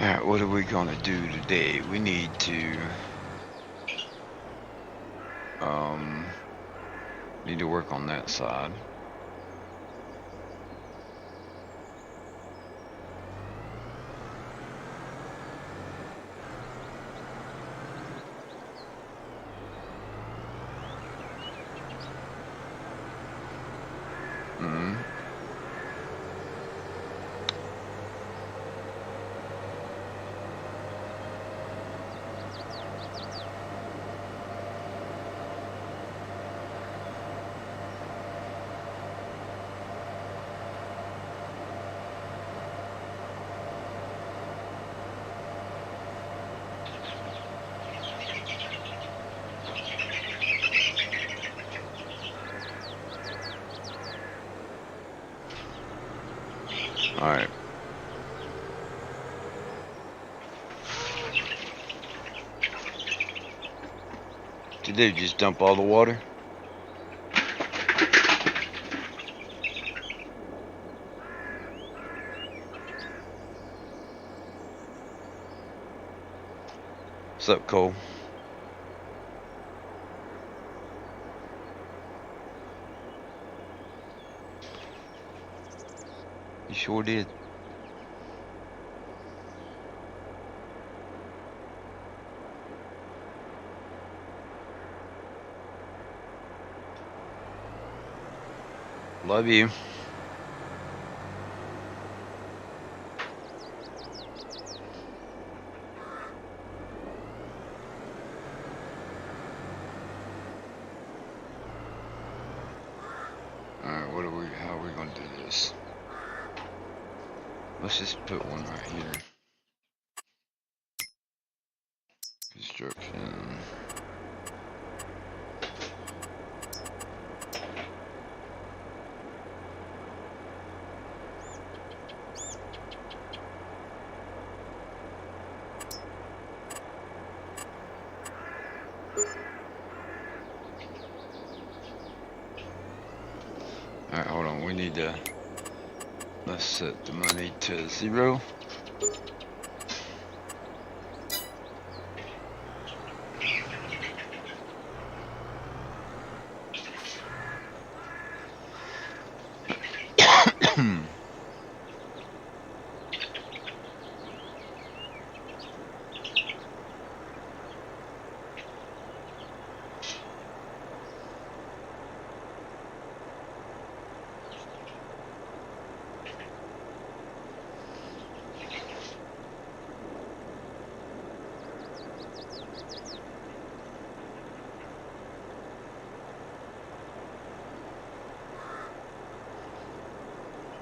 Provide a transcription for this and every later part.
Alright, what are we gonna do today? We need to work on that side. Alright. Did they just dump all the water? What's up, Cole? You sure did. Love you. Alright, how are we gonna do this? Let's just put one right here. Construction. Alright, hold on. We need to, let's set the money to 0.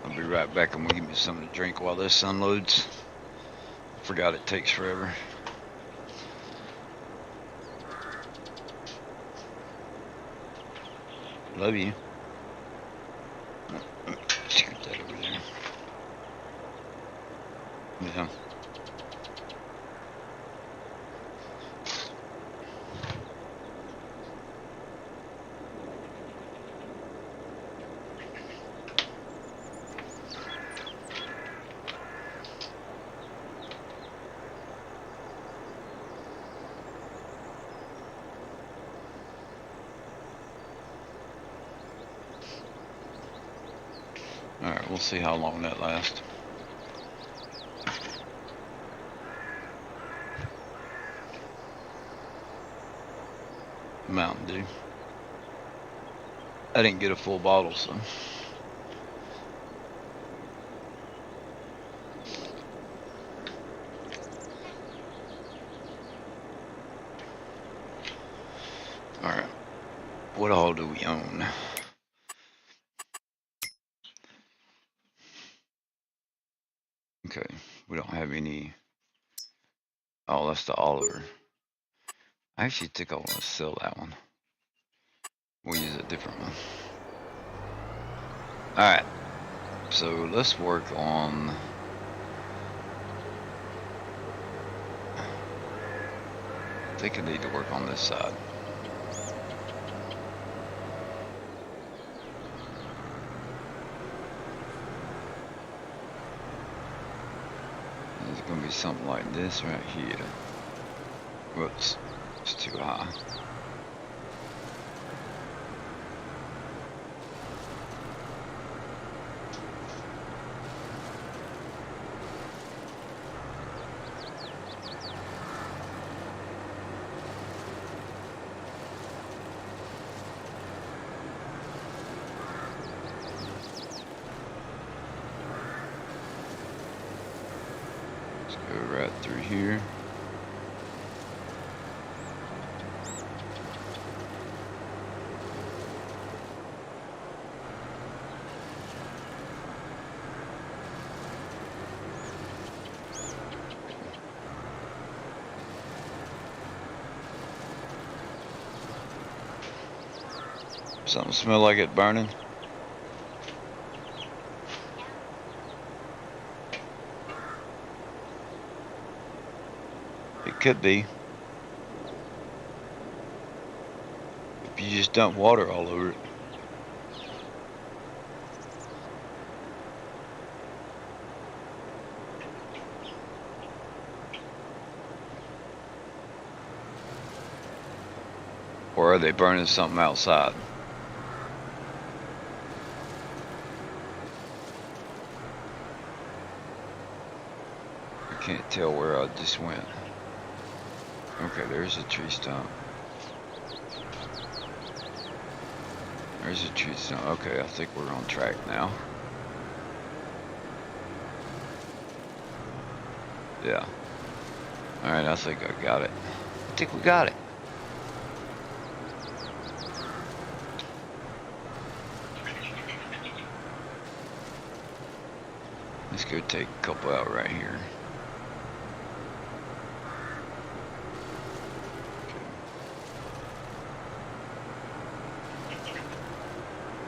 I'll be right back. I'm gonna give me something to drink while this unloads. Forgot it takes forever. Love you. Scoot that over there. Yeah. Alright, we'll see how long that lasts. Mountain Dew. I didn't get a full bottle, so. Alright. What all do we own? Okay, we don't have any. Oh, that's the Oliver. I actually think I want to sell that one. We'll use a different one. Alright, so let's work on. I think I need to work on this side. gonna be something like this right here. Whoops, it's too high. Go right through here. Something smell like it burning? It could be. If you just dump water all over it. Or are they burning something outside? I can't tell where I just went. Okay, there's a tree stump. There's a tree stump. Okay, I think we're on track now. Yeah. Alright, I think I got it. I think we got it. Let's go take a couple out right here.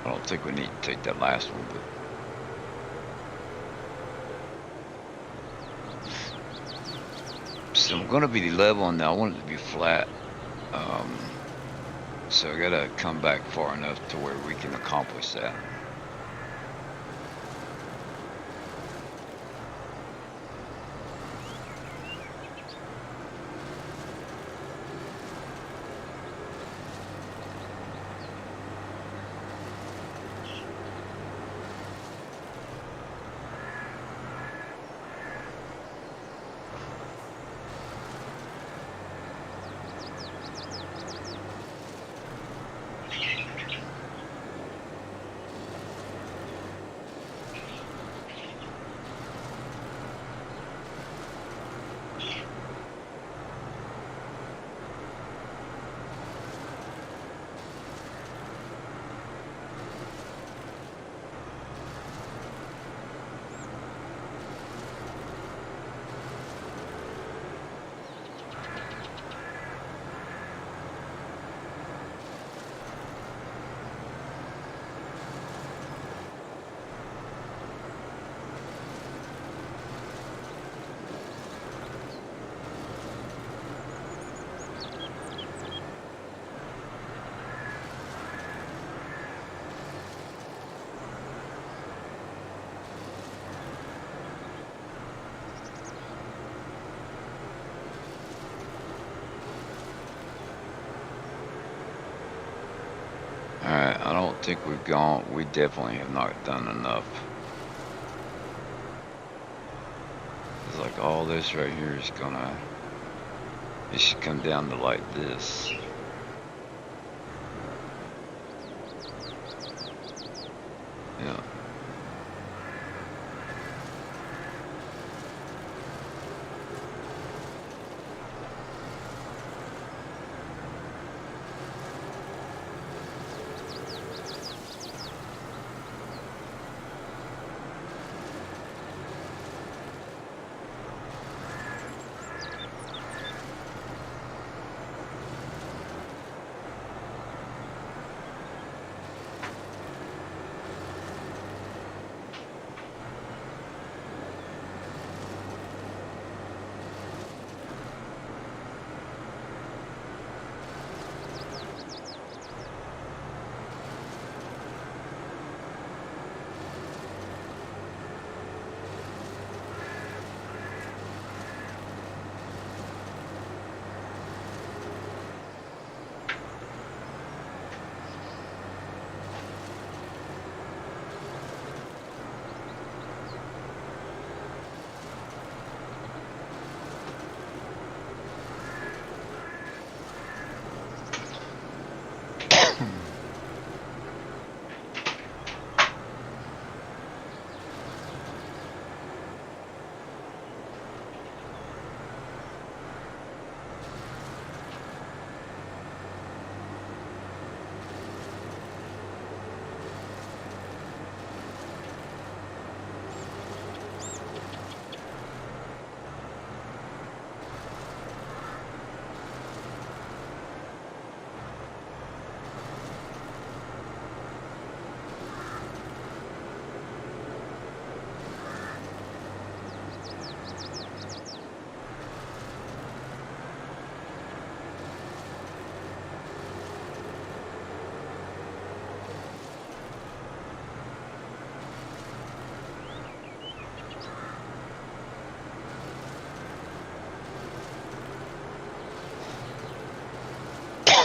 I don't think we need to take that last one, but so I'm gonna be level now. I want it to be flat. So I gotta come back far enough to where we can accomplish that. Alright, I don't think we definitely have not done enough. It's like all this right here is it should come down to like this. Yeah.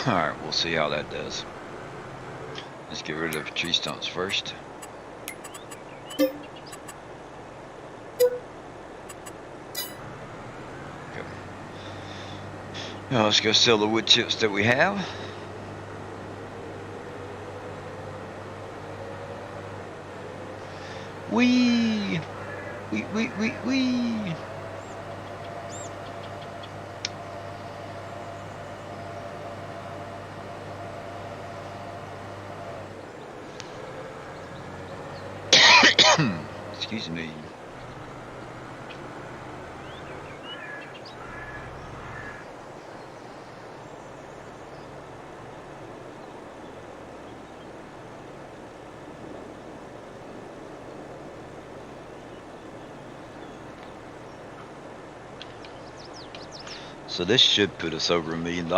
Alright, we'll see how that does. Let's get rid of the tree stumps first. Okay. Now let's go sell the wood chips that we have. Wee! Wee! Excuse me. So this should put us over $1 million.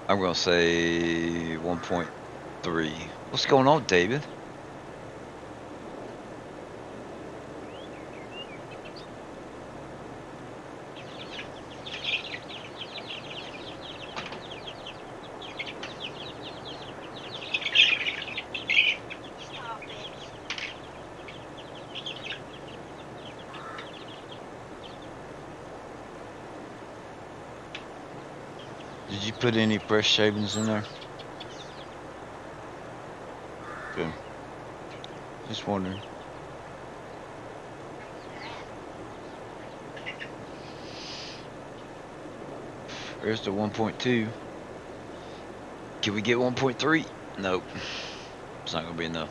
I'm gonna say 1.3. What's going on, David? Did you put any fresh shavings in there? Good. Just wondering. There's the 1.2. Can we get 1.3? Nope. It's not gonna be enough.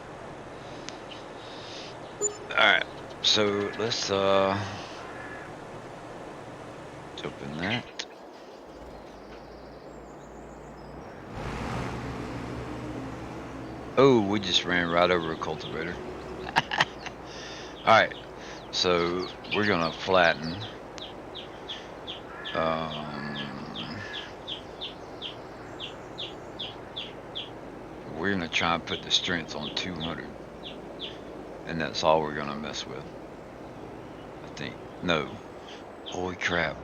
Alright, so let's open that. Oh, we just ran right over a cultivator. Alright, so we're gonna flatten. We're gonna try and put the strength on 200. And that's all we're gonna mess with. I think. No. Holy crap.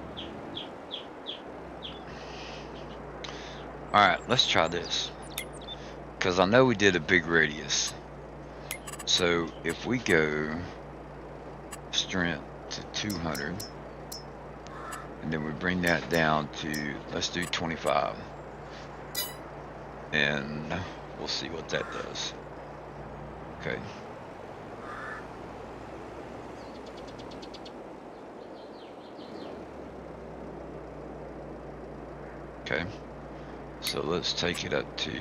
Alright, let's try this. Because I know we did a big radius. So if we go strength to 200, and then we bring that down to, let's do 25. And we'll see what that does. Okay. Okay. So let's take it up to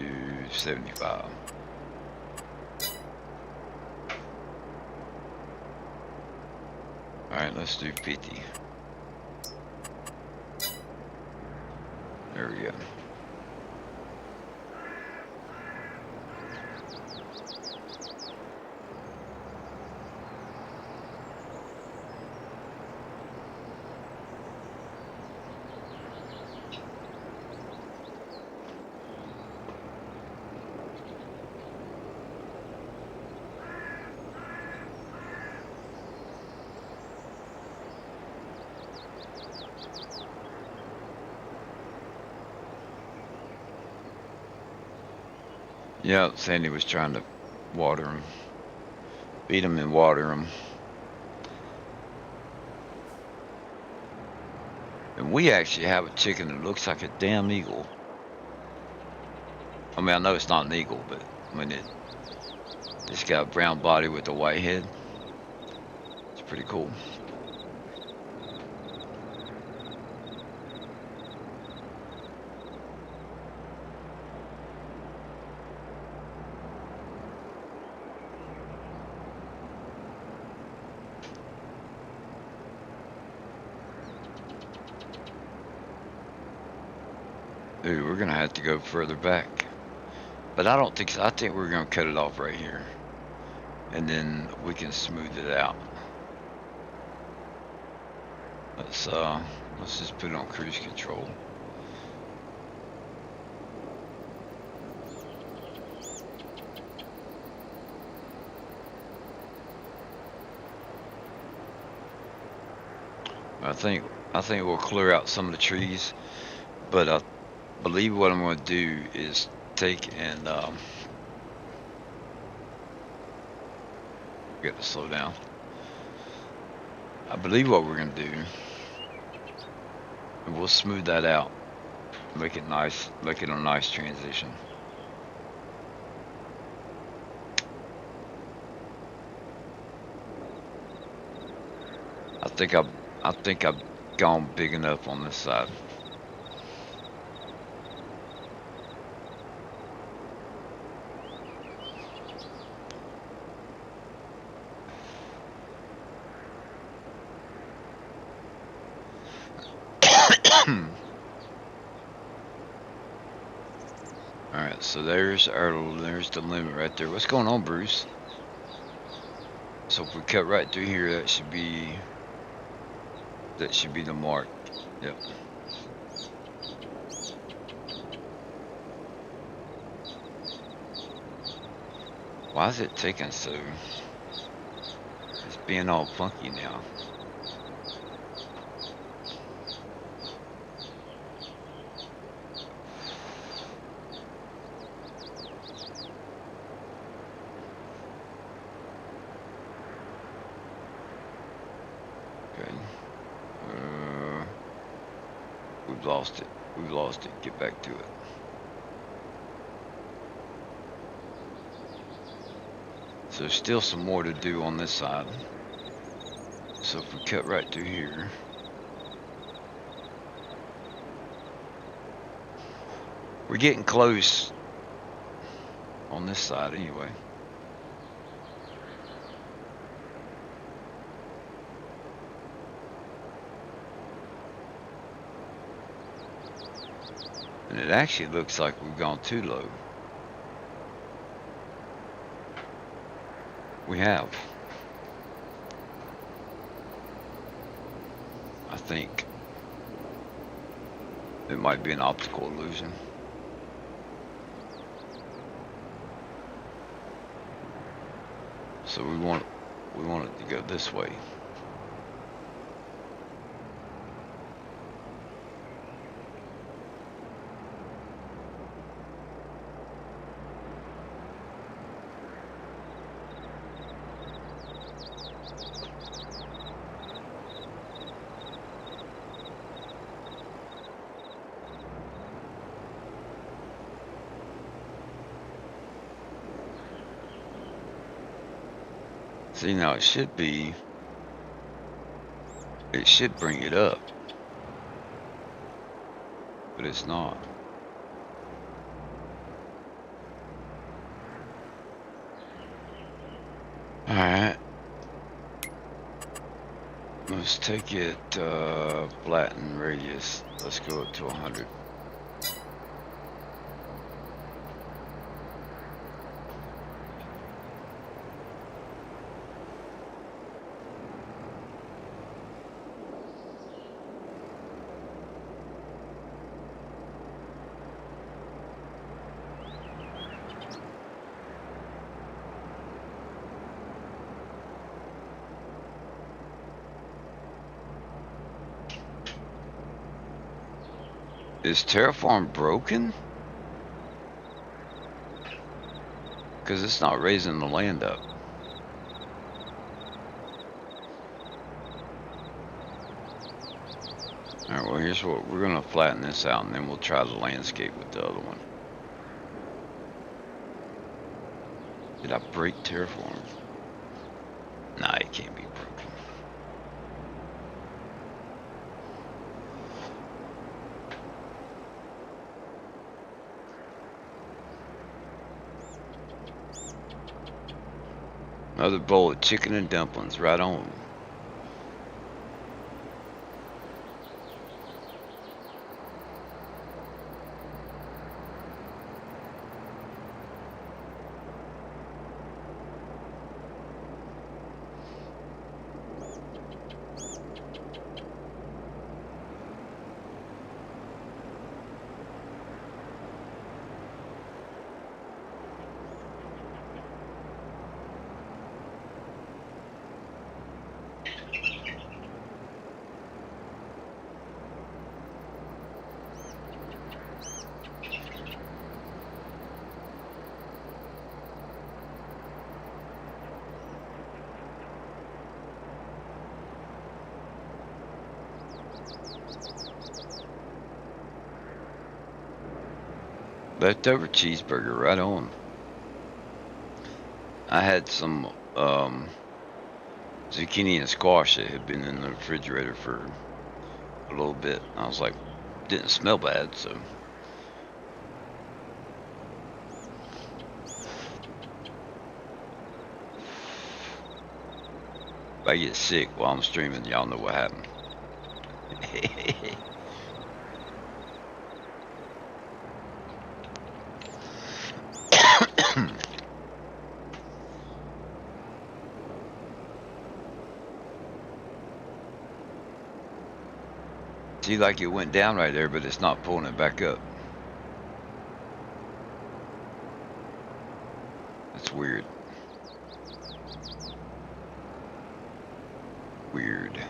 75. Alright, let's do 50. There we go. Yeah, Sandy was trying to water them. Feed them and water them. And we actually have a chicken that looks like a damn eagle. I mean, I know it's not an eagle, but I mean, it's got a brown body with a white head. It's pretty cool. Ooh, we're gonna have to go further back. But I don't think so. I think we're gonna cut it off right here. And then we can smooth it out. Let's just put it on cruise control. I think we'll clear out some of the trees, but I believe what I'm going to do is take and get to slow down. I believe what we're going to do, and we'll smooth that out, make it nice, make it a nice transition. I think I've gone big enough on this side. Alright, so there's the limit right there. What's going on, Bruce? So if we cut right through here, that should be the mark. Yep. Why is it taking so? It's being all funky now. Okay. We've lost it. We've lost it. Get back to it. So there's still some more to do on this side. So if we cut right through here. We're getting close on this side anyway. And it actually looks like we've gone too low. We have. I think it might be an optical illusion. So we want it to go this way. See, now it should bring it up, but it's not. All right, let's take it flatten radius. Let's go up to 100. Is Terraform broken? Because it's not raising the land up. Alright, well here's what we're gonna flatten this out and then we'll try the landscape with the other one. Did I break Terraform? Nah, it can't be broken. Another bowl of chicken and dumplings, right on. Leftover cheeseburger, right on. I had some zucchini and squash that had been in the refrigerator for a little bit. I was like, didn't smell bad, so. If I get sick while I'm streaming, y'all know what happened. See, like it went down right there, but it's not pulling it back up. That's weird. Weird.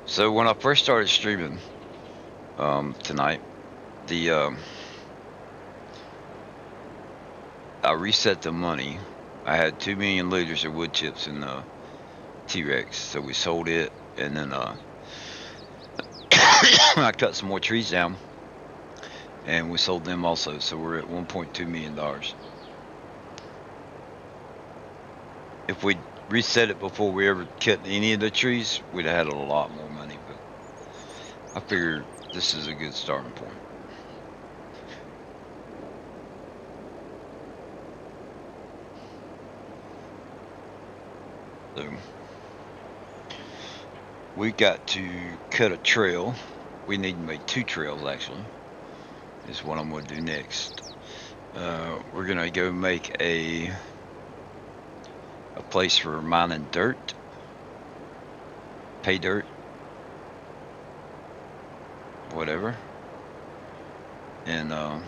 So when I first started streaming tonight, I reset the money. I had 2 million liters of wood chips in the T-Rex, so we sold it, and then I cut some more trees down, and we sold them also. So we're at $1.2 million. If we reset it before we ever cut any of the trees, we'd have had a lot more money. But I figured this is a good starting point. So we got to cut a trail. We need to make 2 trails, actually, is what I'm going to do next. We're going to go make a place for mining dirt, pay dirt, whatever. And I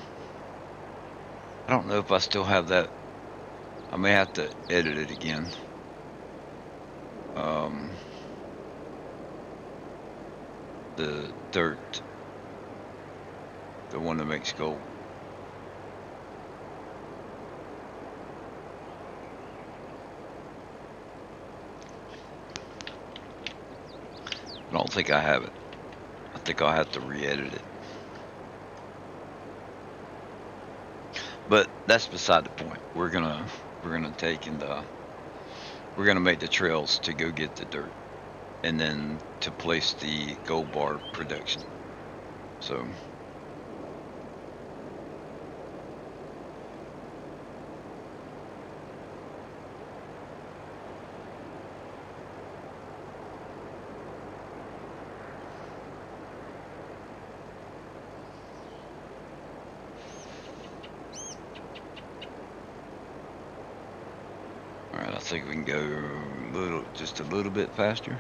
don't know if I still have that. I may have to edit it again. The dirt, the one that makes gold. I don't think I have it. I think I'll have to re-edit it. But that's beside the point. We're gonna take and we're gonna make the trails to go get the dirt, and then to place the gold bar production. So alright, I think we can go just a little bit faster.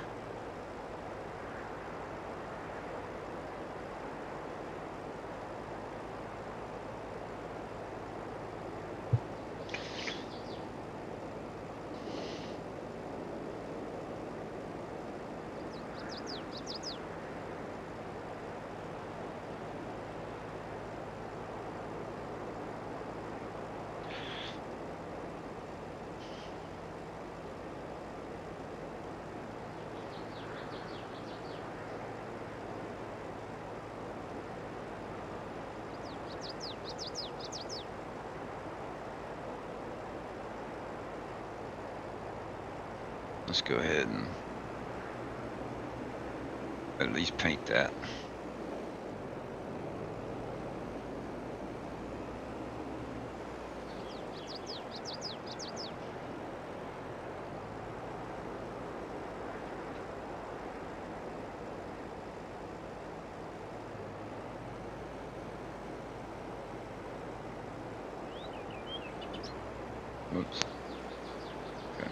Let's go ahead and at least paint that. Oops. Okay.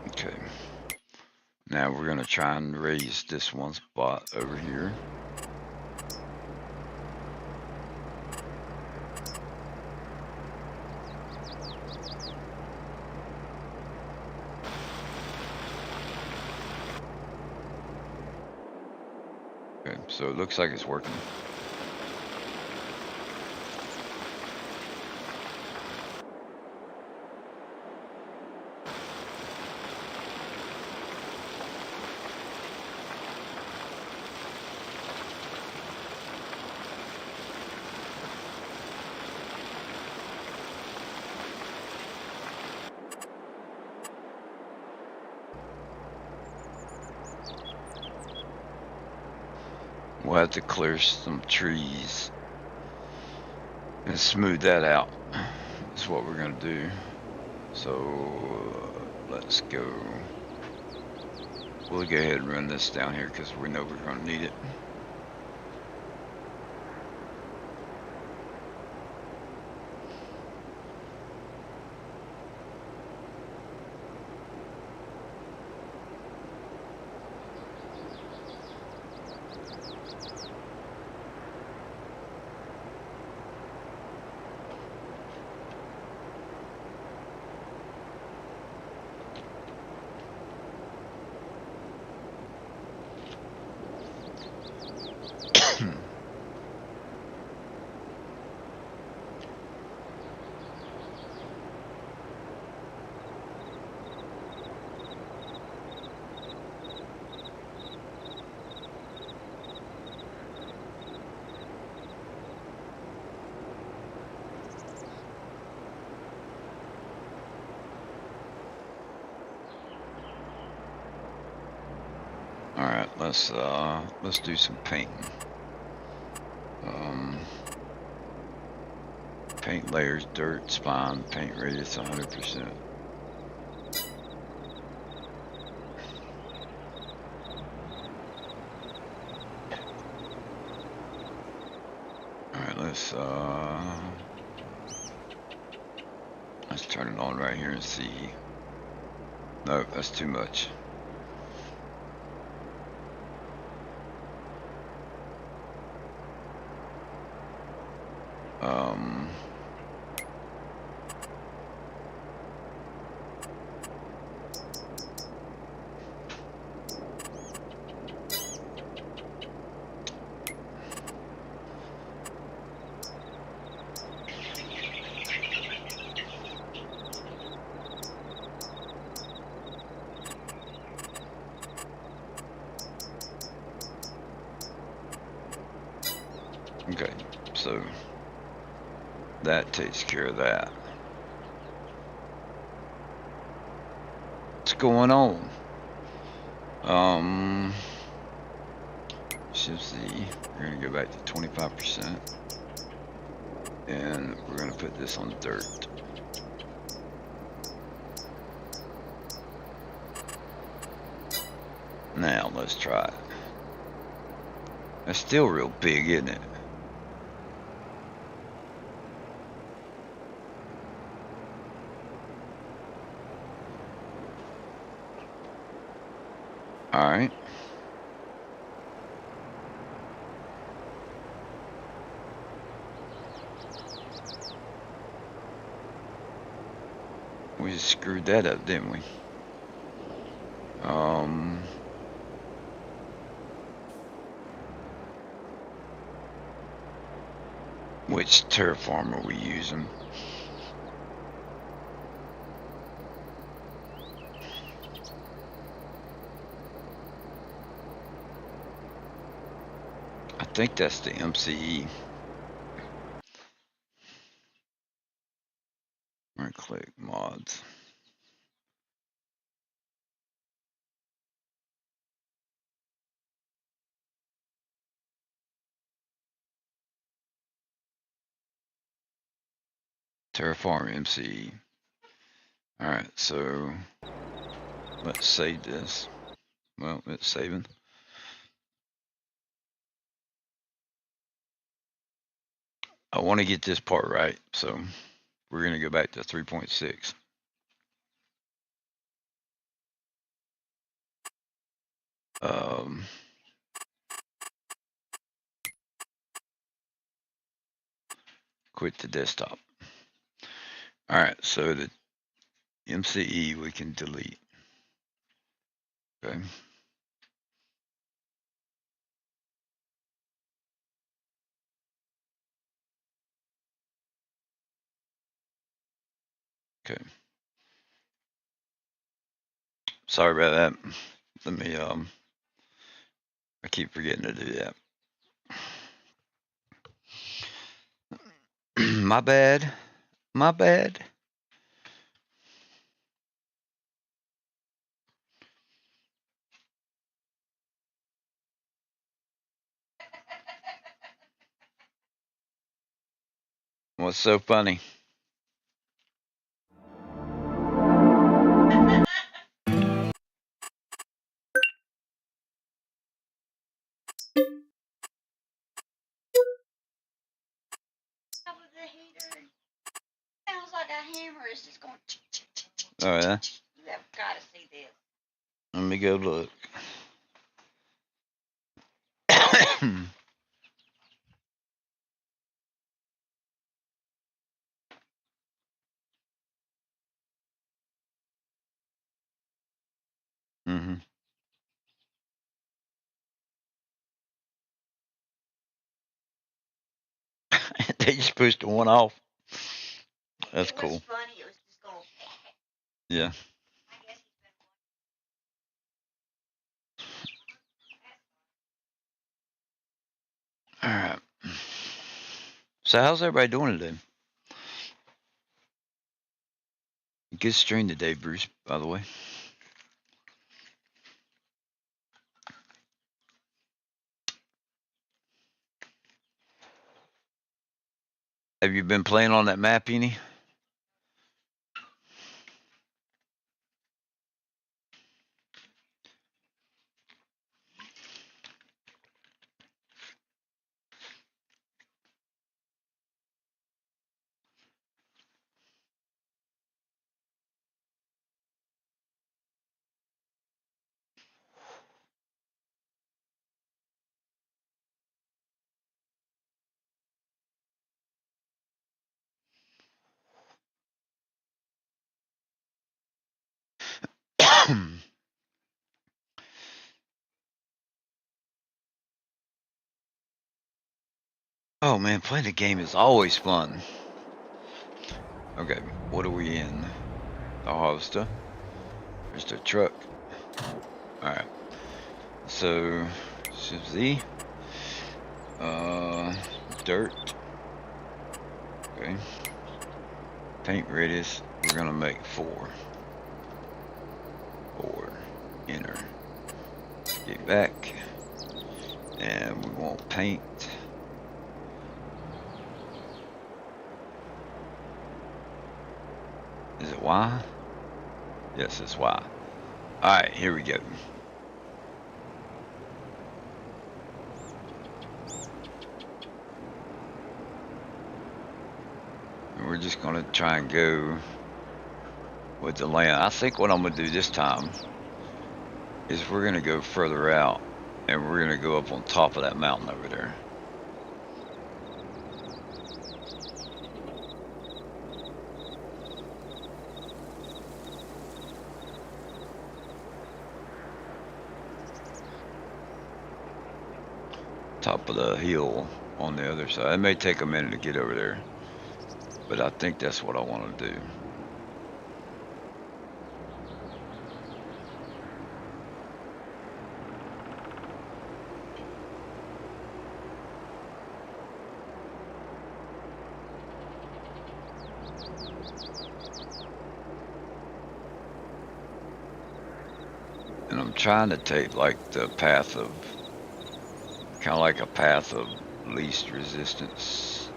Okay. Now we're gonna try and raise this one spot over here. Okay, so it looks like it's working. We'll have to clear some trees and smooth that out. That's what we're gonna do. So let's go. We'll go ahead and run this down here because we know we're gonna need it. All right, let's do some painting. Paint layers, dirt, spine, paint radius 100%. All right, let's turn it on right here and see. No, that's too much. Okay, so that takes care of that. What's going on? Shift Z, we're gonna go back to 25%. And we're gonna put this on dirt. Now let's try it. That's still real big, isn't it? All right. We just screwed that up, didn't we? Which terraform are we using? I think that's the MCE. Right click mods. Terraform MCE. Alright, so let's save this. Well, it's saving. I want to get this part right, so we're going to go back to 3.6. Quit the desktop. Alright, so the MCE we can delete. Okay. Okay. Sorry about that. Let me, I keep forgetting to do that. My bad. My bad. What's so funny? Sounds like a hammer is just going. Oh yeah. You have got to see this. Let me go look. Mm-hmm. They just pushed the one off. That's cool. It was funny. It was just going. Yeah. All right. So how's everybody doing today? Good stream today, Bruce, by the way. Have you been playing on that map any? Oh man, playing the game is always fun. Okay, what are we in? The harvester. There's the truck. Alright. So Shift Z. Dirt. Okay. Paint radius. We're gonna make 4. 4. Enter. Get back. And we want paint. Is it Y? Yes, it's Y. Alright, here we go. And we're just gonna try and go with the land. I think what I'm gonna do this time is we're gonna go further out and we're gonna go up on top of that mountain over there. top of the hill on the other side. It may take a minute to get over there, but I think that's what I want to do. And I'm trying to take like the path of, kind of like a path of least resistance.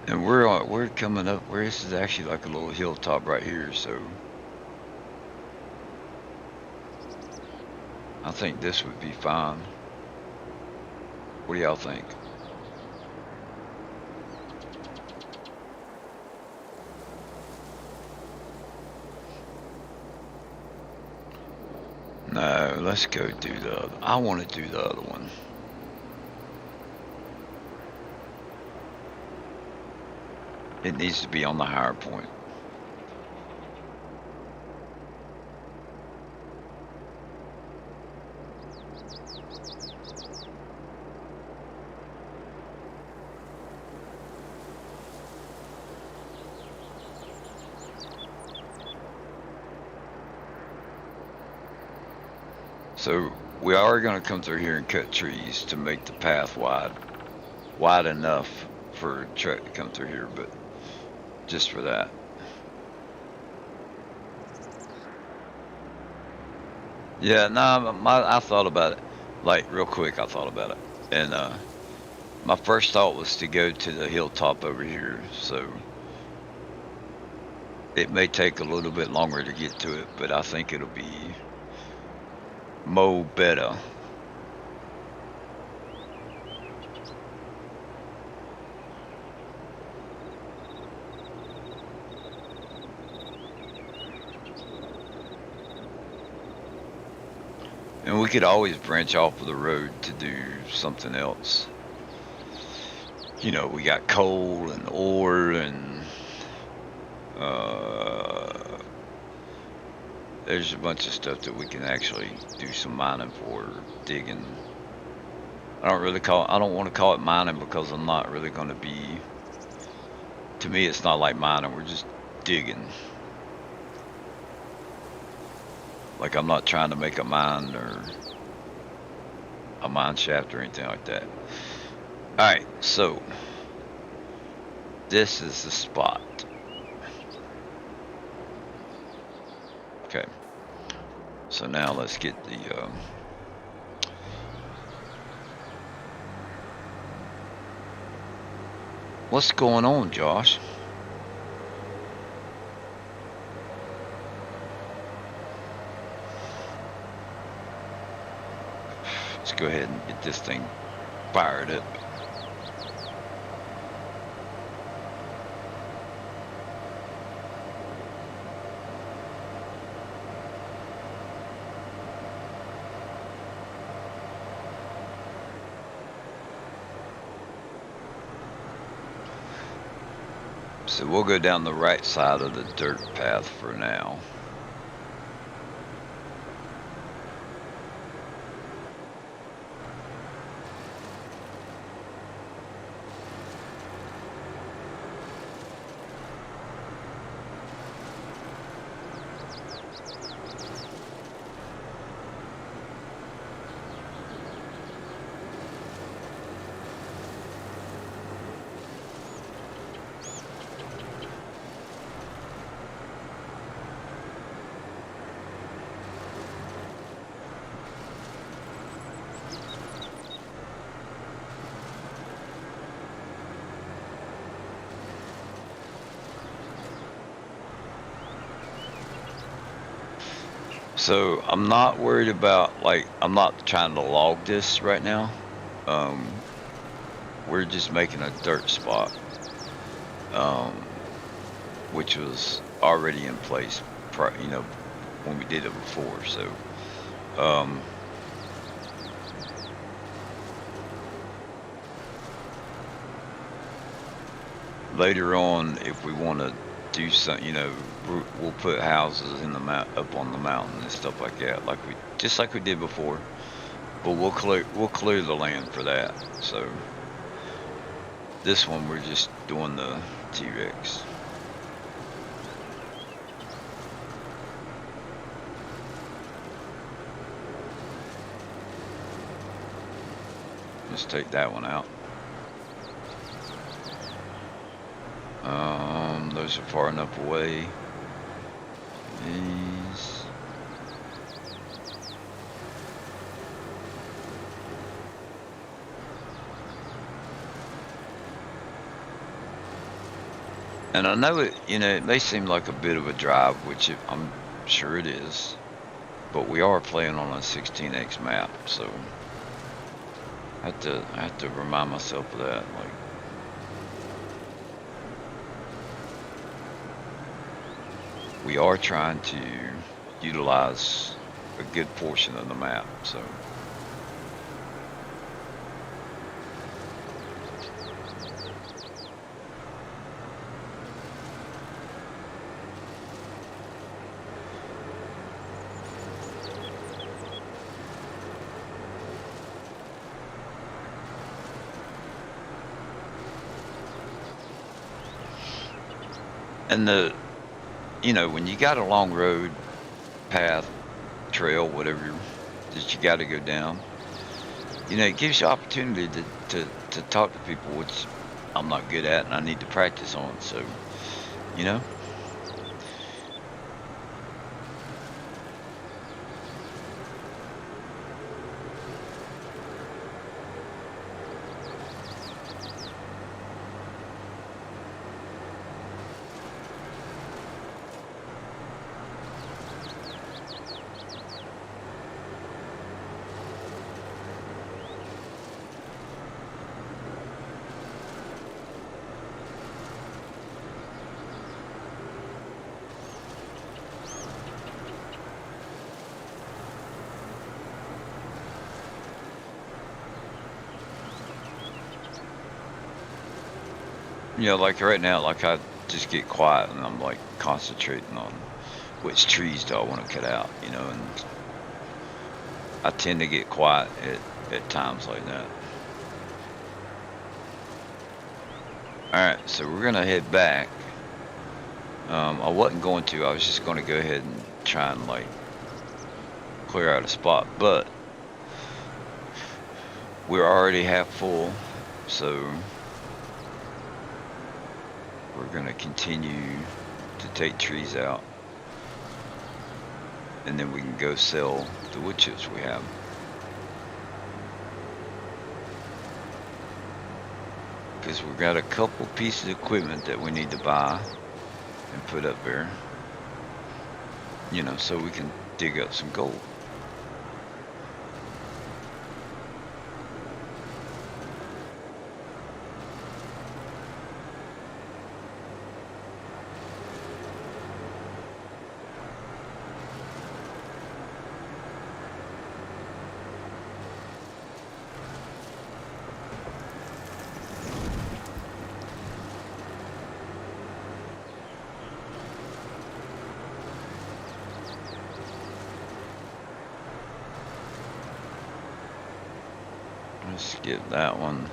And we're coming up where this is actually like a little hilltop right here, so I think this would be fine. What do y'all think? No, let's go do the other. I want to do the other one. It needs to be on the higher point. So we are going to come through here and cut trees to make the path wide enough for a truck to come through here, but just for that. Yeah, no, I thought about it, like real quick. I thought about it, and my first thought was to go to the hilltop over here. So it may take a little bit longer to get to it, but I think it'll be mo better. And we could always branch off of the road to do something else. You know, we got coal and ore and there's a bunch of stuff that we can actually do some mining for, digging. I don't want to call it mining because I'm not really going to be, to me it's not like mining, we're just digging. Like I'm not trying to make a mine or a mine shaft or anything like that. Alright, so this is the spot. Okay, so now let's get the what's going on, Josh? Let's go ahead and get this thing fired up. So we'll go down the right side of the dirt path for now. So I'm not worried about, like, I'm not trying to log this right now. We're just making a dirt spot, which was already in place, you know, when we did it before. So, later on, if we want to do some, we'll put houses in the up on the mountain and stuff like that, just like we did before. But we'll clear the land for that. So this one we're just doing the T-Rex. Let's take that one out. Those are far enough away. These. And I know it may seem like a bit of a drive, which I'm sure it is, but we are playing on a 16x map, so I have to remind myself of that. Like, we are trying to utilize a good portion of the map, so. And when you got a long road, path, trail, whatever that you got to go down, it gives you opportunity to talk to people, which I'm not good at and I need to practice on. So, like right now, like I just get quiet and I'm like concentrating on which trees do I want to cut out, and I tend to get quiet at times like that. Alright, so we're gonna head back. I wasn't going to, I was just gonna go ahead and try and like clear out a spot, but we're already half full, so we're gonna continue to take trees out, and then we can go sell the wood chips we have. Because we've got a couple pieces of equipment that we need to buy and put up there, so we can dig up some gold. Let's skip that one.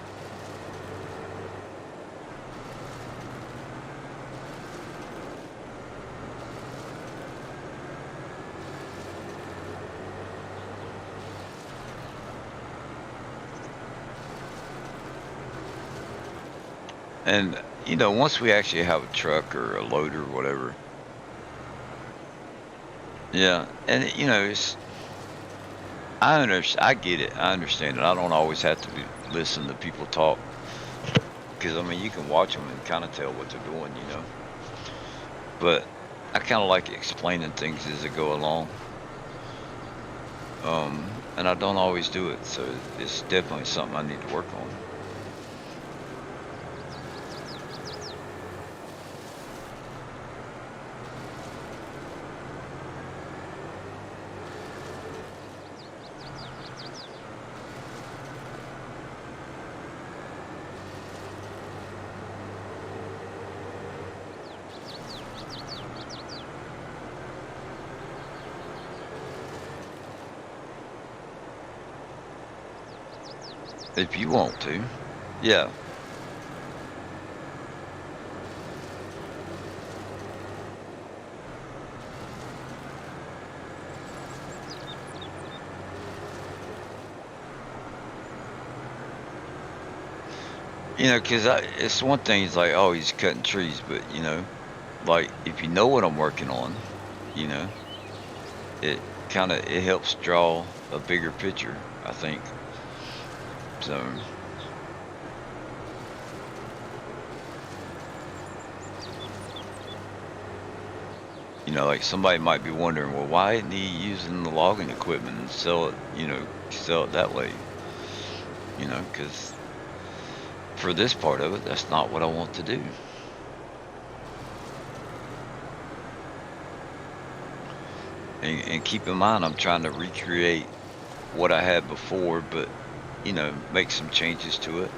And, once we actually have a truck or a loader or whatever, yeah, and, I get it. I understand it. I don't always have to listen to people talk, because, you can watch them and kind of tell what they're doing, But I kind of like explaining things as they go along. And I don't always do it, so it's definitely something I need to work on. If you want to. Yeah. You know, because it's one thing, it's like, oh, he's cutting trees, but, you know, like, if you know what I'm working on, you know, it it helps draw a bigger picture, I think. So, you know, like somebody might be wondering, well, why isn't he using the logging equipment and sell it, you know, sell it that way? You know, because for this part of it, that's not what I want to do. And keep in mind, I'm trying to recreate what I had before, but, you know, make some changes to it.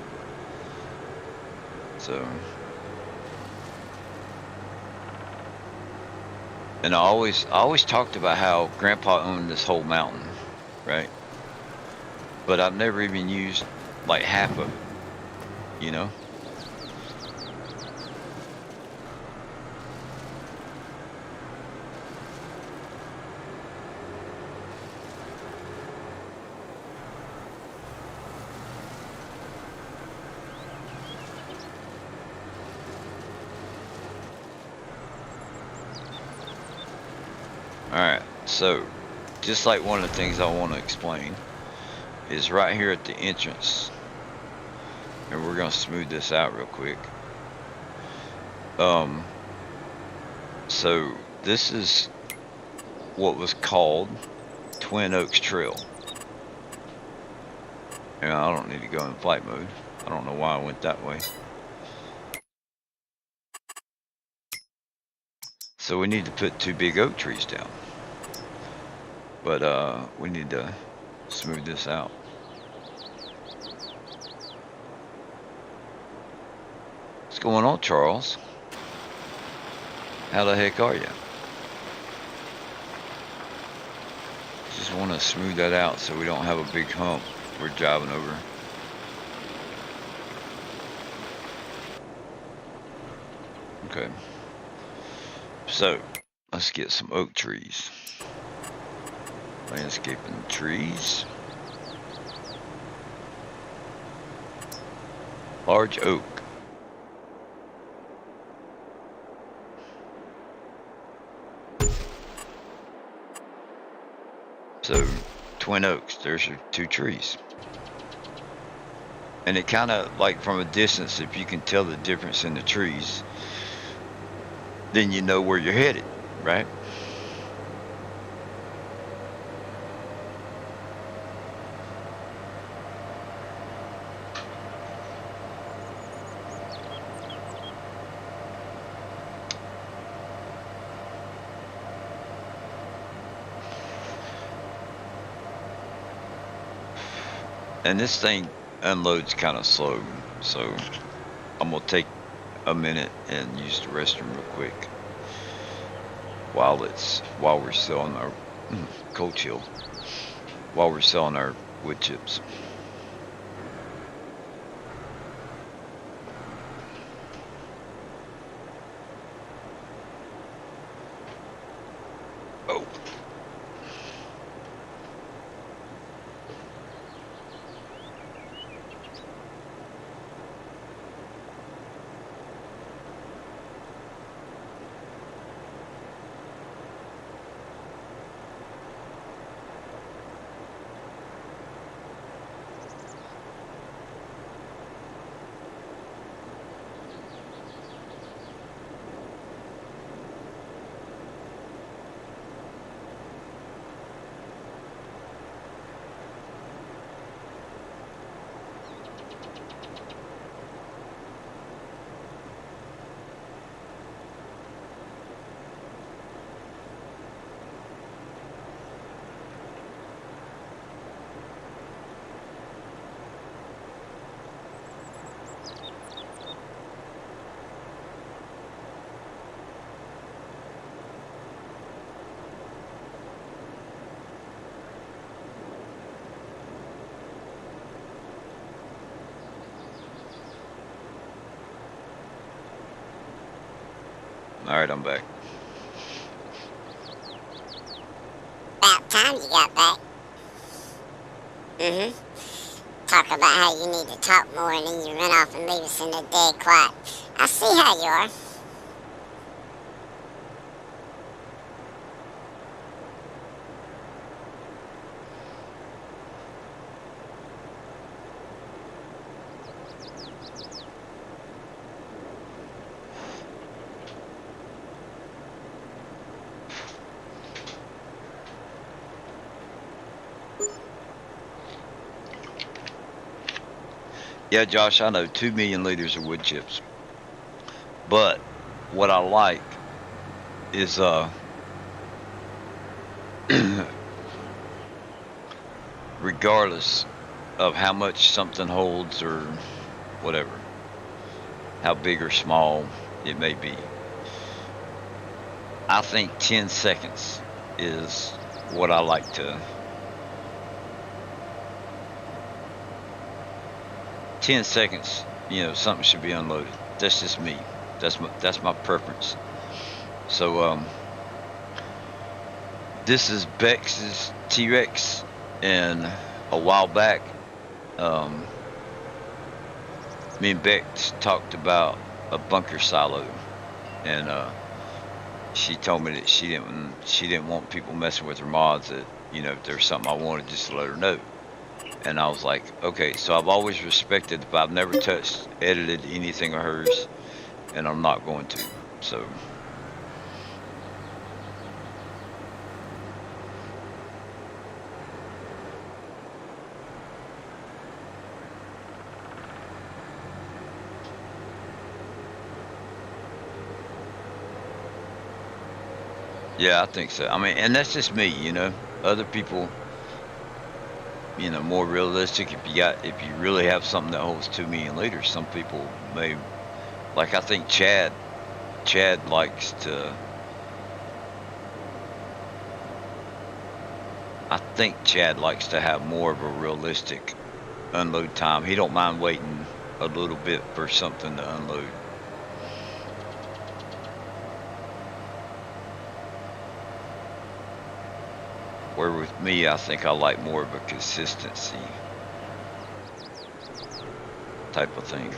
So, and I always talked about how Grandpa owned this whole mountain, right? But I've never even used like half of it, you know? Alright, so just like one of the things I want to explain is right here at the entrance, and we're going to smooth this out real quick. So this is what was called Twin Oaks Trail. And I don't need to go in flight mode. I don't know why I went that way. So we need to put 2 big oak trees down. But we need to smooth this out. What's going on, Charles? How the heck are you? Just want to smooth that out so we don't have a big hump we're driving over. Okay. So, let's get some oak trees. Landscaping trees. Large oak. So, twin oaks, there's your 2 trees. And it kind of, like from a distance, if you can tell the difference in the trees, then you know where you're headed, right? And this thing unloads kind of slow, so I'm gonna take a minute and use the restroom real quick while we're selling our cold chill, while we're selling our wood chips. Oh. Alright, I'm back. About time you got back. Talk about how you need to talk more and then you run off and leave us in the dead quiet. I see how you are. Yeah, Josh, I know 2 million liters of wood chips. But what I like is regardless of how much something holds or whatever, how big or small it may be, I think 10 seconds is what I like to. 10 seconds, something should be unloaded. That's just me. That's my preference. So this is Bex's T-Rex, and a while back, me and Bex talked about a bunker silo, and she told me that she didn't want people messing with her mods. That if there's something I wanted, just to let her know. And I was like, okay. So I've always respected, but I've never touched, edited anything of hers, and I'm not going to. So. Yeah, I think so. I mean, and that's just me, Other people, more realistic. If you really have something that holds 2 million liters, some people may, like I think Chad likes to. I think Chad likes to have more of a realistic unload time. He don't mind waiting a little bit for something to unload. Where with me, I think I like more of a consistency type of thing.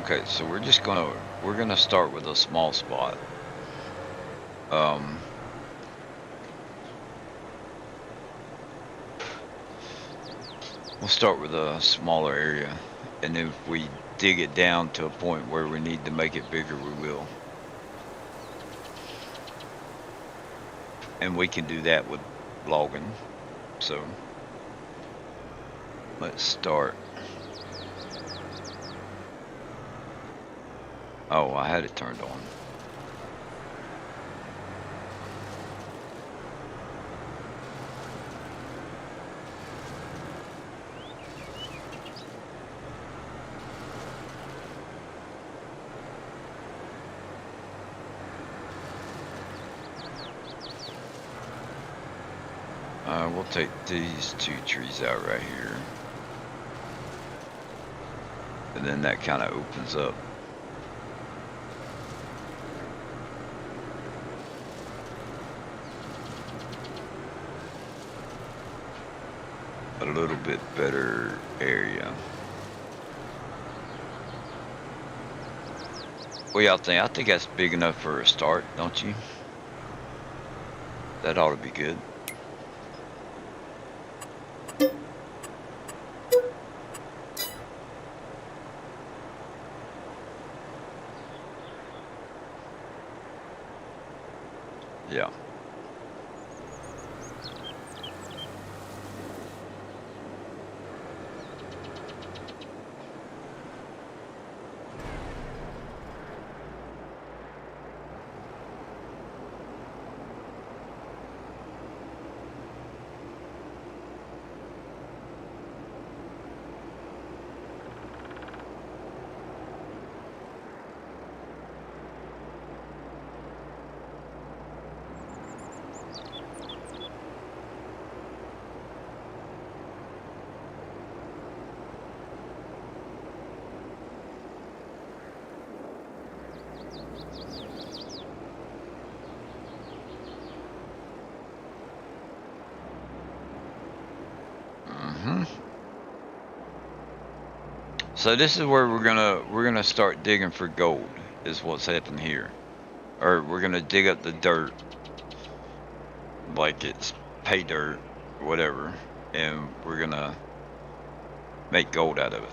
Okay, so we're gonna start with a small spot. We'll start with a smaller area, and if we dig it down to a point where we need to make it bigger, we will. And we can do that with logging. So let's start. Oh, I had it turned on. We'll take these 2 trees out right here. And then that kind of opens up. A little bit better area. What y'all think? I think that's big enough for a start, don't you? That ought to be good. Yeah. So this is where we're gonna start digging for gold, is what's happening here. Or we're gonna dig up the dirt like it's pay dirt or whatever, and we're gonna make gold out of it.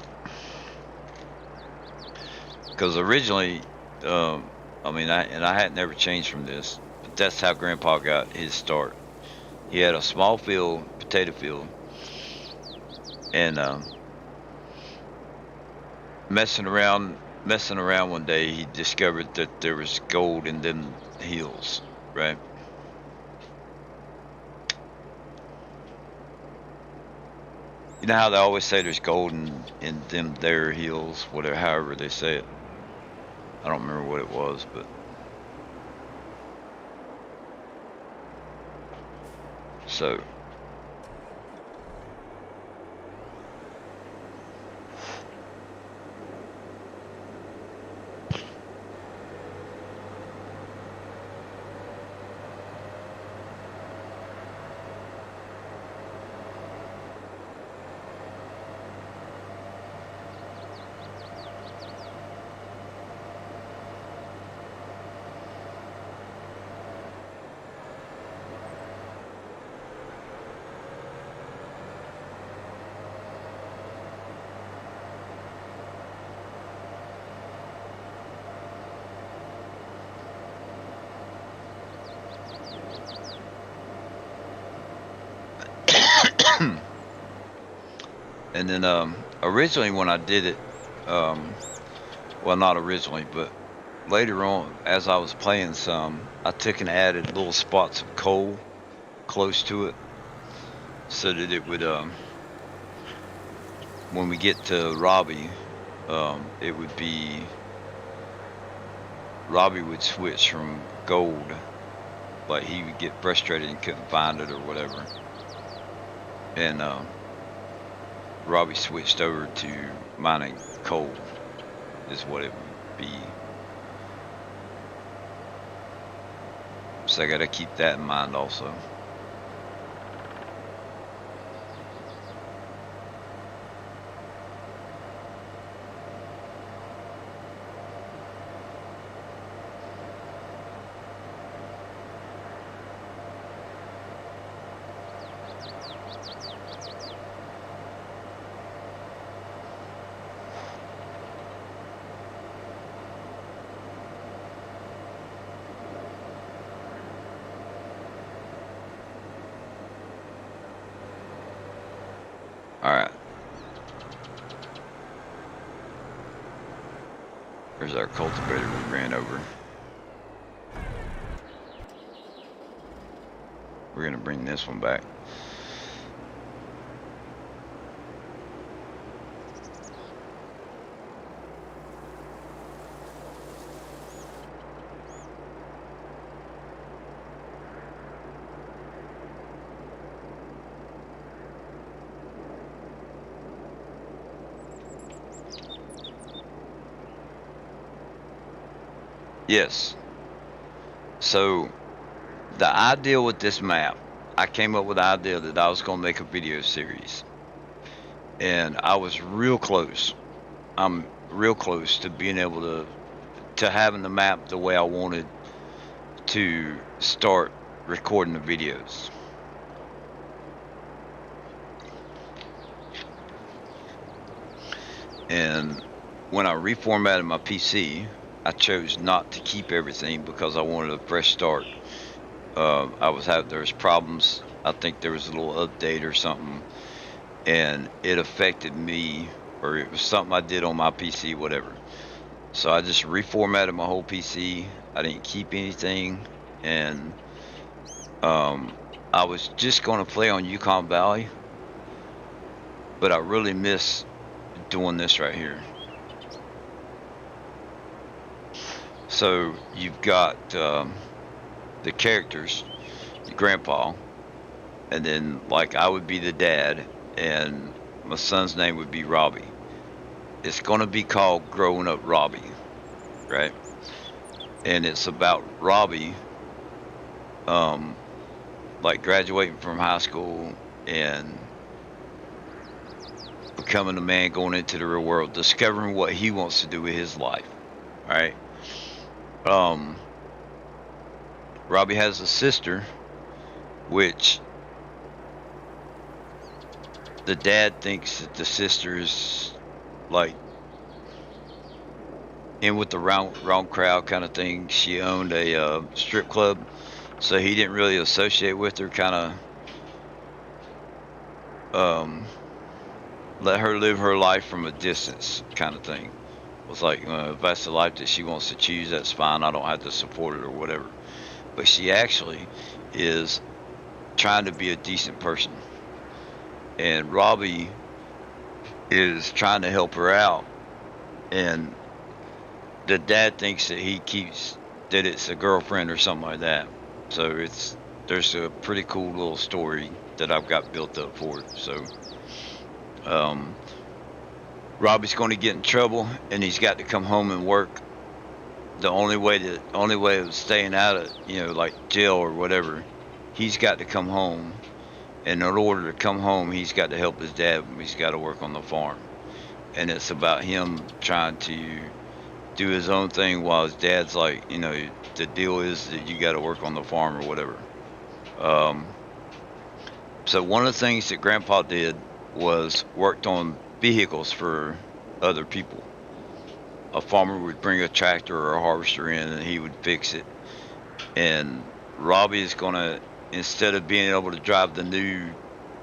Because originally, I mean, I had never changed from this, but that's how Grandpa got his start. He had a small field, potato field, and messing around one day, he discovered that there was gold in them hills, right? You know how they always say there's gold in them there hills, whatever, however they say it. I don't remember what it was, but so and then originally when I did it, well, not originally, but later on as I was playing some, I took and added little spots of coal close to it so that it would when we get to Robbie, it would be Robbie would switch from gold, like he would get frustrated and couldn't find it or whatever, and Robbie switched over to mining coal is what it would be. So I gotta keep that in mind also. Alright. There's our cultivator we ran over. We're gonna bring this one back. Yes. So the idea with this map, I came up with the idea that I was going to make a video series, and I was real close. I'm real close to being able to having the map the way I wanted to start recording the videos. And when I reformatted my PC, I chose not to keep everything because I wanted a fresh start. There was problems. I think there was a little update or something, and it affected me, or it was something I did on my PC, whatever. So I just reformatted my whole PC. I didn't keep anything, and I was just going to play on Yukon Valley, but I really miss doing this right here. So you've got the characters, your grandpa, and then like I would be the dad, and my son's name would be Robbie. It's going to be called Growing Up Robbie, right? And it's about Robbie, like graduating from high school and becoming a man, going into the real world, discovering what he wants to do with his life. All right. Robbie has a sister, which the dad thinks that the sister is like in with the wrong crowd kind of thing. She owned a strip club, so he didn't really associate with her. Kind of let her live her life from a distance, kind of thing. Was like, if that's the life that she wants to choose, that's fine. I don't have to support it or whatever. But she actually is trying to be a decent person, and Robbie is trying to help her out, and the dad thinks that that it's a girlfriend or something like that. So there's a pretty cool little story that I've got built up for it. So Robbie's going to get in trouble, and he's got to come home and work. The only way of staying out of, like jail or whatever, he's got to come home. And in order to come home, he's got to help his dad. He's got to work on the farm. And it's about him trying to do his own thing while his dad's like, the deal is that you got to work on the farm or whatever. So one of the things that Grandpa did was worked on vehicles for other people. A farmer would bring a tractor or a harvester in, and he would fix it. And Robbie is going to, instead of being able to drive the new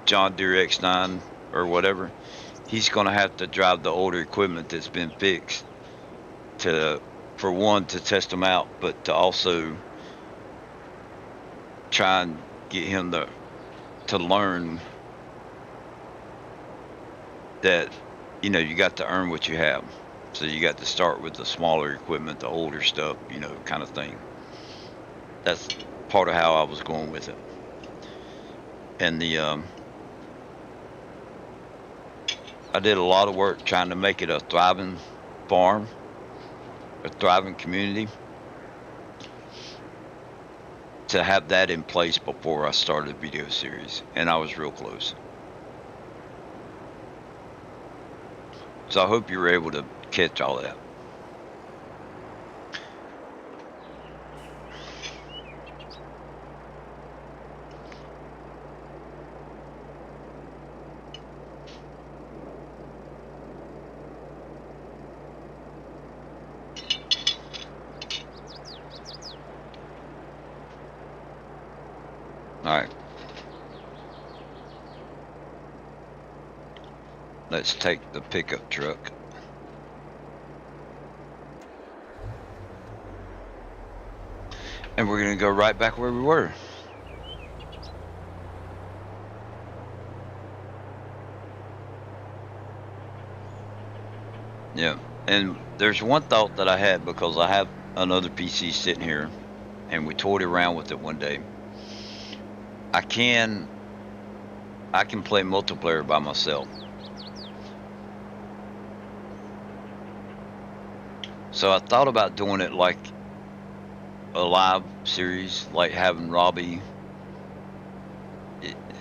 John Deere X9 or whatever, he's going to have to drive the older equipment that's been fixed for one, to test them out, but to also try and get him to learn that, you got to earn what you have. So you got to start with the smaller equipment, the older stuff, kind of thing. That's part of how I was going with it. And I did a lot of work trying to make it a thriving farm, a thriving community, to have that in place before I started the video series, and I was real close. So I hope you were able to catch all that. All right. Let's take the pickup truck. And we're going to go right back where we were. Yeah. And there's one thought that I had, because I have another PC sitting here, and we toyed around with it one day. I can play multiplayer by myself. So I thought about doing it like a live series, like having Robbie.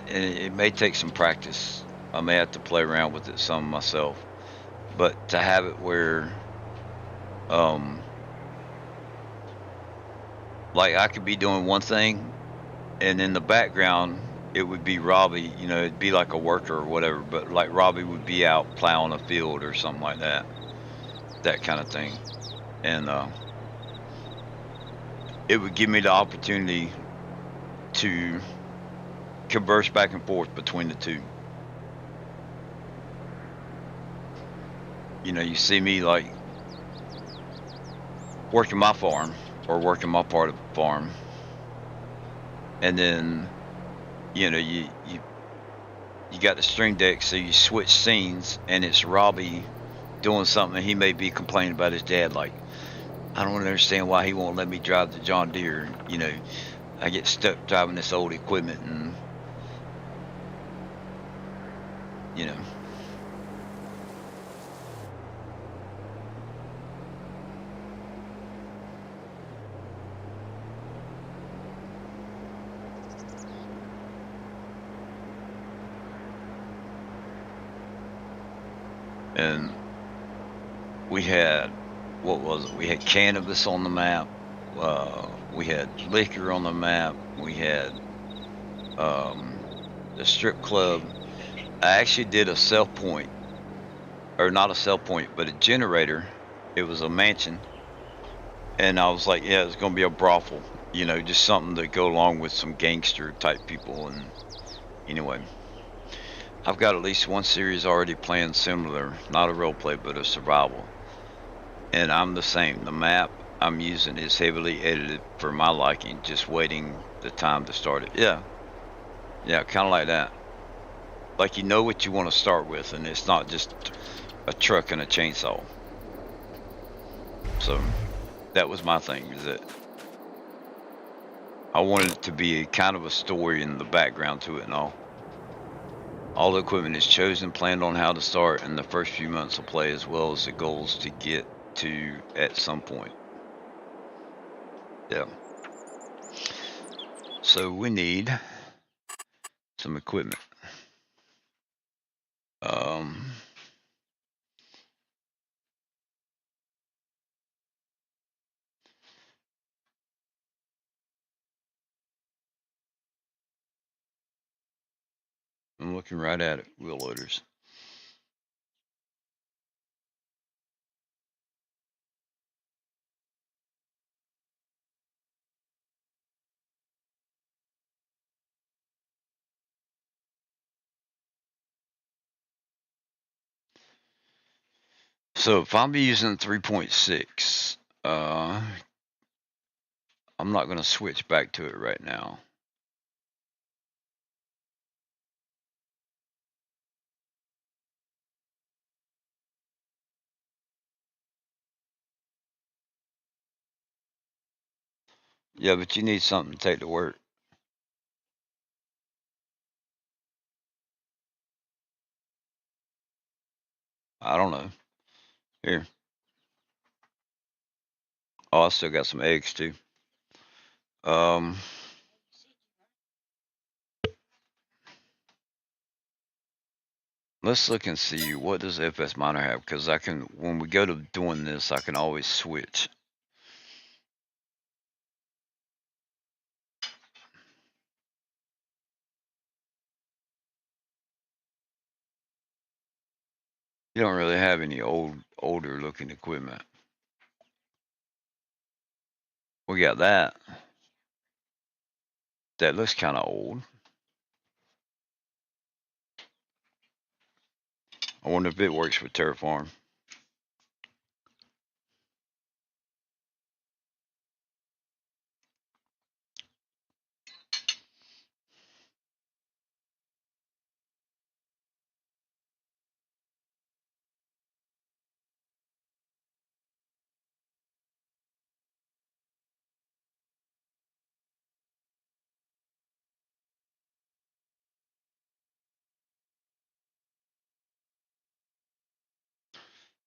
It may take some practice. I may have to play around with it some myself. But to have it where, like I could be doing one thing, and in the background it would be Robbie. It'd be like a worker or whatever. But like Robbie would be out plowing a field or something like that. That kind of thing. And it would give me the opportunity to converse back and forth between the two. You see me like working my farm or working my part of the farm, and then you got the stream deck, so you switch scenes, and it's Robbie doing something. He may be complaining about his dad, like, I don't understand why he won't let me drive the John Deere. I get stuck driving this old equipment, and and we had, what was it? We had cannabis on the map. We had liquor on the map. We had the strip club. I actually did a sell point, or not a sell point, but a generator. It was a mansion, and I was like, yeah, it's gonna be a brothel, you know, just something to go along with some gangster type people. And anyway, I've got at least one series already planned similar, not a role play, but a survival. And I'm the same. The map I'm using is heavily edited for my liking, just waiting the time to start it. Yeah, kind of like that. Like, you know what you want to start with, and it's not just a truck and a chainsaw. So that was my thing, is that I wanted it to be a kind of a story in the background to it and all. All the equipment is chosen, planned on how to start in the first few months of play, as well as the goals to get to at some point. Yeah. So we need some equipment. I'm looking right at it, wheel loaders. So if I'm using 3.6, I'm not going to switch back to it right now. Yeah, but you need something to take to work. I don't know. Here. Oh, I still got some eggs too. Let's look and see what does FS Miner have, because I can, when we go to doing this, I can always switch. You don't really have any older looking equipment. We got that. That looks kind of old. I wonder if it works with Terraform.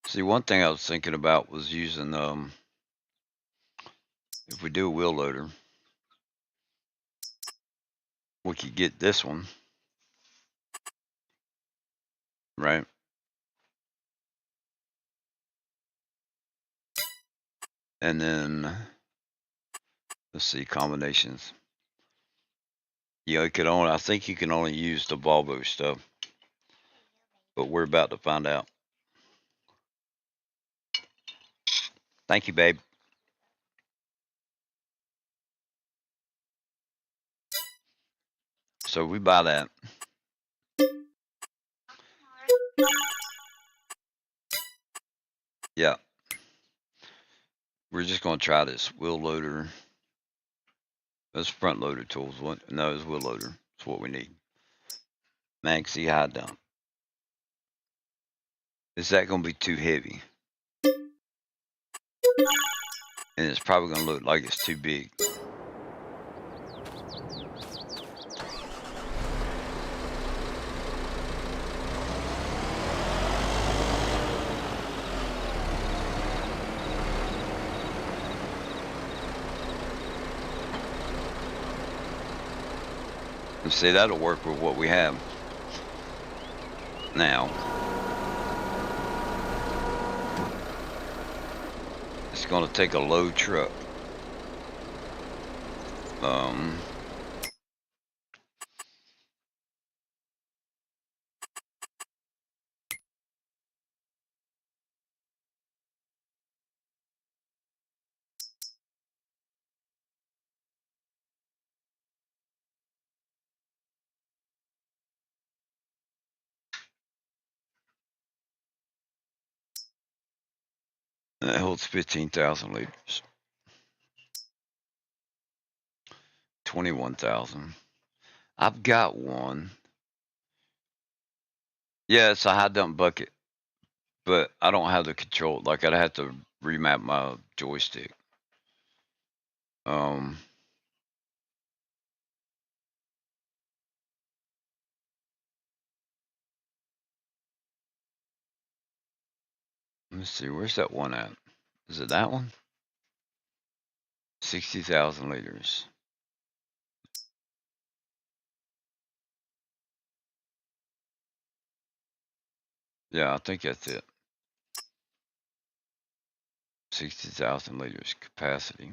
See, one thing I was thinking about was using, if we do a wheel loader, we could get this one, right? And then, let's see, combinations. Yeah, you could only, I think you can only use the Volvo stuff, but we're about to find out. Thank you, babe. So we buy that. Yeah. We're just going to try this wheel loader. That's front loader tools. What? No, it's wheel loader. That's what we need. Maxi high dump. Is that going to be too heavy? And it's probably going to look like it's too big. And see, that'll work with what we have now. It's going to take a load truck. And it holds 15,000 liters. 21,000. I've got one. Yeah, it's a high dump bucket, but I don't have the control. Like, I'd have to remap my joystick. Let's see, where's that one at? Is it that one? 60,000 liters. Yeah, I think that's it. 60,000 liters capacity.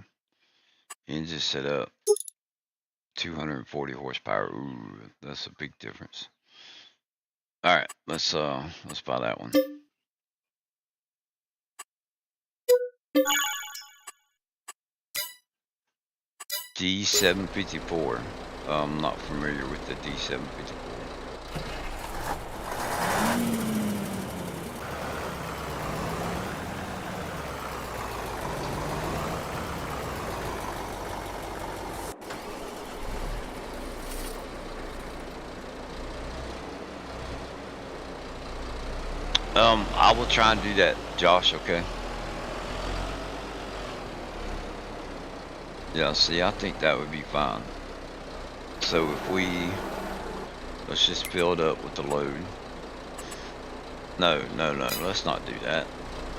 Engine set up. 240 horsepower. Ooh, that's a big difference. All right, let's buy that one. D754. I'm not familiar with the D754. I will try and do that, Josh, okay? Yeah, see, I think that would be fine. So if let's just fill it up with the load. No, let's not do that.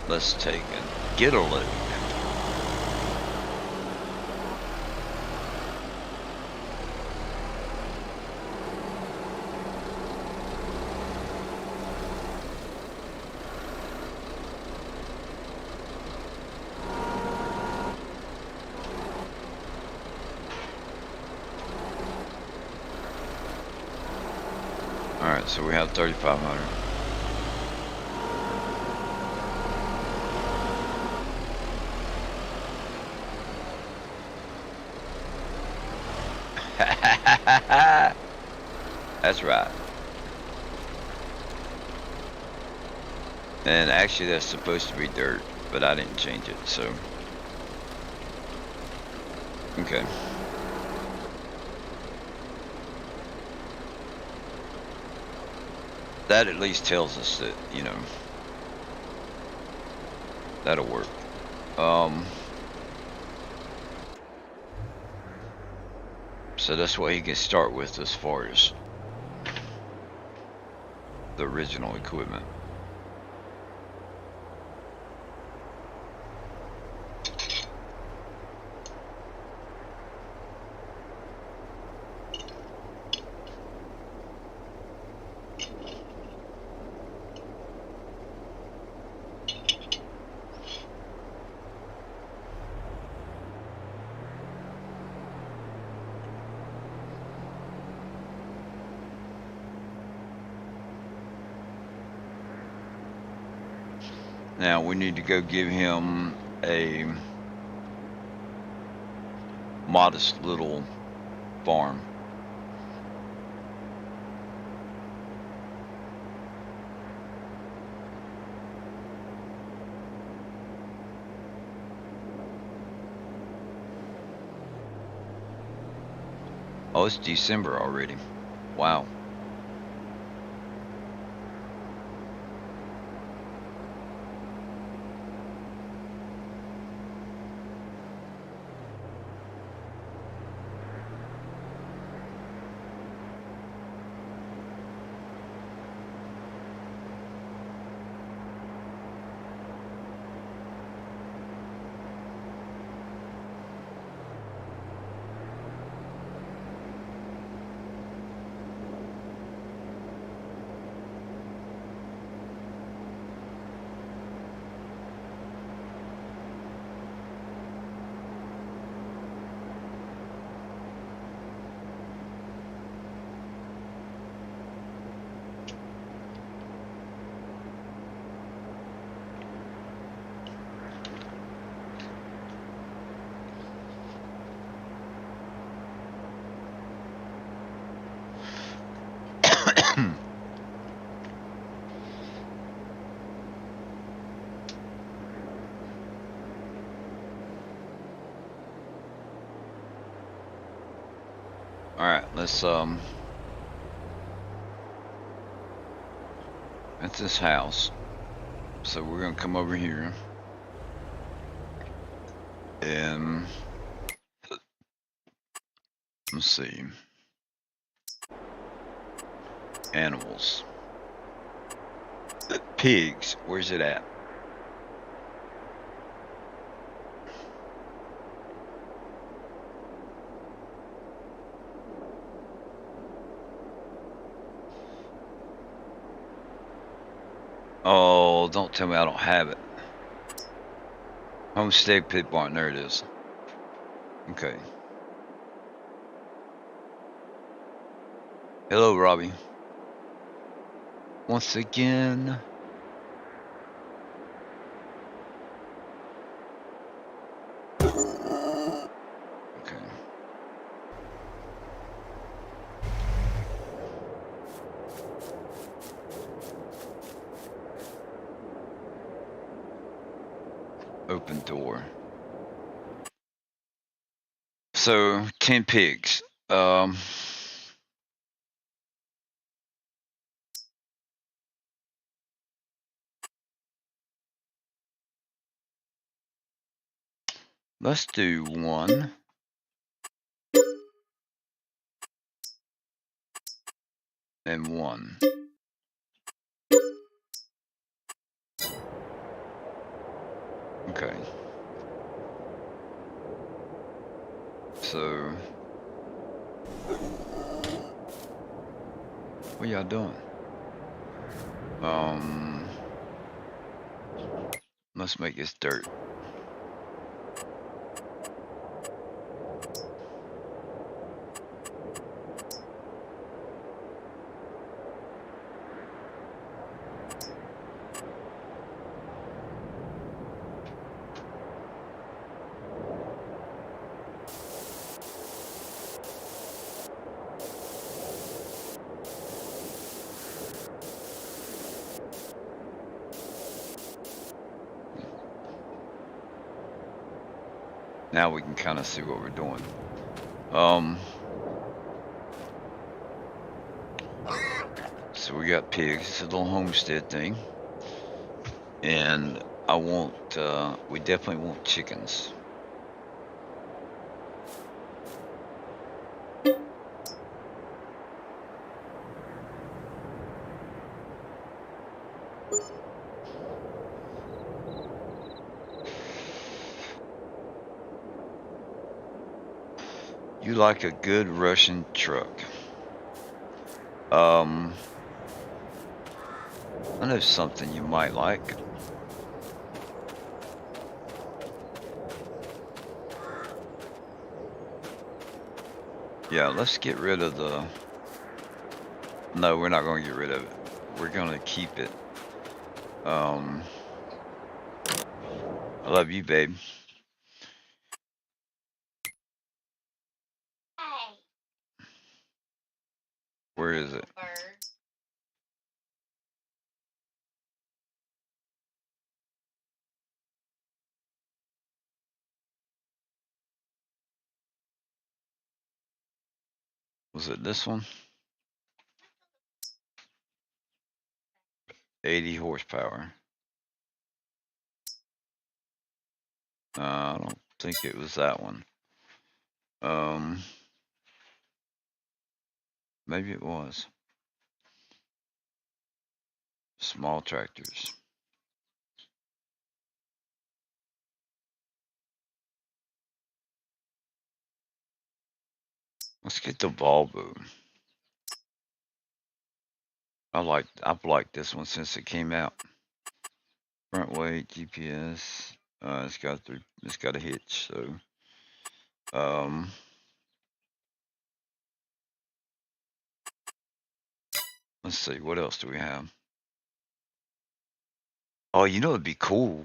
Let's take and get a load. Alright, so we have 3,500. That's right. And actually that's supposed to be dirt, but I didn't change it, so. Okay. That at least tells us that, you know, that'll work. So that's what he can start with as far as the original equipment. Now we need to go give him a modest little farm. Oh, it's December already. Wow. Alright, let's that's this house. So we're gonna come over here and let's see. Animals. Pigs, where's it at? Oh, don't tell me I don't have it. Homestead pig barn, there it is. Okay. Hello, Robbie. Once again. Okay. Open door. So 10 pigs. Let's do 1 and 1. Okay. So what y'all doing? Let's make this dirt. Now we can kind of see what we're doing. So we got pigs. It's a little homestead thing, and I want. We definitely want chickens. You like a good Russian truck. I know something you might like. Yeah, let's get rid of the... No, we're not going to get rid of it. We're going to keep it. I love you, babe. Hey, Where is it? bird. Was it this one? 80 horsepower. I don't think it was that one. Maybe it was. Small tractors. Let's get the Volvo. I've liked this one since it came out. Front weight, GPS. It's got a hitch, so let's see, what else do we have? Oh, you know it'd be cool.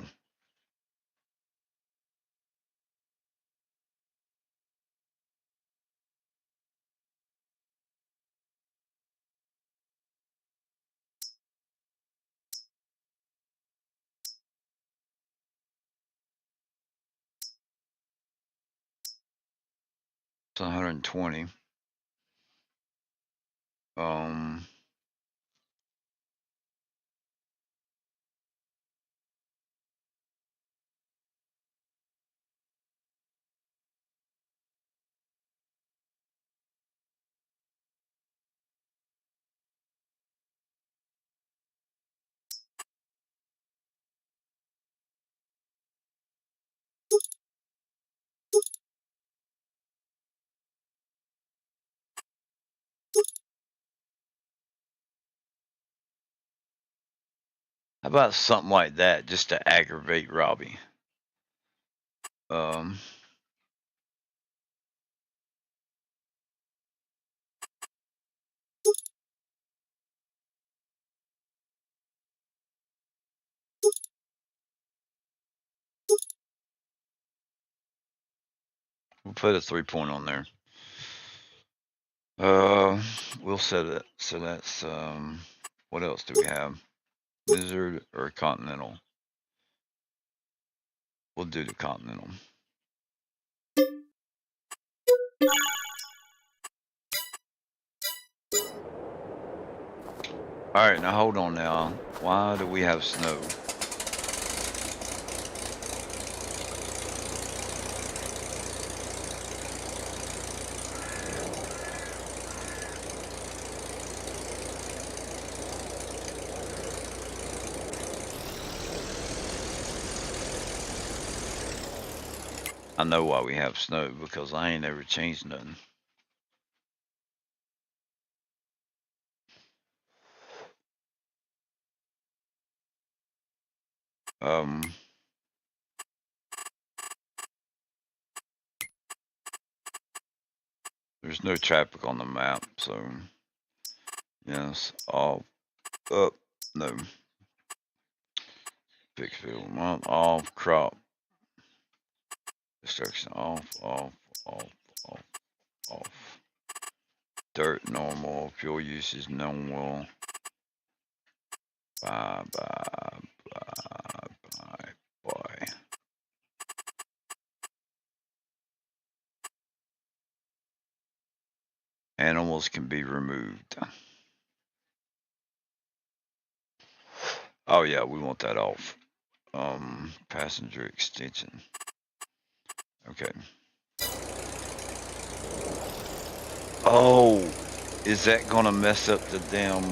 It's 120. Um, how about something like that just to aggravate Robbie? Um, we'll put a 3-point on there. We'll set it. So that's what else do we have? Lizard or continental? We'll do the continental. All right, now hold on now. Why do we have snow? I know why we have snow, because I ain't ever changed nothing. There's no traffic on the map, so yes, all up, no. Fixed field, off, crop, destruction, off, off, off, off, off. Dirt, normal, fuel usage, normal. Bye, bye, bye, bye, bye. Animals can be removed. Oh yeah, we want that off. Passenger extension. Okay. Oh, is that gonna mess up the damn?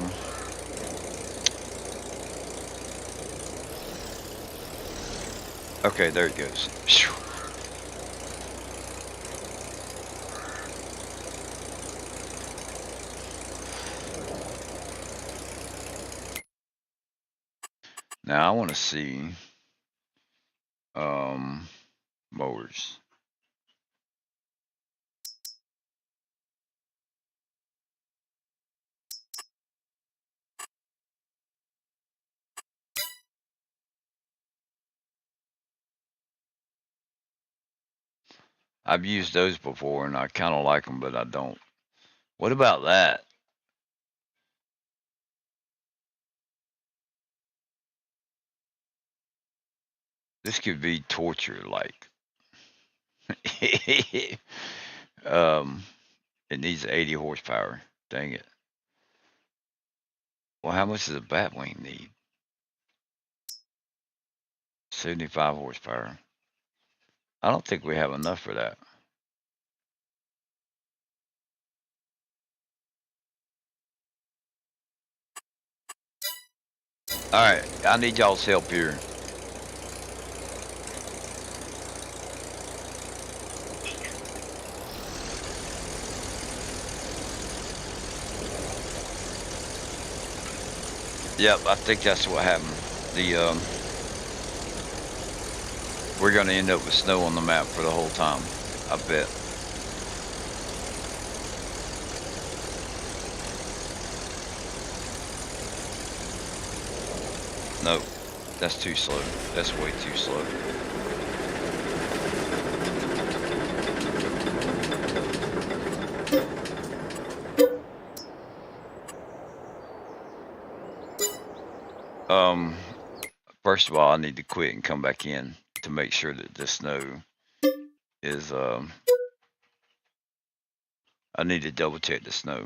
Okay, there it goes. Phew. Now I want to see mowers. I've used those before and I kind of like them, but I don't. What about that? This could be torture, like. It needs 80 horsepower. Dang it. Well, how much does a Batwing need? 75 horsepower. I don't think we have enough for that. Alright, I need y'all's help here. Yep, I think that's what happened. We're gonna end up with snow on the map for the whole time, I bet. Nope, that's too slow. That's way too slow. First of all, I need to quit and come back in to make sure that the snow is, I need to double check the snow.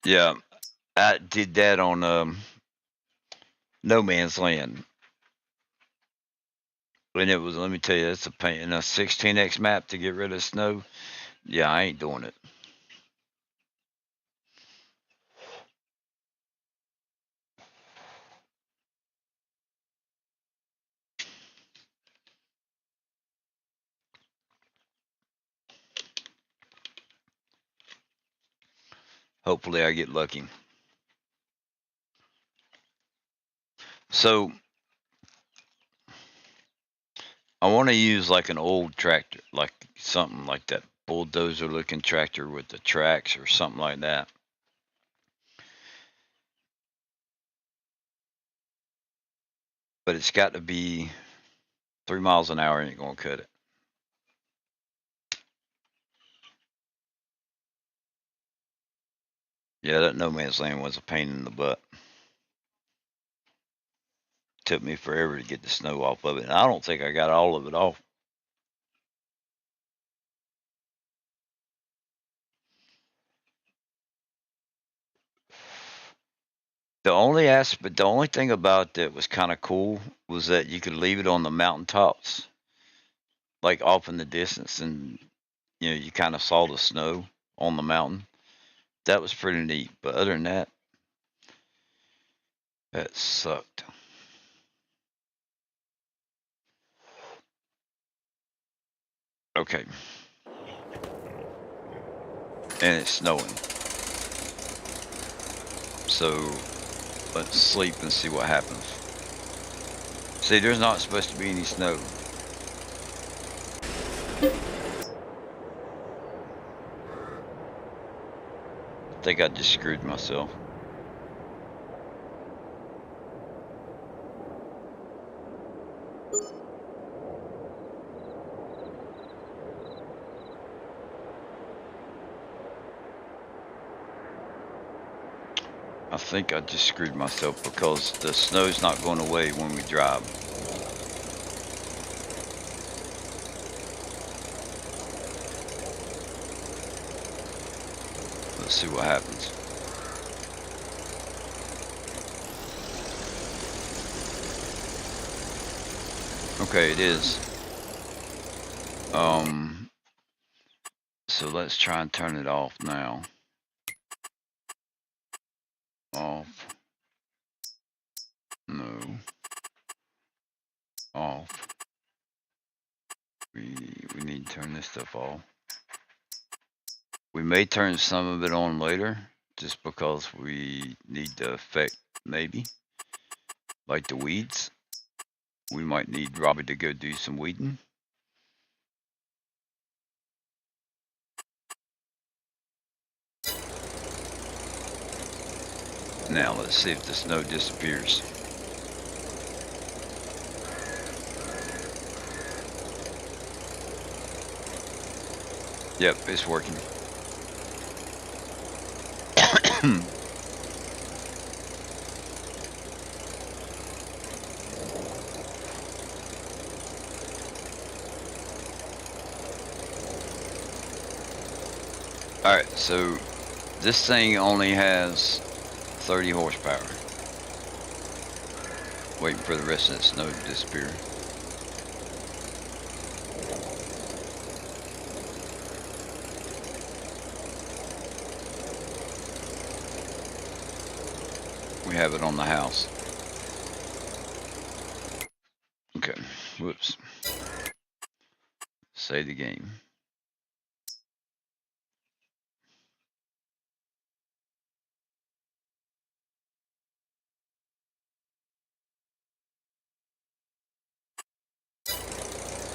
Yeah, I did that on No Man's Land. And it was, let me tell you, it's a pain. In a 16x map to get rid of snow, yeah, I ain't doing it. Hopefully I get lucky. So I want to use like an old tractor, like something like that bulldozer looking tractor with the tracks or something like that. But it's got to be 3 miles an hour, ain't gonna cut it. Yeah, that No Man's Land was a pain in the butt. Took me forever to get the snow off of it, and I don't think I got all of it off. The only thing about that was kind of cool was that you could leave it on the mountaintops, like off in the distance, and you kind of saw the snow on the mountain. That was pretty neat. But other than that, that sucked. Okay, and it's snowing, so let's sleep and see what happens. See, there's not supposed to be any snow. I think I just screwed myself. I think I just screwed myself because the snow's not going away when we drive. Let's see what happens. Okay, it is. So let's try and turn it off now. Off. No. Off. We need to turn this stuff off. We may turn some of it on later, just because we need the effect, maybe. Like the weeds. We might need Robbie to go do some weeding. Now let's see if the snow disappears. Yep, it's working. Alright, so this thing only has 30 horsepower. Waiting for the rest of that snow to disappear. We have it on the house. Okay, whoops. Save the game.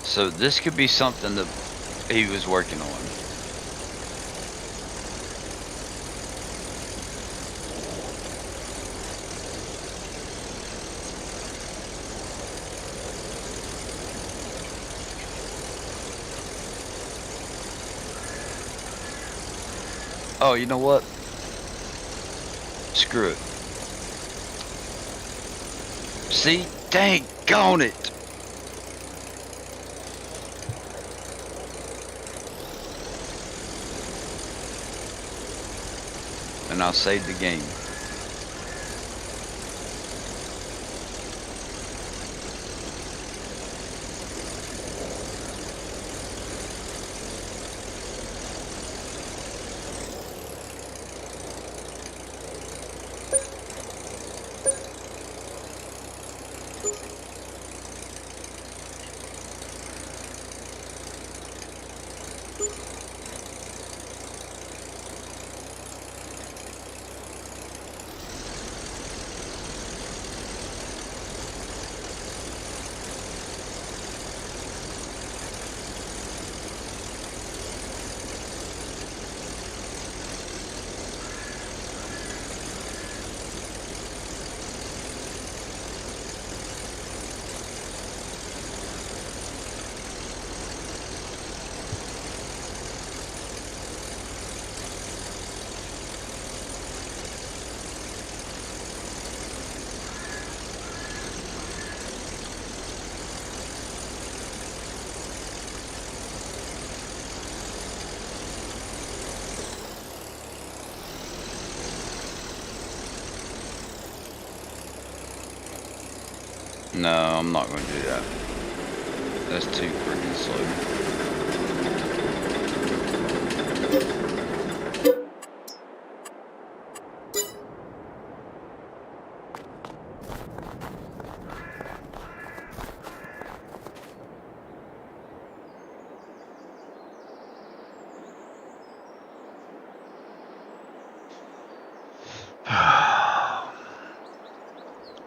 So this could be something that he was working on. Oh, you know what? Screw it. See? Dang gone it! and I'll save the game. No, I'm not going to do that. That's too freaking slow.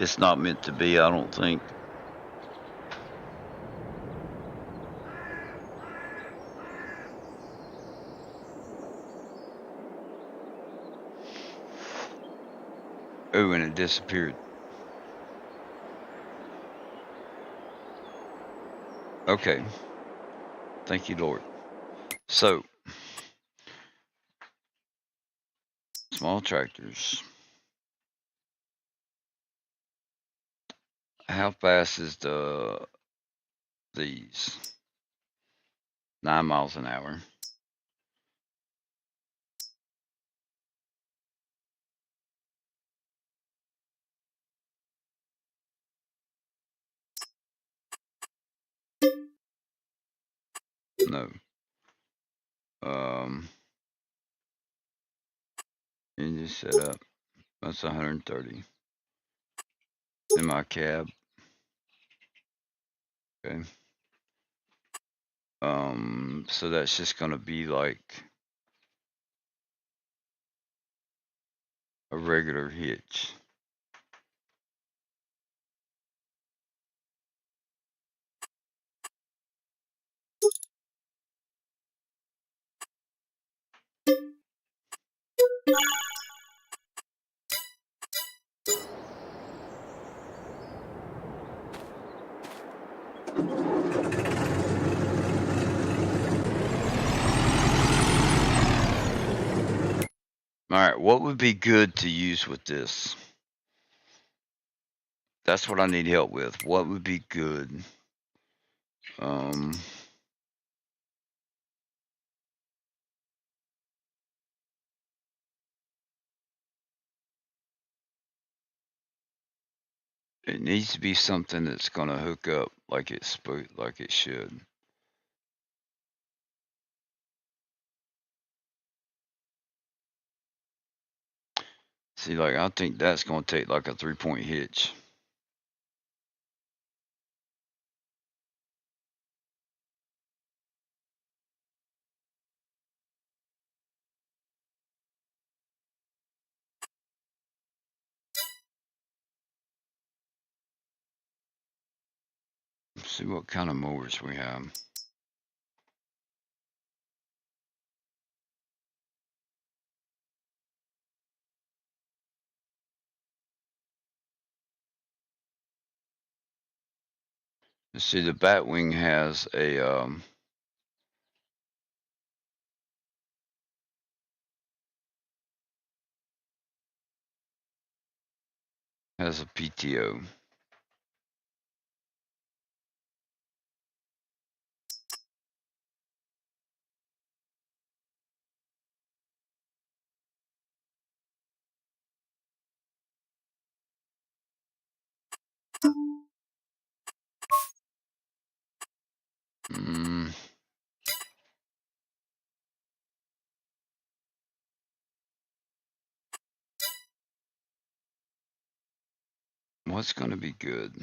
It's not meant to be, I don't think. Oh, and it disappeared. Okay. Thank you, Lord. So, small tractors. How fast is these? 9 miles an hour. No. Engine setup. That's 130. In my cab. Okay. So that's just gonna be like a regular hitch. Alright, what would be good to use with this? That's what I need help with. What would be good? It needs to be something that's gonna hook up like it should. See, like I think that's gonna take like a 3-point hitch. Let's see what kind of mowers we have. Let's see, the Batwing has a PTO. What's gonna be good?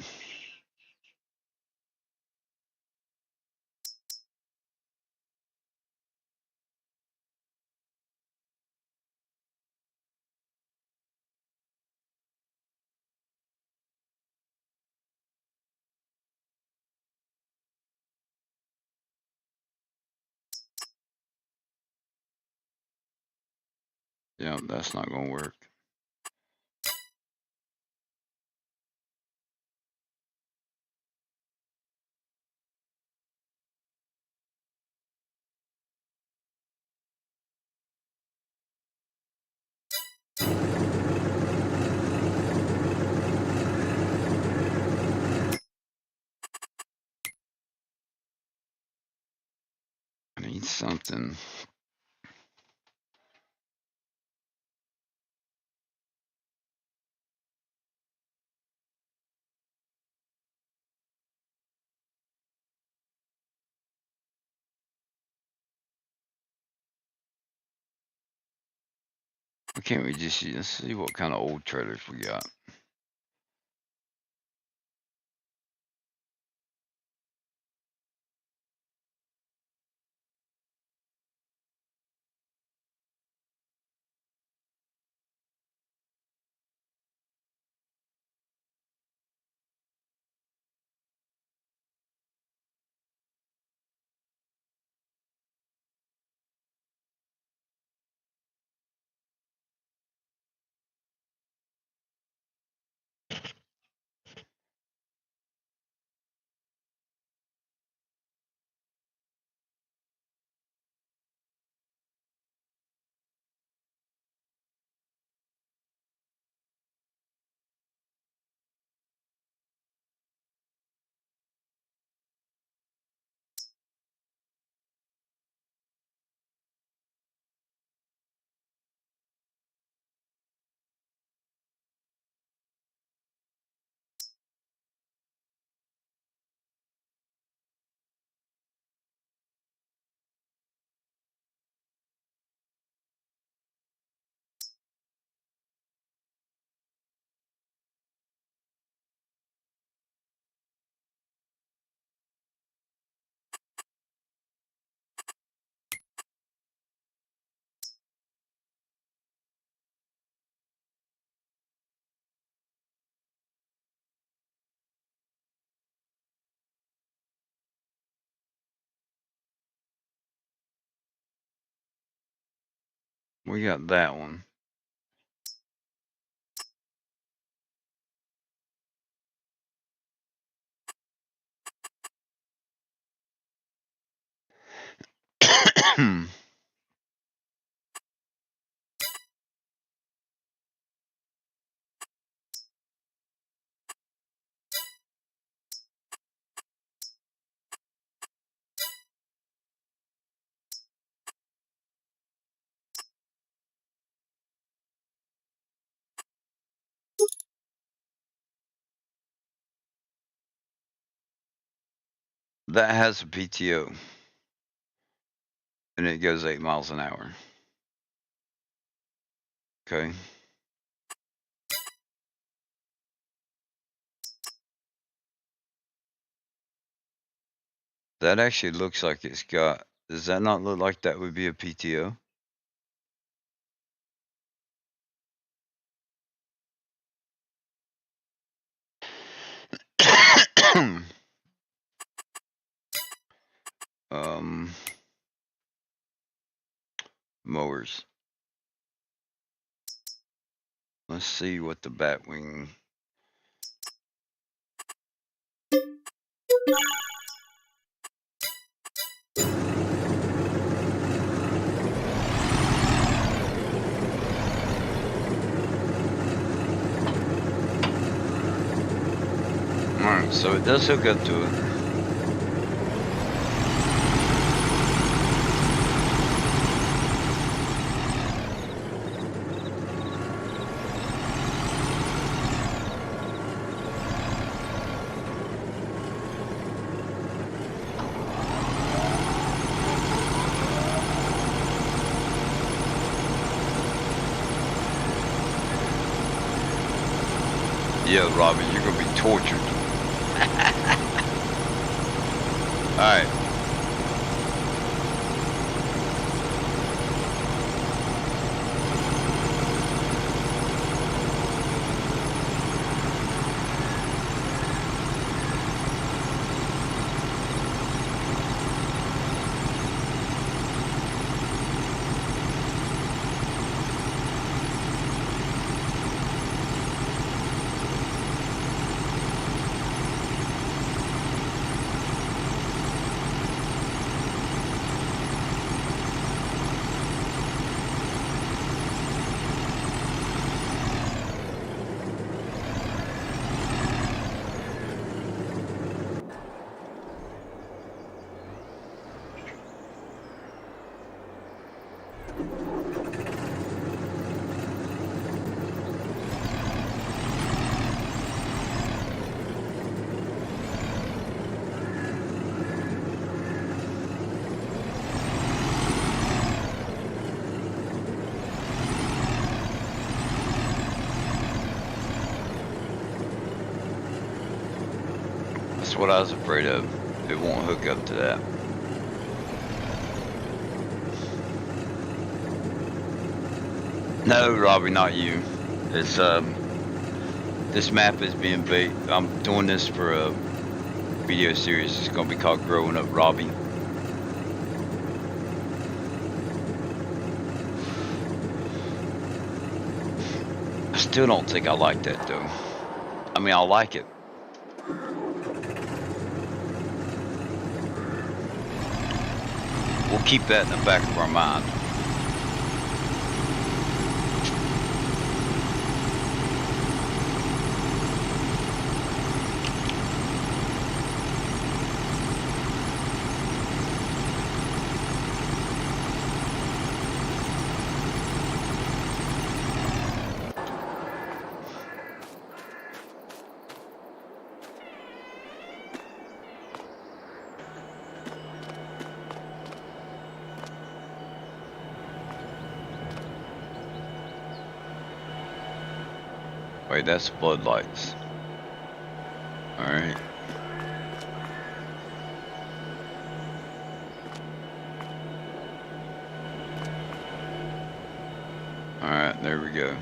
Yeah, that's not gonna work. I need something. Why can't we just let's see what kind of old trailers we got? We got that one. That has a PTO, and it goes 8 miles an hour. Okay. That actually looks like it's got. Does that not look like that would be a PTO? um, Mowers. Let's see what the Batwing. Alright, so it does hook up to it. Yeah, Robin, you're gonna be tortured. Alright. That's what I was afraid of. It won't hook up to that. No, Robbie, not you. It's this map is being bait. I'm doing this for a video series. It's gonna be called Growing Up Robbie. I still don't think I like that though. I mean, I like it. We'll keep that in the back of our mind. Wait, that's floodlights. Alright. Alright, there we go.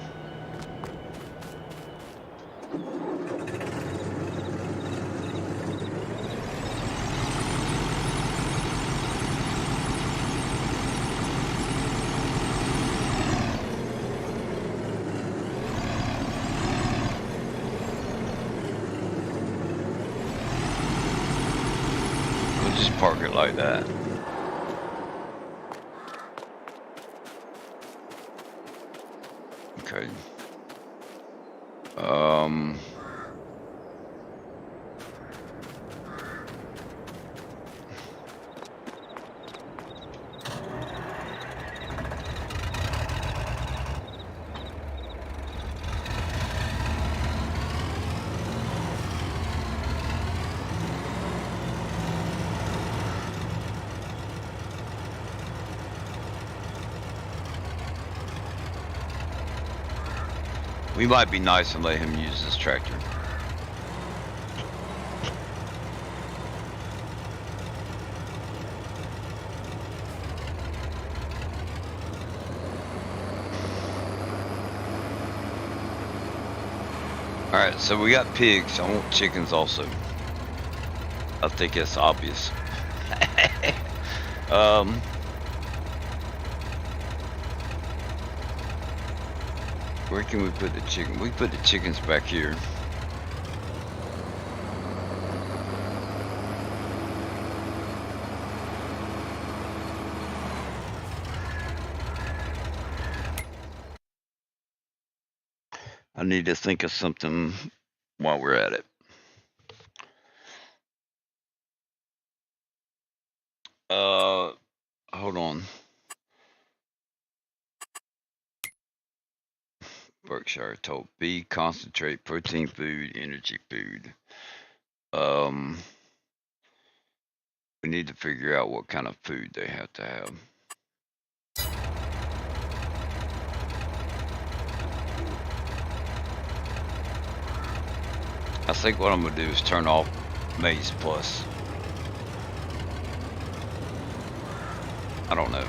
Just park it like that. Okay. We might be nice and let him use this tractor. Alright, so we got pigs. I want chickens also. I think it's obvious. Where can we put the chicken? We put the chickens back here. I need to think of something while we're at it. Hold on. Berkshire told B, concentrate, protein food, energy food. We need to figure out what kind of food they have to have. I think what I'm gonna do is turn off Maze Plus. I don't know.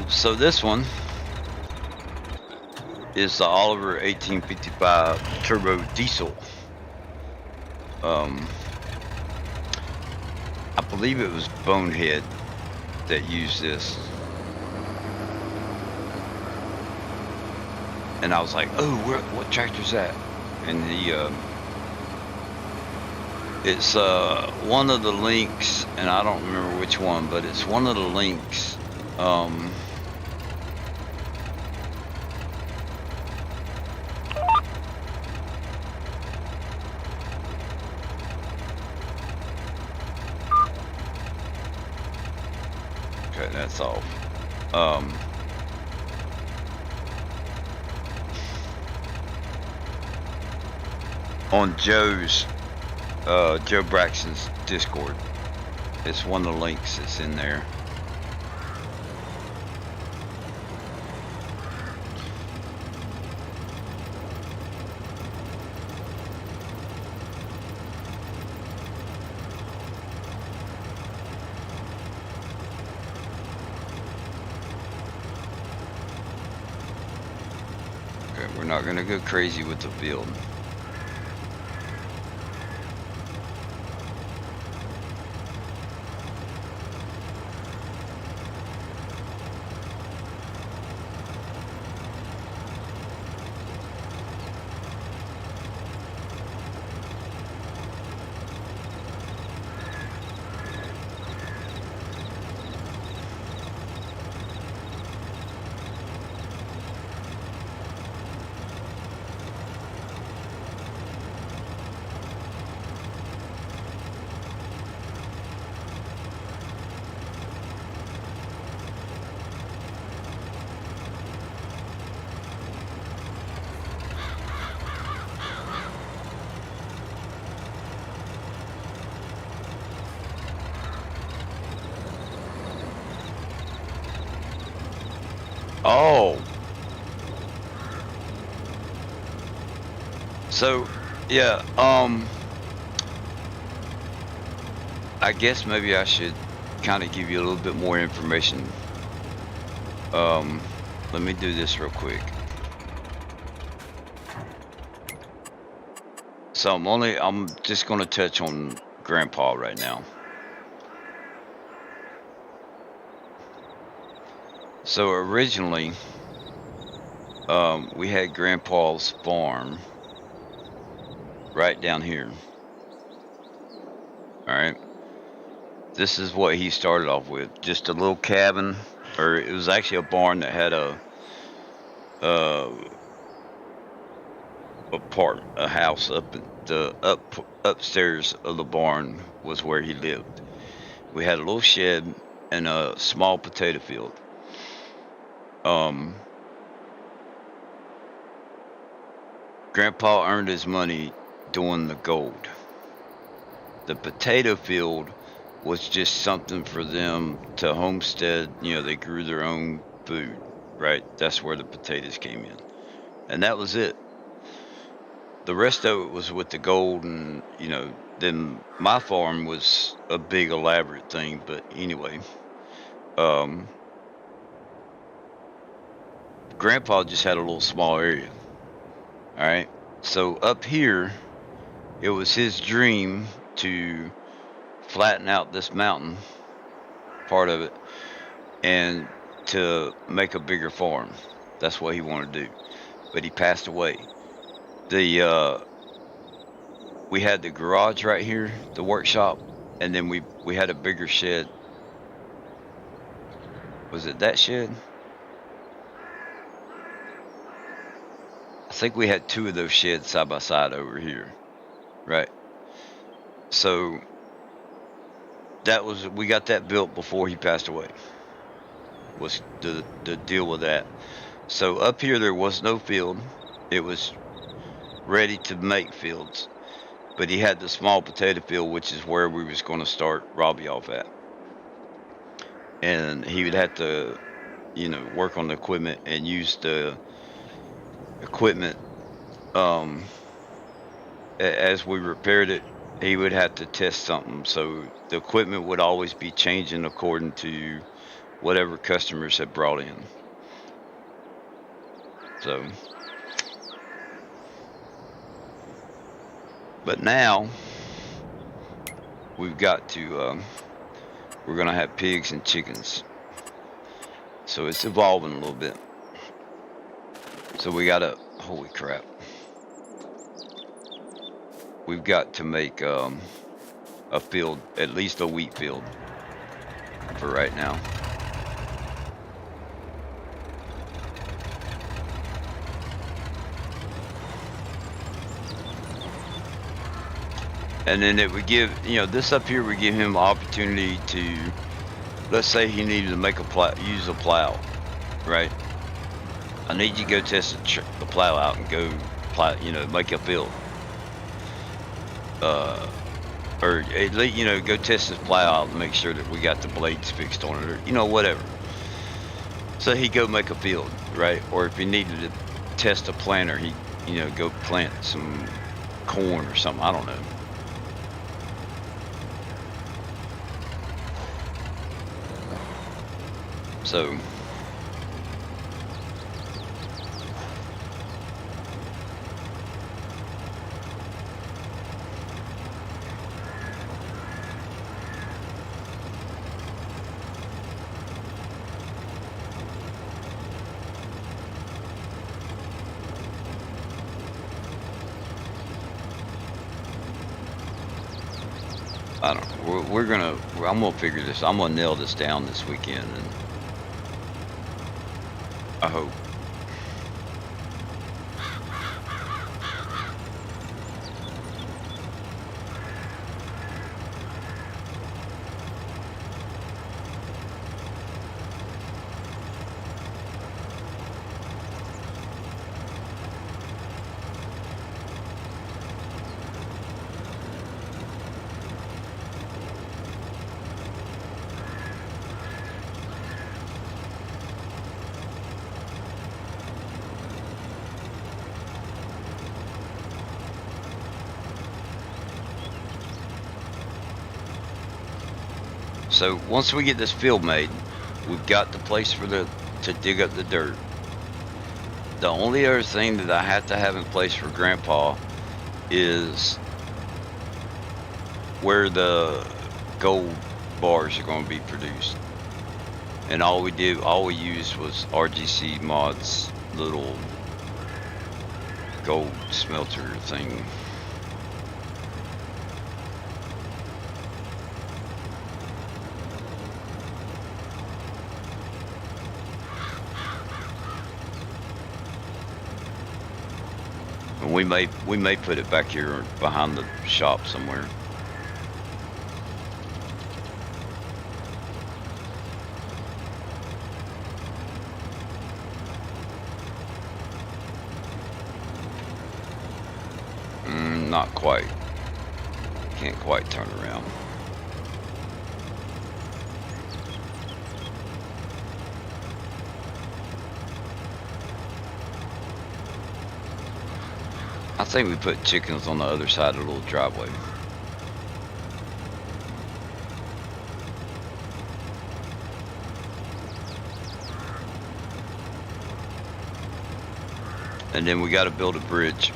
So this one is the Oliver 1855 Turbo Diesel. I believe it was Bonehead that used this. And I was like, oh, what tractor's that? And it's one of the links, and I don't remember which one, but it's one of the links. Okay, that's off. On Joe Braxton's Discord. It's one of the links that's in there. Okay, we're not gonna go crazy with the field. Oh. So, yeah, I guess maybe I should kind of give you a little bit more information. Let me do this real quick. So I'm just gonna touch on Grandpa right now. So originally, we had Grandpa's farm right down here. All right. This is what he started off with, just a little cabin, or it was actually a barn that had a house up upstairs of the barn was where he lived. We had a little shed and a small potato field. Grandpa earned his money doing the gold. The potato field was just something for them to homestead. You know, they grew their own food, right? That's where the potatoes came in. And that was it. The rest of it was with the gold, and, you know, then my farm was a big elaborate thing, but anyway. Grandpa just had a little small area. Alright? So up here, it was his dream to flatten out this mountain, part of it, and to make a bigger farm. That's what he wanted to do. But he passed away. We had the garage right here, the workshop, and then we had a bigger shed. Was it that shed? I think we had two of those sheds side by side over here, right? So we got that built before he passed away. Was the deal with that. So up here there was no field. It was ready to make fields, but he had the small potato field, which is where we was going to start Robbie off at. And he would have to, you know, work on the equipment and use the equipment, as we repaired it, he would have to test something. So the equipment would always be changing according to whatever customers had brought in. So, but now we've got to, we're going to have pigs and chickens. So it's evolving a little bit. So we got to, holy crap. We've got to make a field, at least a wheat field for right now. And then it would give, this up here would give him opportunity to, let's say he needed to make use a plow, right? I need you to go test the plow out and go plow, make a field. Or at least, go test this plow out and make sure that we got the blades fixed on it, or, whatever. So he'd go make a field, right? Or if he needed to test a planter, he, go plant some corn or something, I don't know. So I don't know. I'm gonna figure this. I'm gonna nail this down this weekend, and I hope. So once we get this field made, we've got the place to dig up the dirt. The only other thing that I have to have in place for Grandpa is where the gold bars are going to be produced. And all we used was RGC Mod's little gold smelter thing. And we may put it back here behind the shop somewhere. Not quite. Can't quite turn around. I think we put chickens on the other side of the little driveway. And then we got to build a bridge.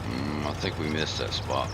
I think we missed that spot.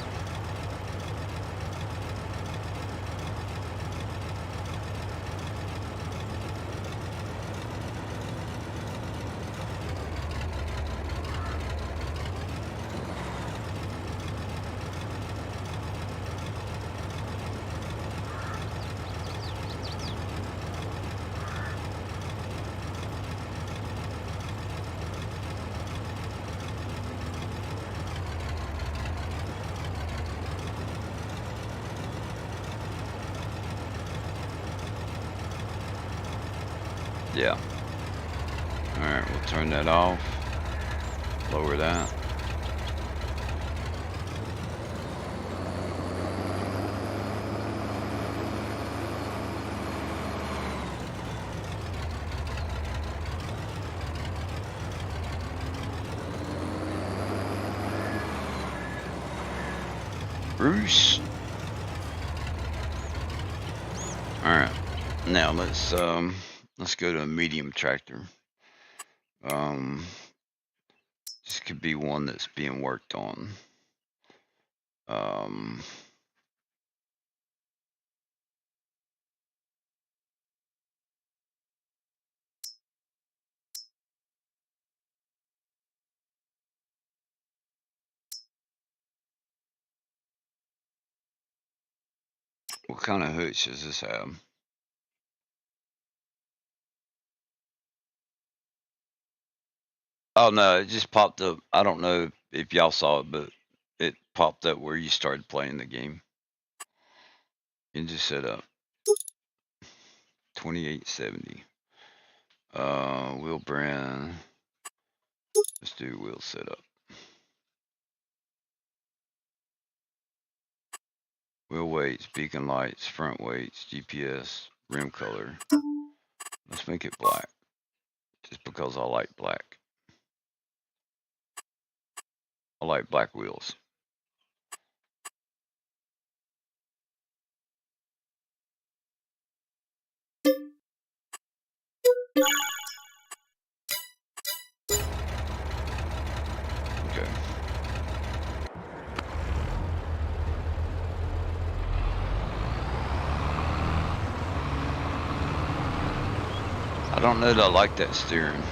Yeah. Alright, we'll turn that off. Lower that. Bruce. Alright. Now let's go to a medium tractor. This could be one that's being worked on. What kind of hooch does this have? Oh no, it just popped up. I don't know if y'all saw it, but it popped up where you started playing the game. You just set up 2870. Wheel brand. Let's do wheel setup. Wheel weights, beacon lights, front weights, GPS, rim color. Let's make it black, just because I like black. I like black wheels. Okay. I don't know that I like that steering.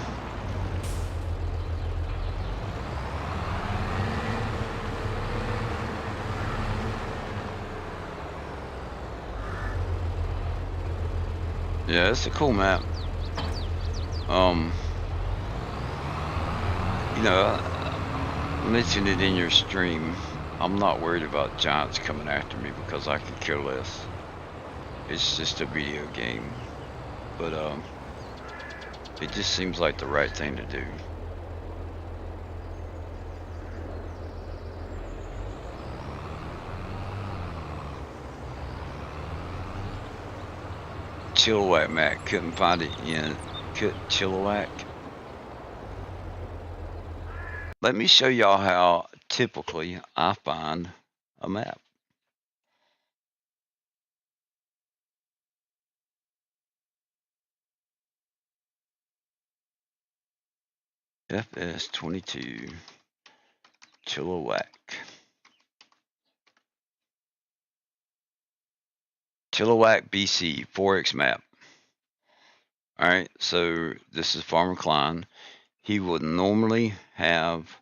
Yeah, it's a cool map. You know, I mentioned it in your stream. I'm not worried about giants coming after me because I could care less. It's just a video game. But it just seems like the right thing to do. Chilliwack Mac, couldn't find it in Chilliwack. Let me show y'all how typically I find a map. FS22 Chilliwack. Chilliwack, BC, 4X map. Alright, so this is Farmer Klein. He would normally have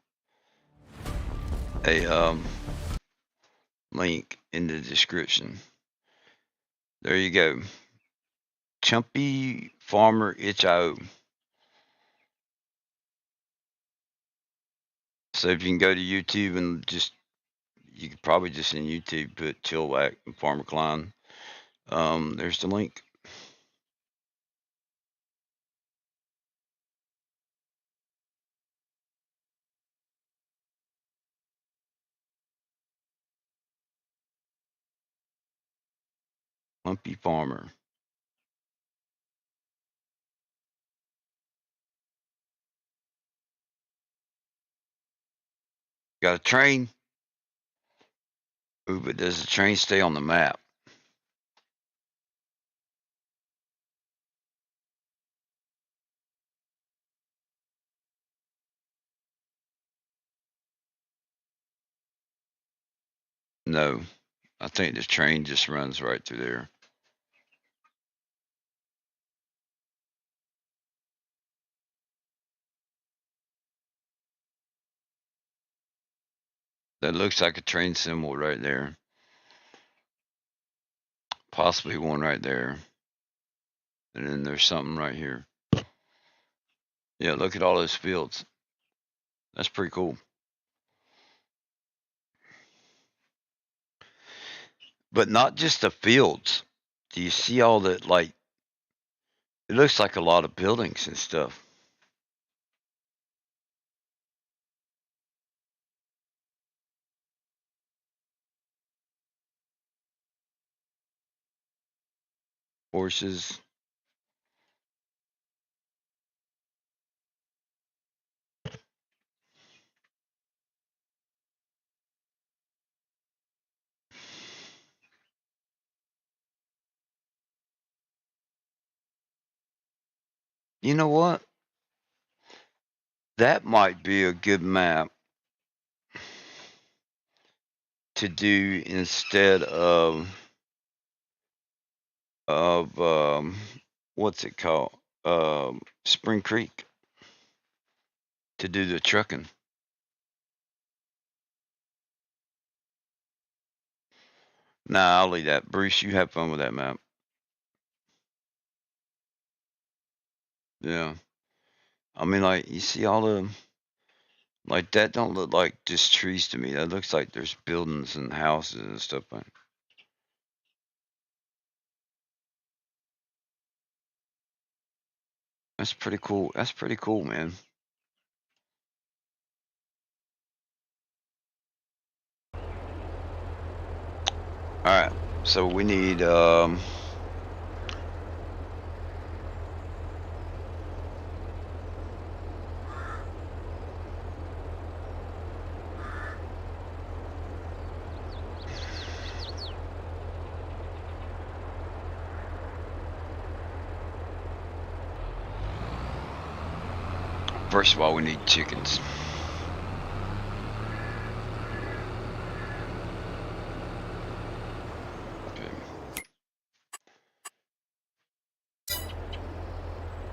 a link in the description. There you go. Chumpy Farmer HIO. So if you can go to YouTube and you could probably just in YouTube put Chilliwack and Farmer Klein. There's the link. Lumpy Farmer. Got a train. Ooh, but does the train stay on the map? No, I think the train just runs right through there. That looks like a train symbol right there. Possibly one right there. And then there's something right here. Yeah, look at all those fields. That's pretty cool. But not just the fields. Do you see all that, like, it looks like a lot of buildings and stuff. Horses. You know what? That might be a good map to do instead of what's it called? Spring Creek, to do the trucking. Nah, I'll leave that. Bruce, you have fun with that map. Yeah. I mean, like, you see all the, like, that don't look like just trees to me. That looks like there's buildings and houses and stuff. That's pretty cool. That's pretty cool, man. Alright, so we need, first of all, we need chickens.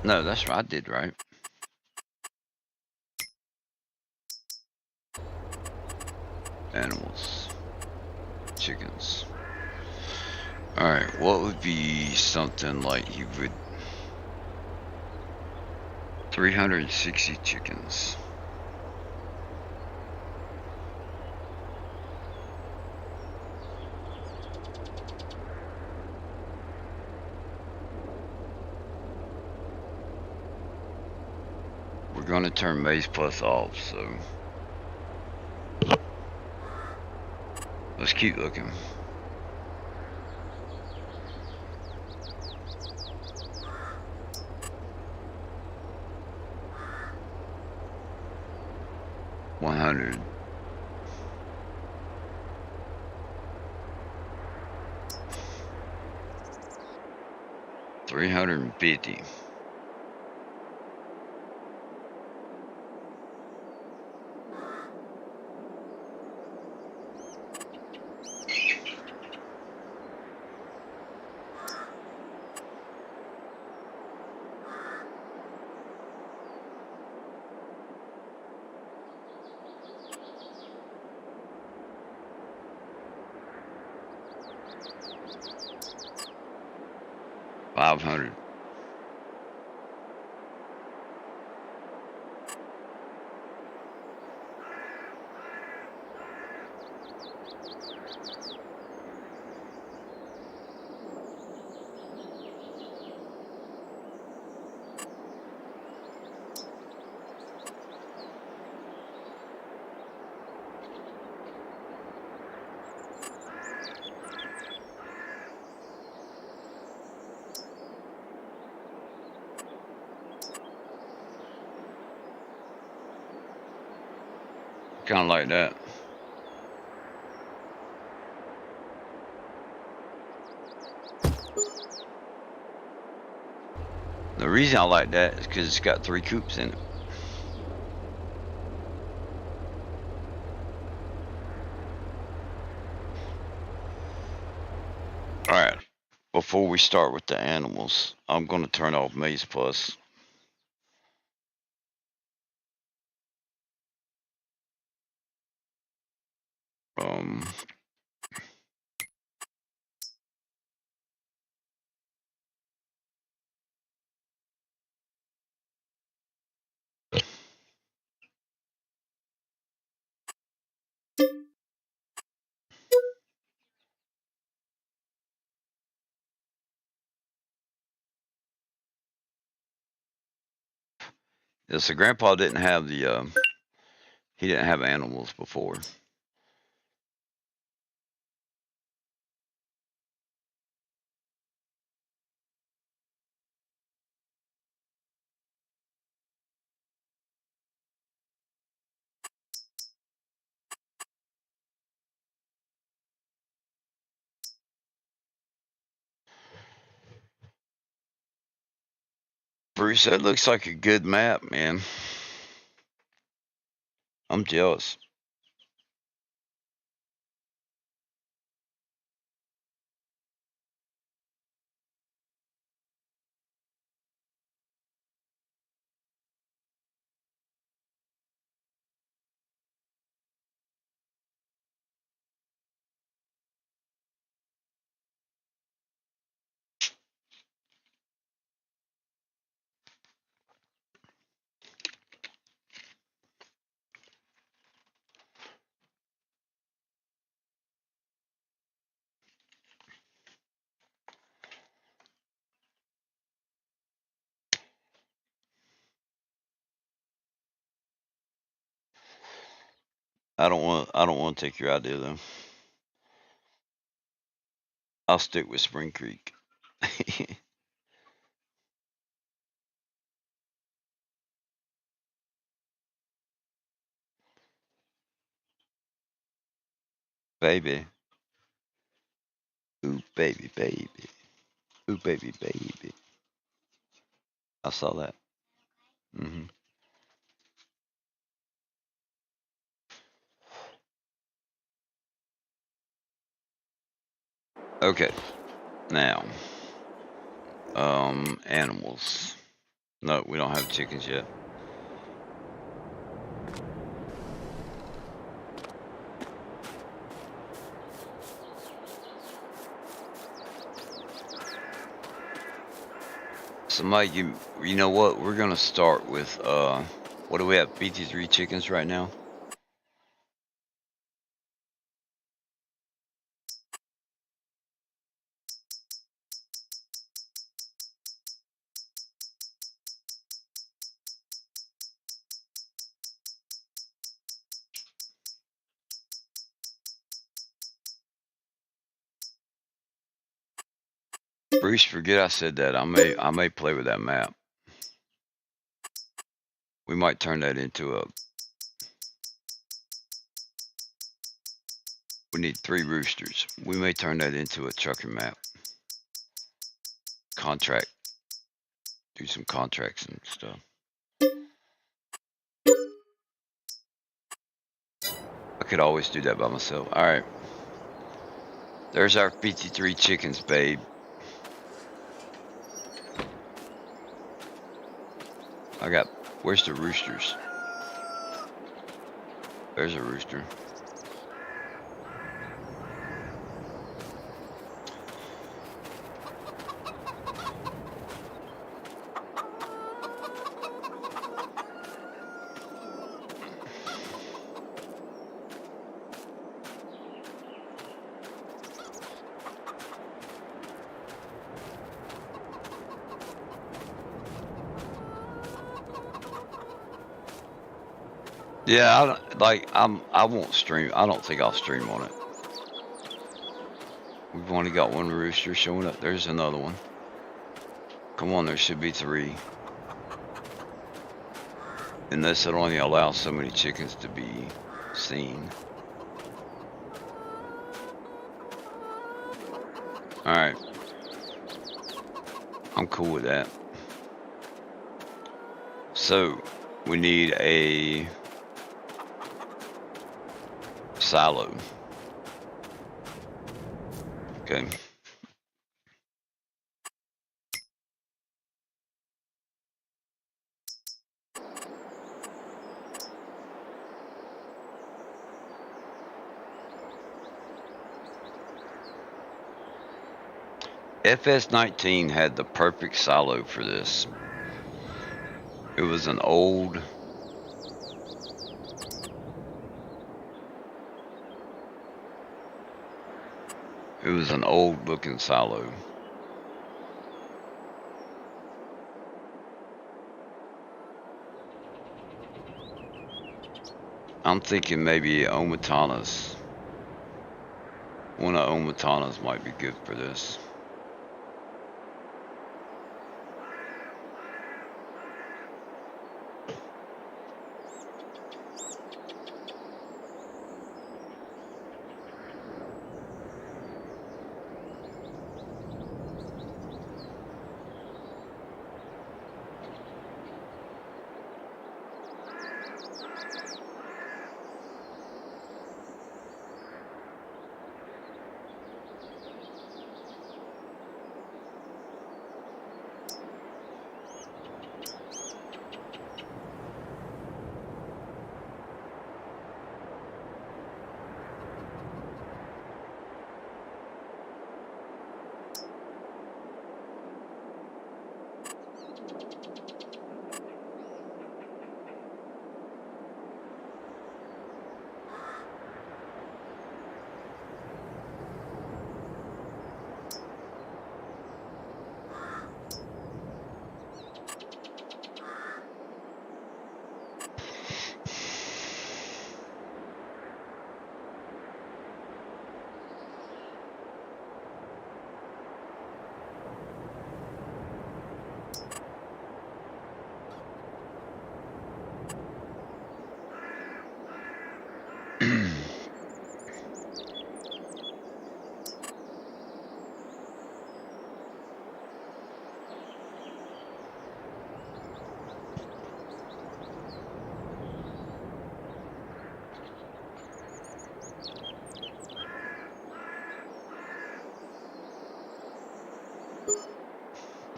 No, that's what I did, right? Animals. Chickens. Alright, what would be something like you would... 360 chickens. We're going to turn Maze Plus off, so let's keep looking. $100. $350. $500. Kind of like that. The reason I like that is because it's got 3 coops in it. Before we start with the animals, I'm going to turn off Maze Plus. Yeah, so Grandpa didn't have the, he didn't have animals before. Bruce, that looks like a good map, man. I'm jealous. I don't want to take your idea though. I'll stick with Spring Creek. Baby. Ooh, baby, baby. Ooh, baby, baby. I saw that. Hmm. Okay. Now, animals. No, we don't have chickens yet. So, Mike, you know what? We're gonna start with what do we have? 53 chickens right now. Bruce, forget I said that. I may play with that map. We might turn that into a. We need 3 roosters. We may turn that into a trucking map. Contract. Do some contracts and stuff. I could always do that by myself. All right. There's our 53 chickens, babe. Where's the roosters? There's a rooster. Yeah, I won't stream. I don't think I'll stream on it. We've only got 1 rooster showing up. There's another one. Come on, there should be 3. Unless it only allows so many chickens to be seen. Alright. I'm cool with that. So, we need a silo. Okay. FS19 had the perfect silo for this. It was an old looking silo. I'm thinking maybe Omatana's. One of Omatana's might be good for this.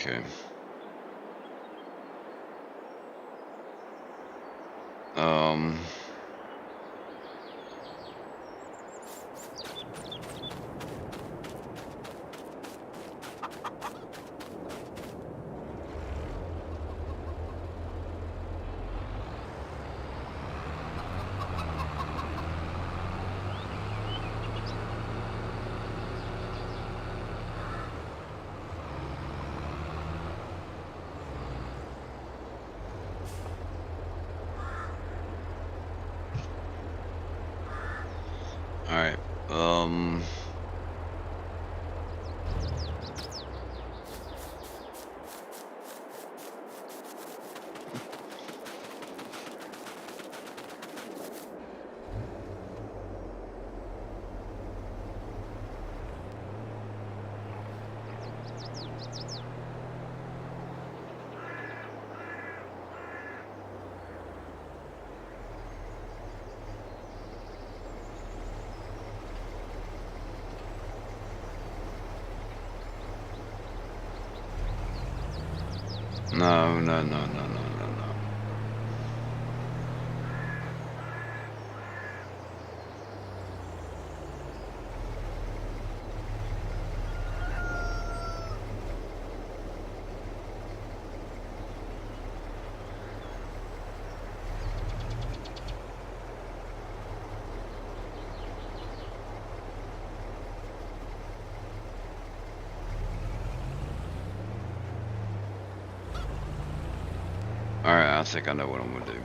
Okay. Um. All right. No, no, no, no, no, no, no. All right, I think I know what I'm gonna do.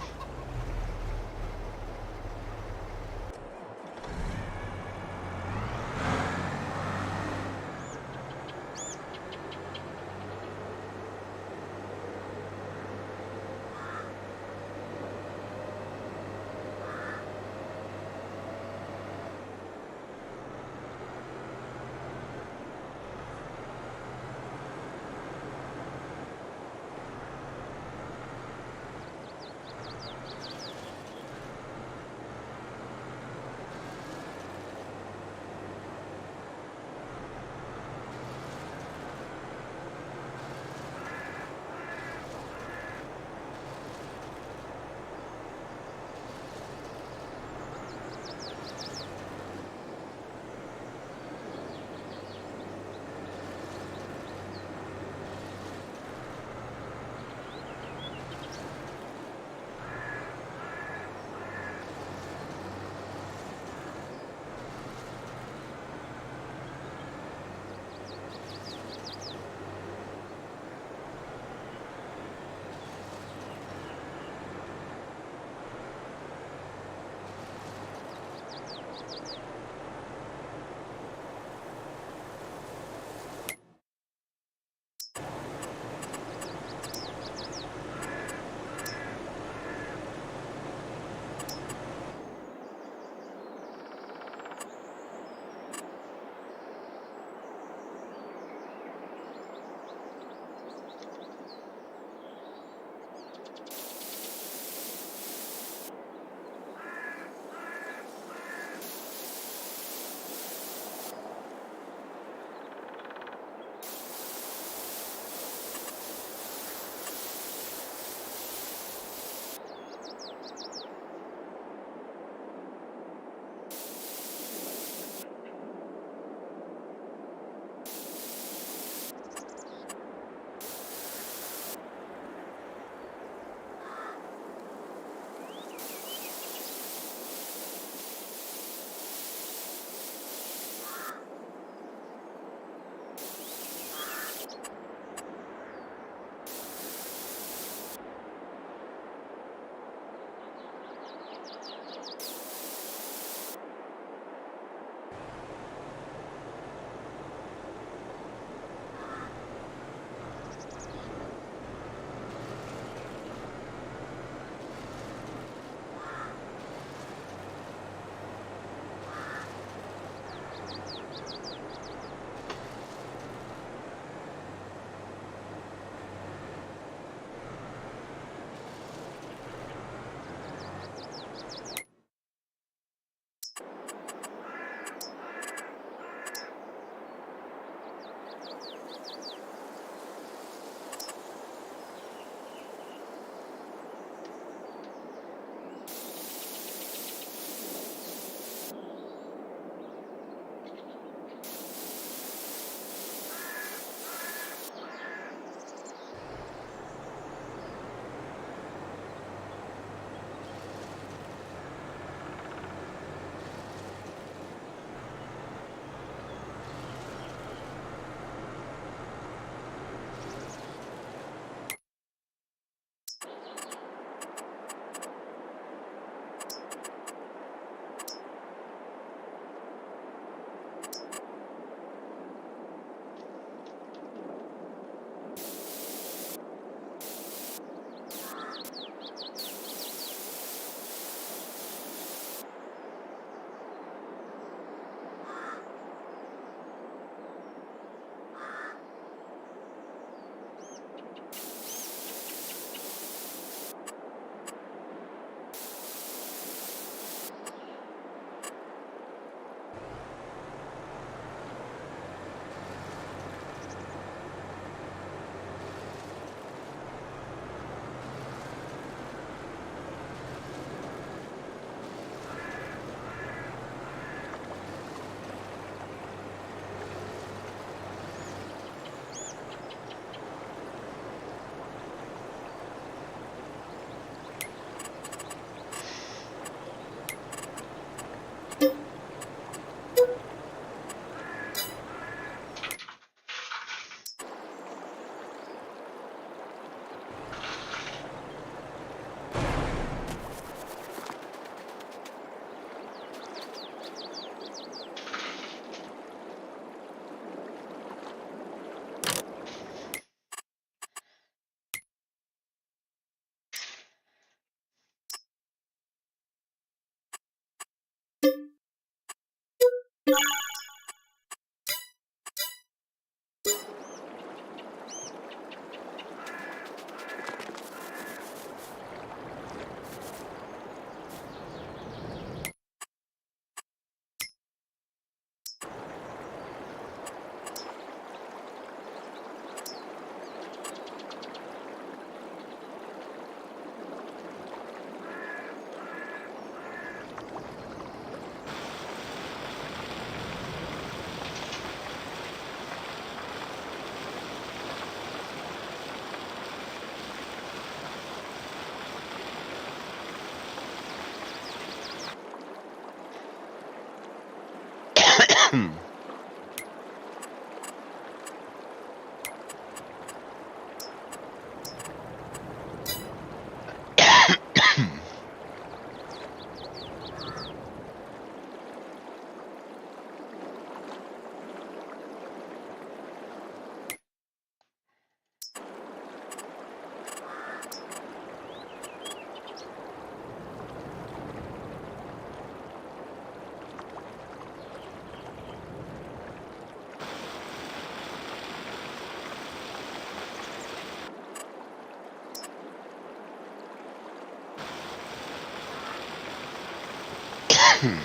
Gosh.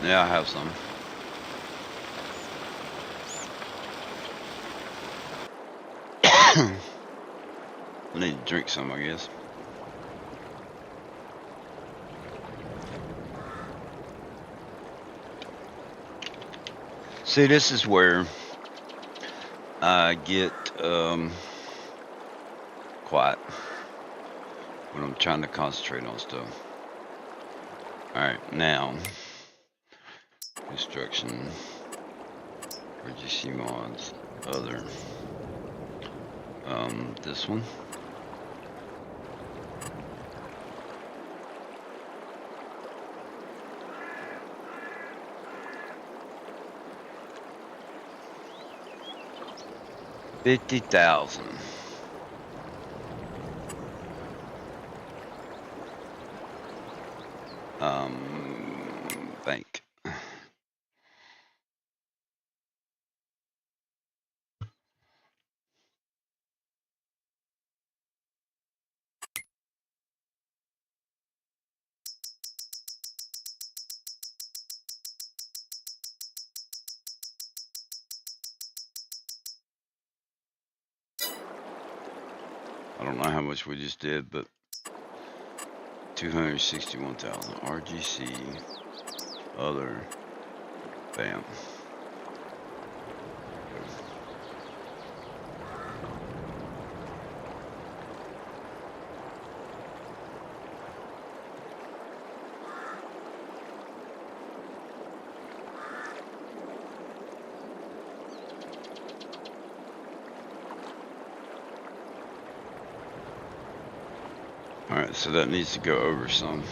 Yeah, I have some. I need to drink some, I guess. See, this is where I get quiet when I'm trying to concentrate on stuff. Alright, now construction, RGC mods, other, this one. $50,000. Bank. I don't know how much we just did, but 261,000. RGC, other, bam. Alright, so that needs to go over some.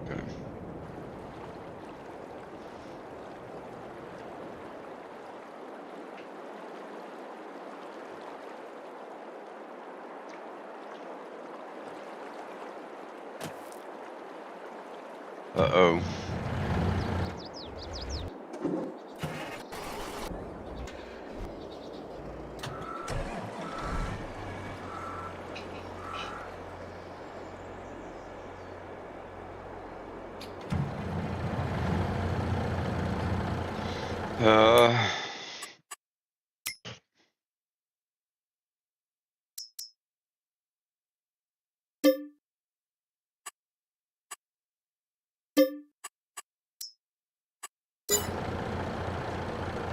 Okay. Uh-oh.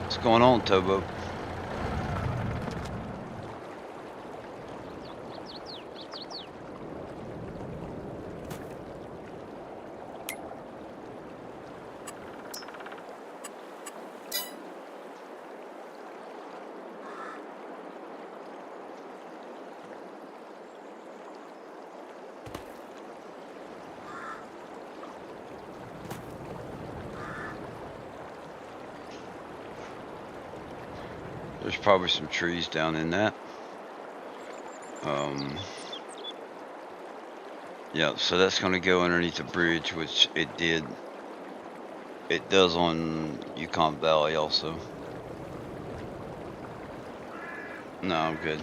What's going on, Towboat? There's probably some trees down in that. Yeah, so that's going to go underneath the bridge, which it did It does on Yukon Valley also. No, I'm good.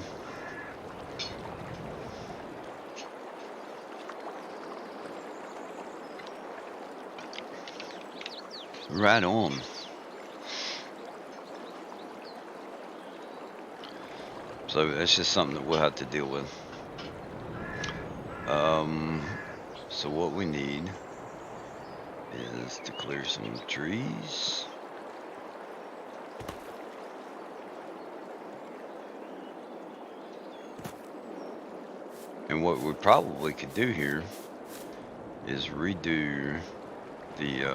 Right on. So that's just something that we'll have to deal with. So what we need is to clear some trees. And what we probably could do here is redo the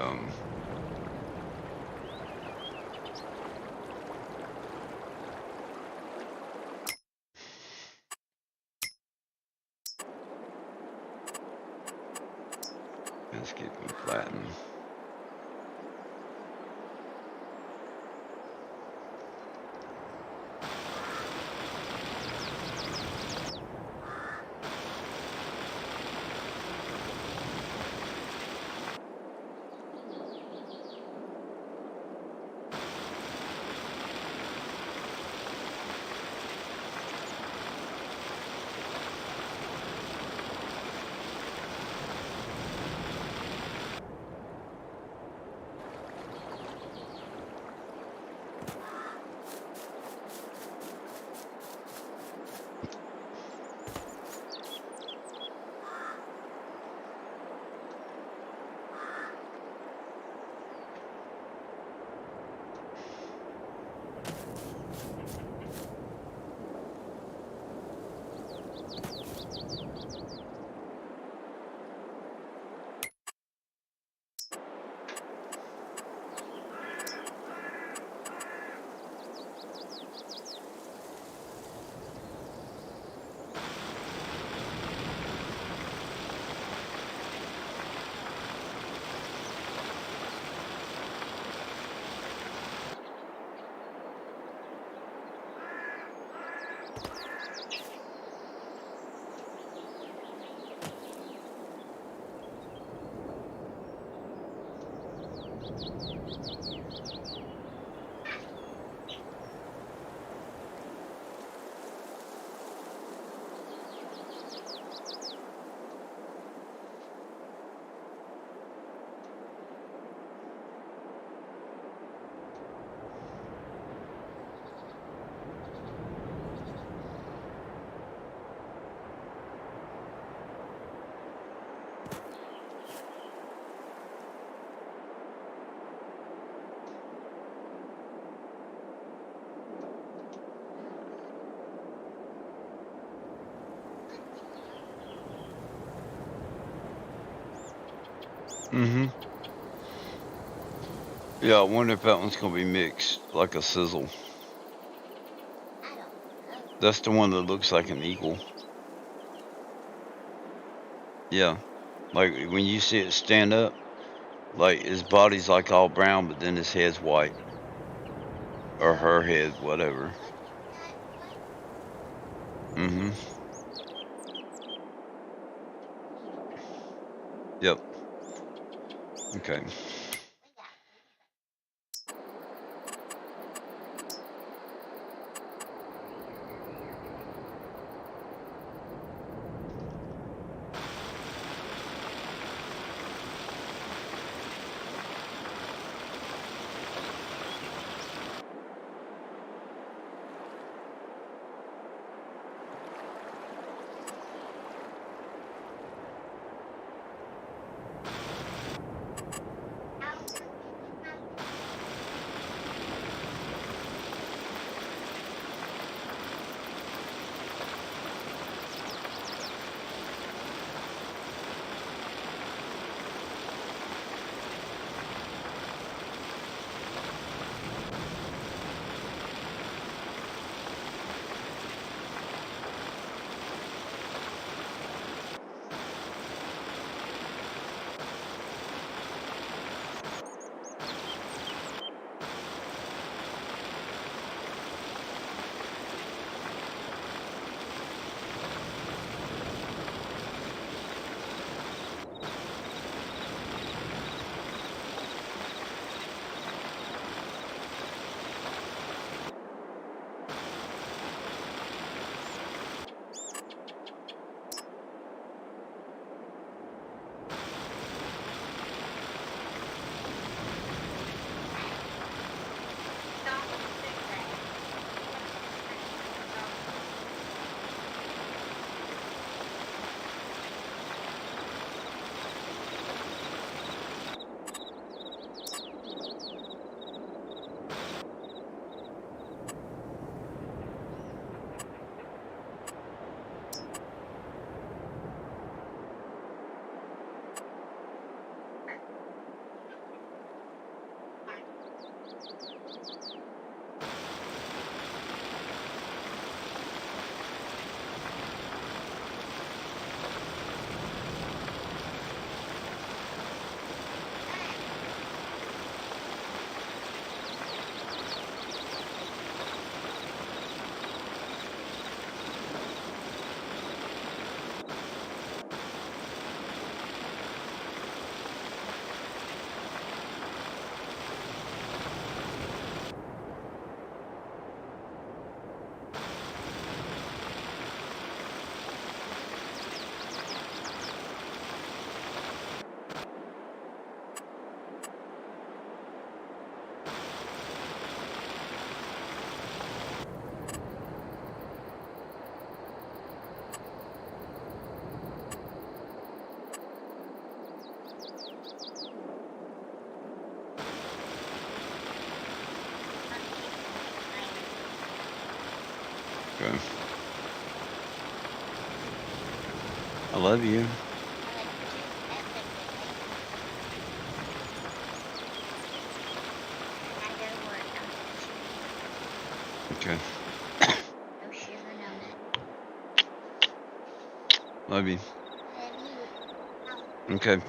let's get them flattened. Mm-hmm. Yeah, I wonder if that one's gonna be mixed like a sizzle. That's the one that looks like an eagle. Yeah. Like when you see it stand up, like his body's like all brown, but then his head's white. Or her head, whatever. Mm-hmm. Yep. Okay. Okay. I love you. Okay. No sugar, no nut. Love you. Love you. Okay.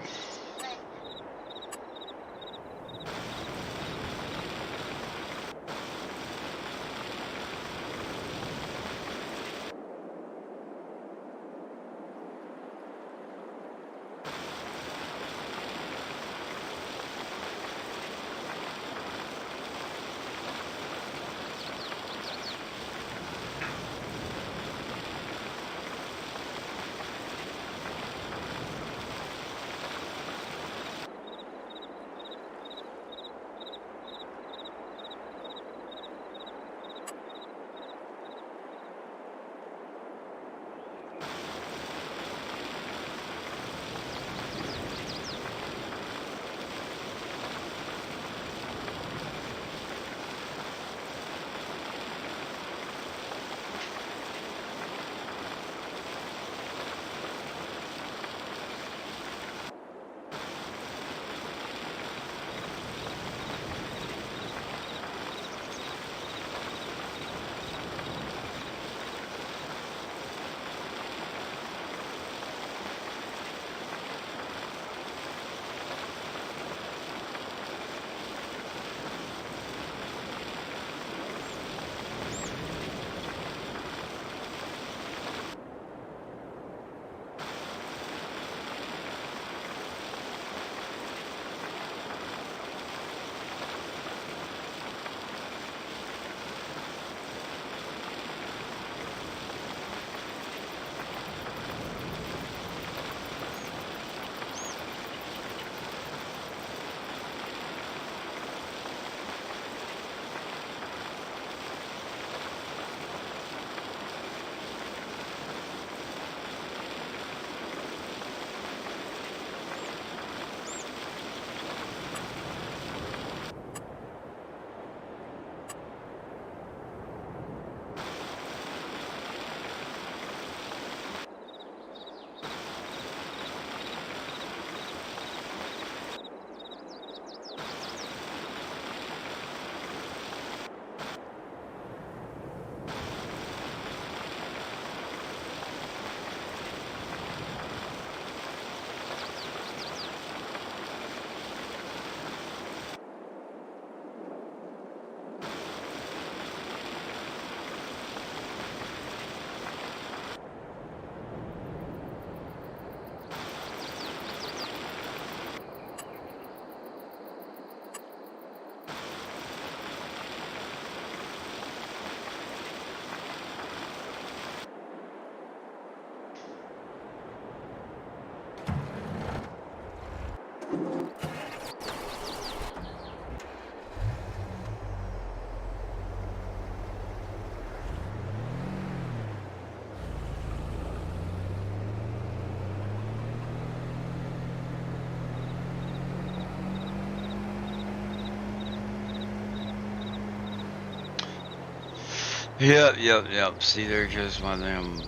Yep. See, there goes my damn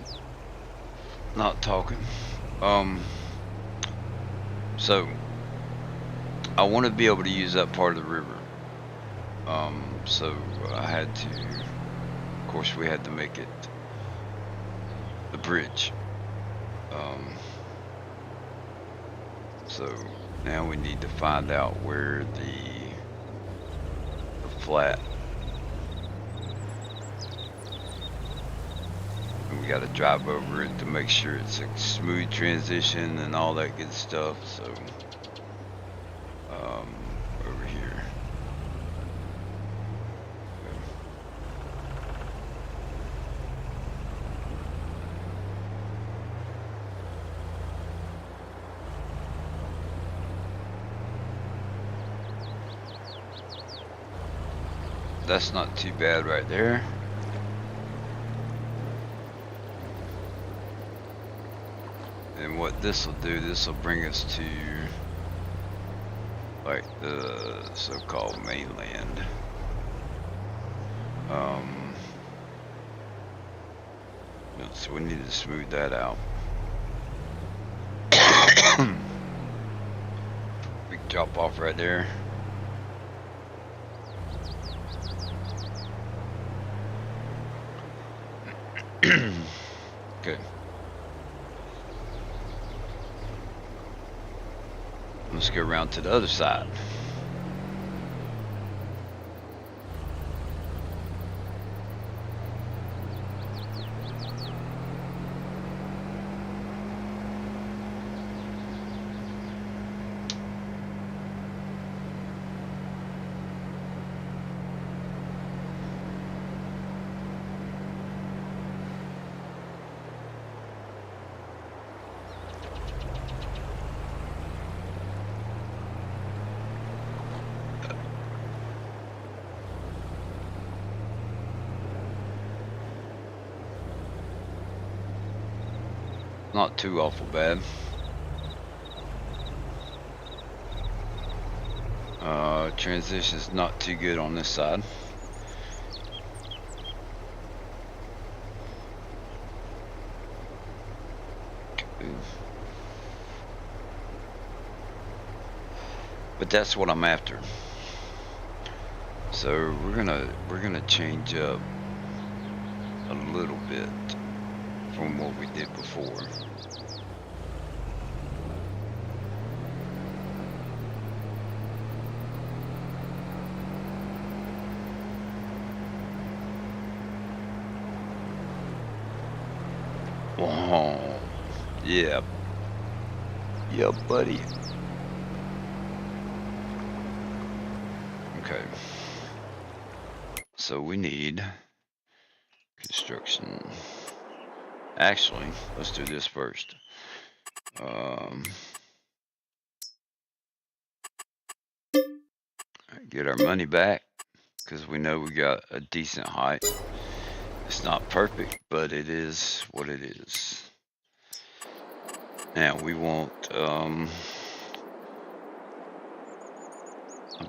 not talking. So I want to be able to use that part of the river. So I had to, of course, we had to make it the bridge. So now we need to find out where the flat. And we got to drive over it to make sure it's a smooth transition and all that good stuff. So, over here. That's not too bad right there. And what this will do, this will bring us to like the so-called mainland. So we need to smooth that out. Big drop off right there. Okay. Let's go around to the other side. Not too awful bad. Transition's not too good on this side. But that's what I'm after. So we're gonna change up a little bit from what we did before. Oh, yeah. Yeah, buddy. Okay. So we need construction. Actually, let's do this first. Get our money back because we know we got a decent height. It's not perfect, but it is what it is. Now we want, I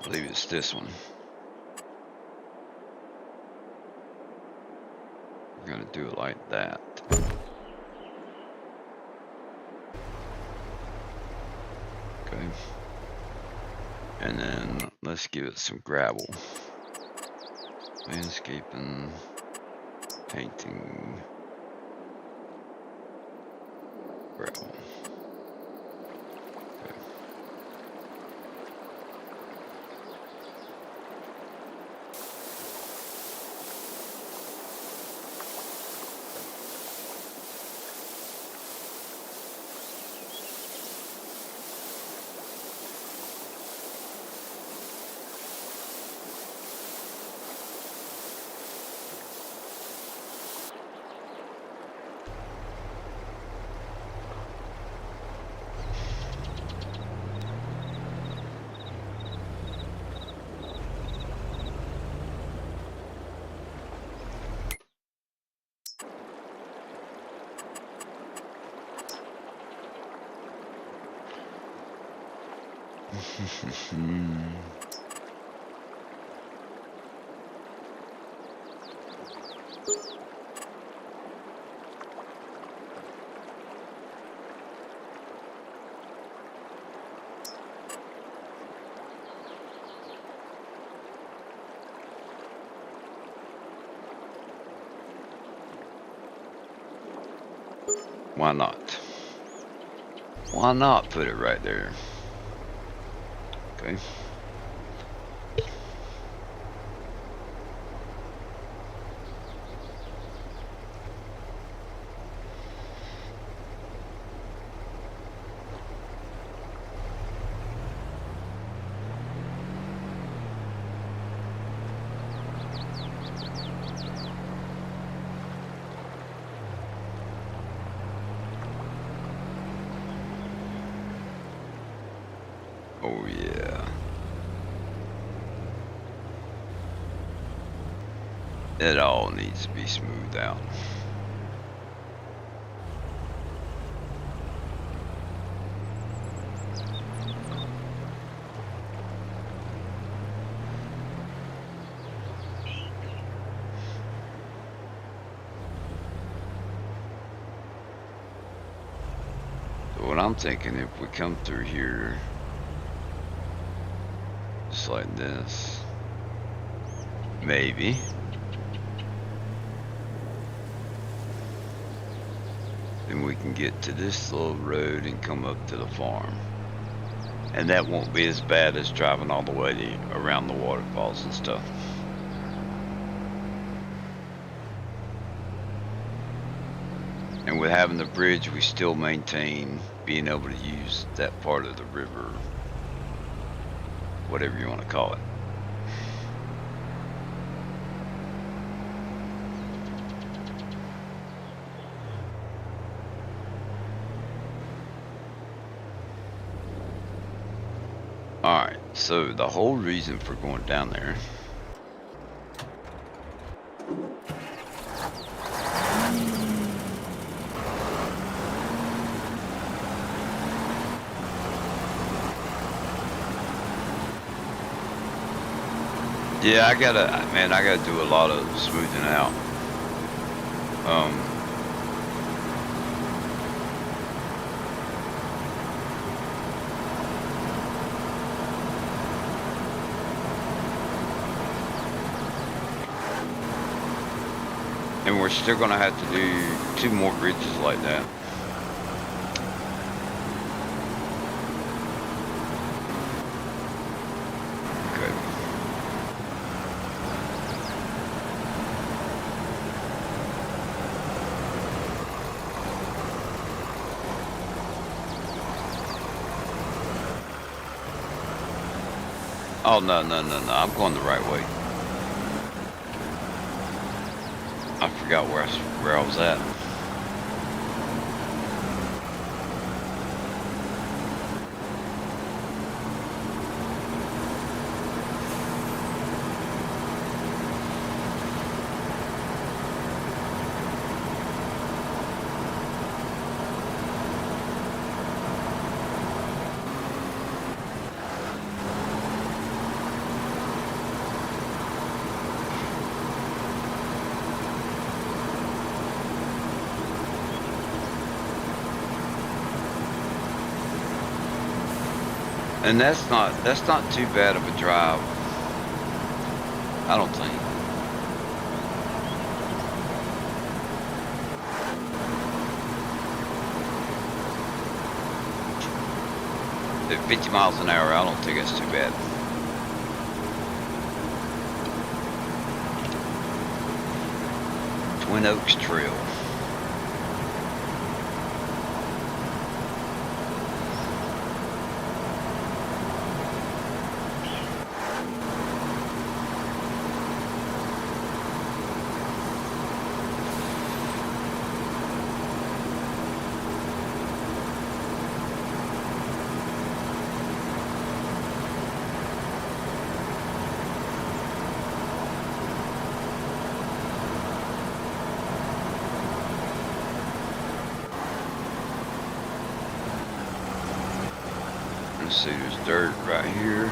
believe it's this one. We're gonna do it like that. Okay. And then let's give it some gravel. Landscaping, painting, gravel. Okay. Why not? Why not put it right there? Okay. Oh yeah. It all needs to be smoothed out. So what I'm thinking, if we come through here just like this, maybe. Then we can get to this little road and come up to the farm. And that won't be as bad as driving all the way around the waterfalls and stuff. And with having the bridge, we still maintain being able to use that part of the river, whatever you want to call it. Alright, so the whole reason for going down there yeah, I gotta do a lot of smoothing out. And we're still gonna have to do 2 more bridges like that. Okay. Oh, no, I'm going the right way. I forgot where I was at. And that's not too bad of a drive, I don't think. At 50 miles an hour, I don't think that's too bad. Twin Oaks Trail. Let's see, there's dirt right here.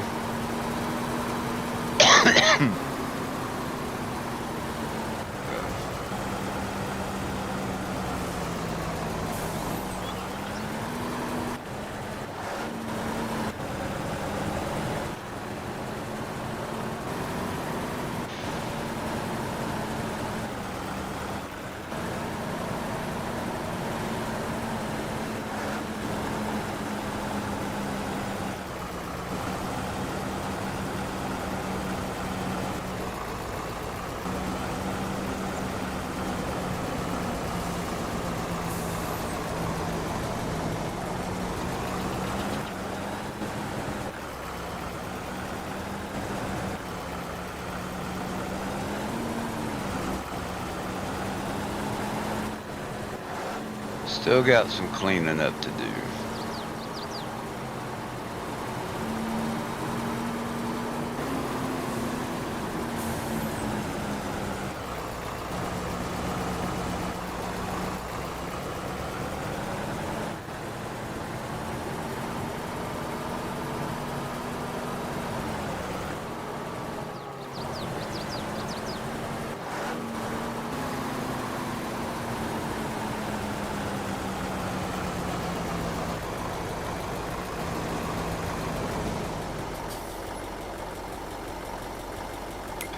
Still got some cleaning up to do.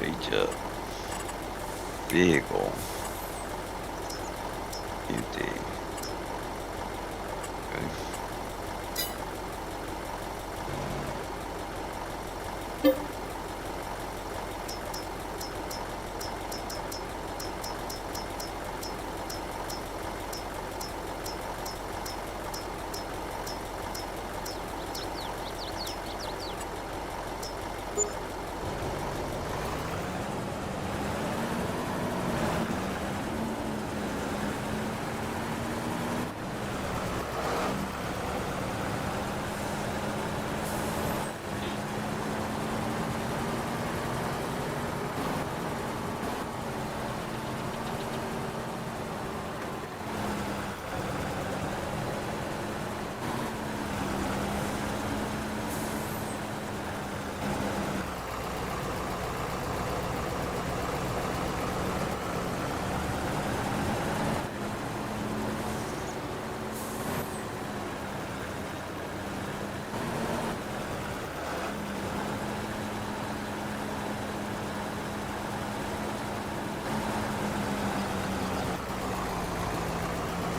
Page up. Vehicle. Empty. Okay.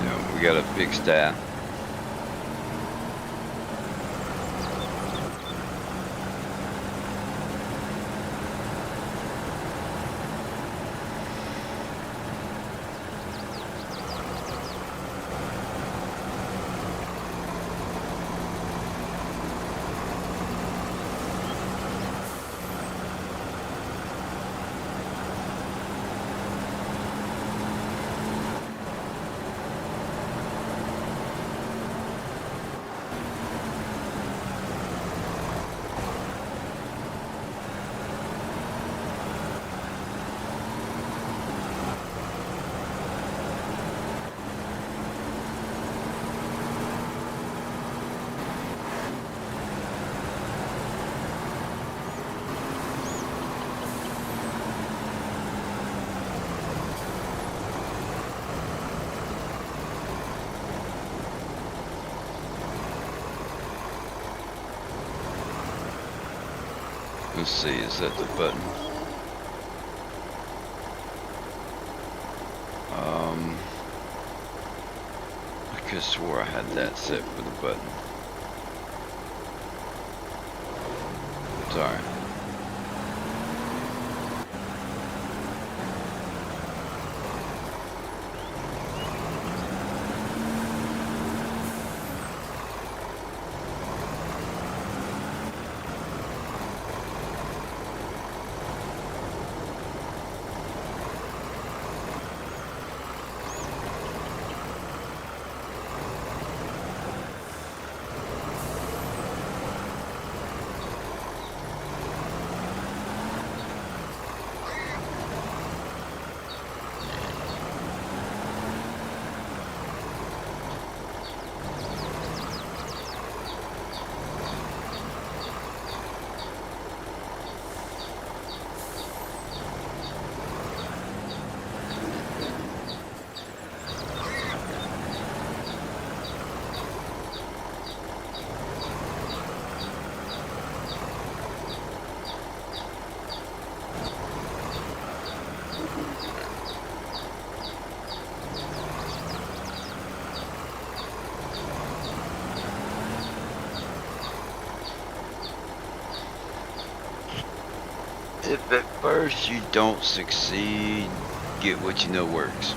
Yeah, we got a big staff. Let's see, is that the button? I could have swore I had that set for the button. Sorry. If at first you don't succeed, get what you know works.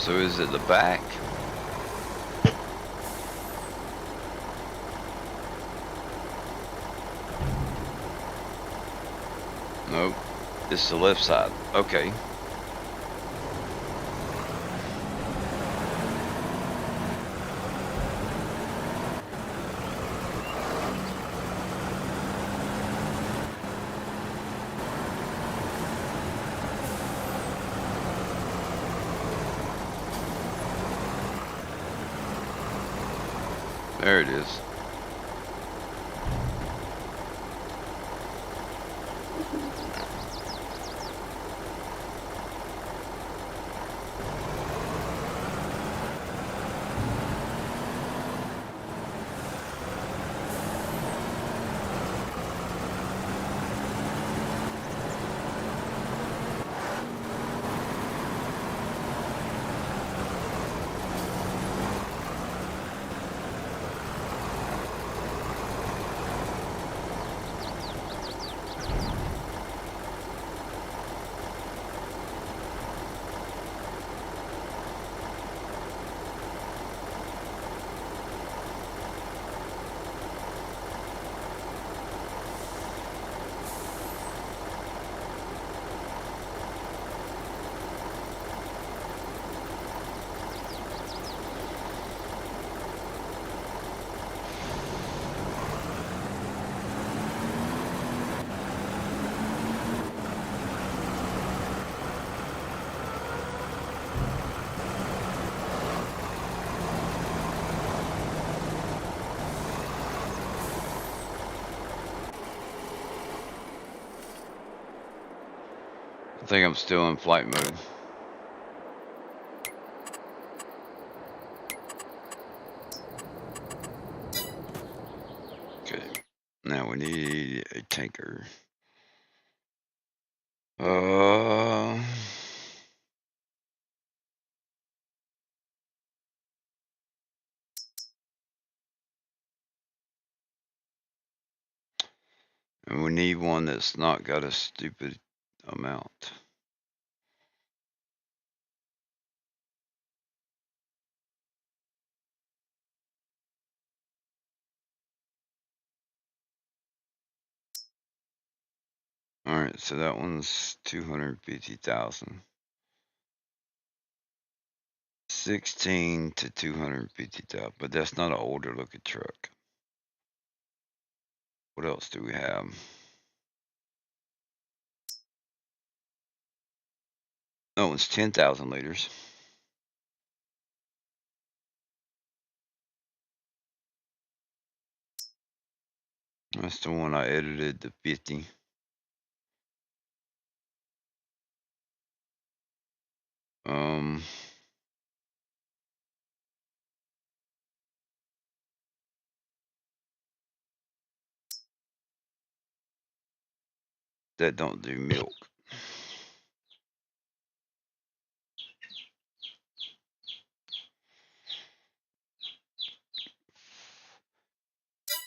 So is it the back? Nope. It's the left side. Okay. There it is. I think I'm still in flight mode. Okay. Now we need a tanker. And we need one that's not got a stupid amount. Alright, so that one's 250,000. 16 to 250,000, but that's not an older looking truck. What else do we have? That one's 10,000 liters. That's the one I edited to 50. That don't do milk.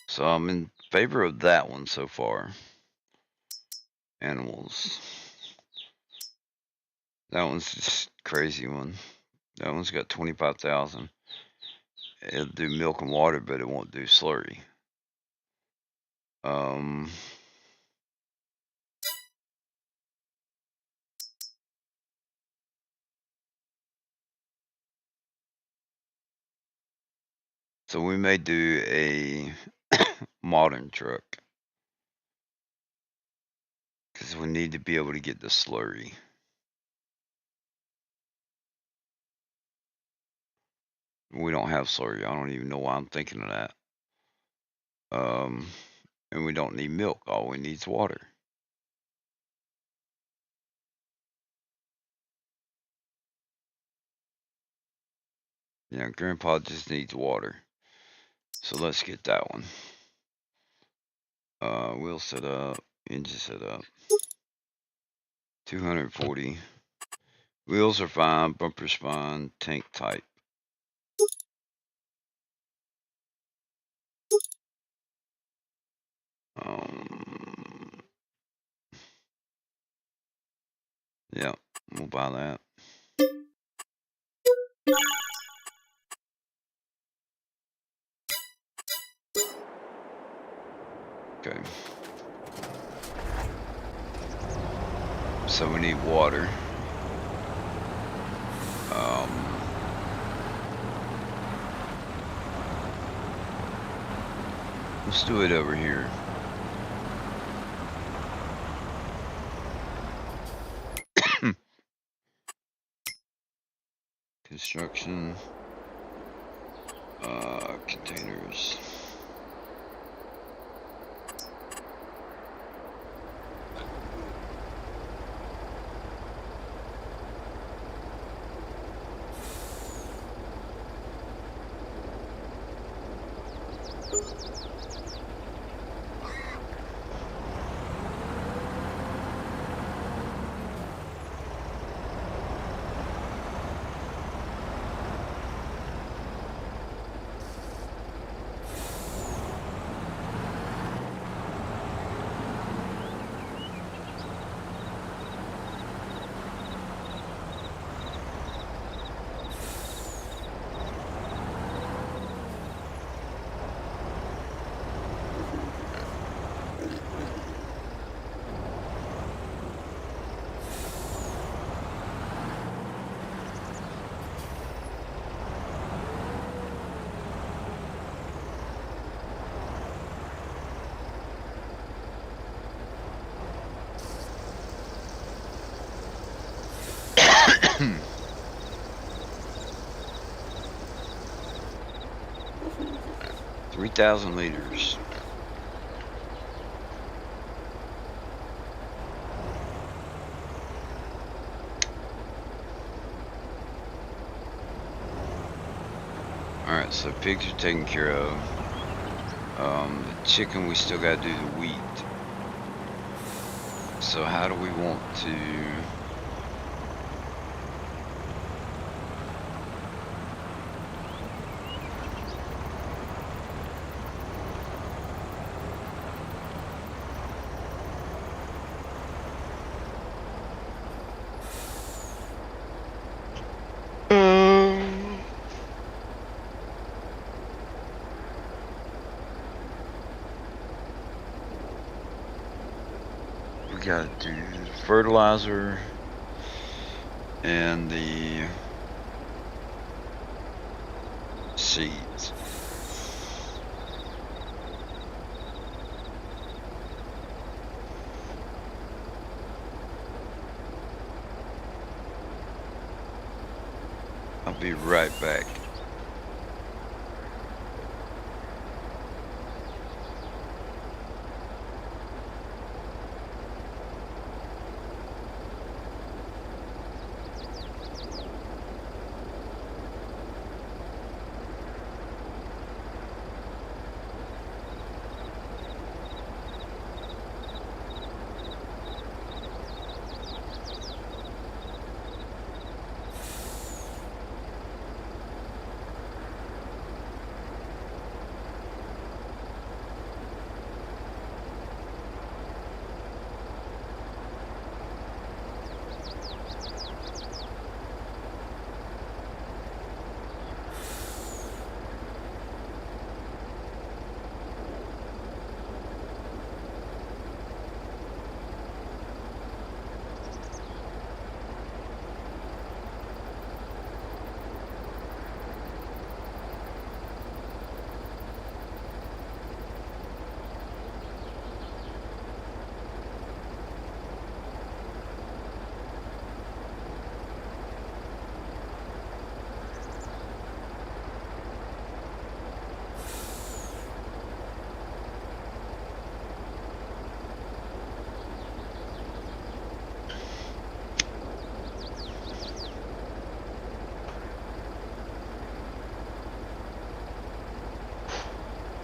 So I'm in favor of that one so far. Animals. That one's just crazy one. That one's got 25,000. It'll do milk and water, but it won't do slurry. So we may do a modern truck because we need to be able to get the slurry. We don't have slurry. I don't even know why I'm thinking of that. And we don't need milk. All we need is water. Yeah, Grandpa just needs water. So let's get that one. Wheel set up, engine set up. 240. Wheels are fine, bumper's fine, tank type. Yeah, we'll buy that. Okay. So we need water. Let's do it over here. Construction. Containers. $3,000. Alright, so pigs are taken care of. The chicken, we still gotta do the wheat. So how do we want to... We gotta do fertilizer and the seeds. I'll be right back.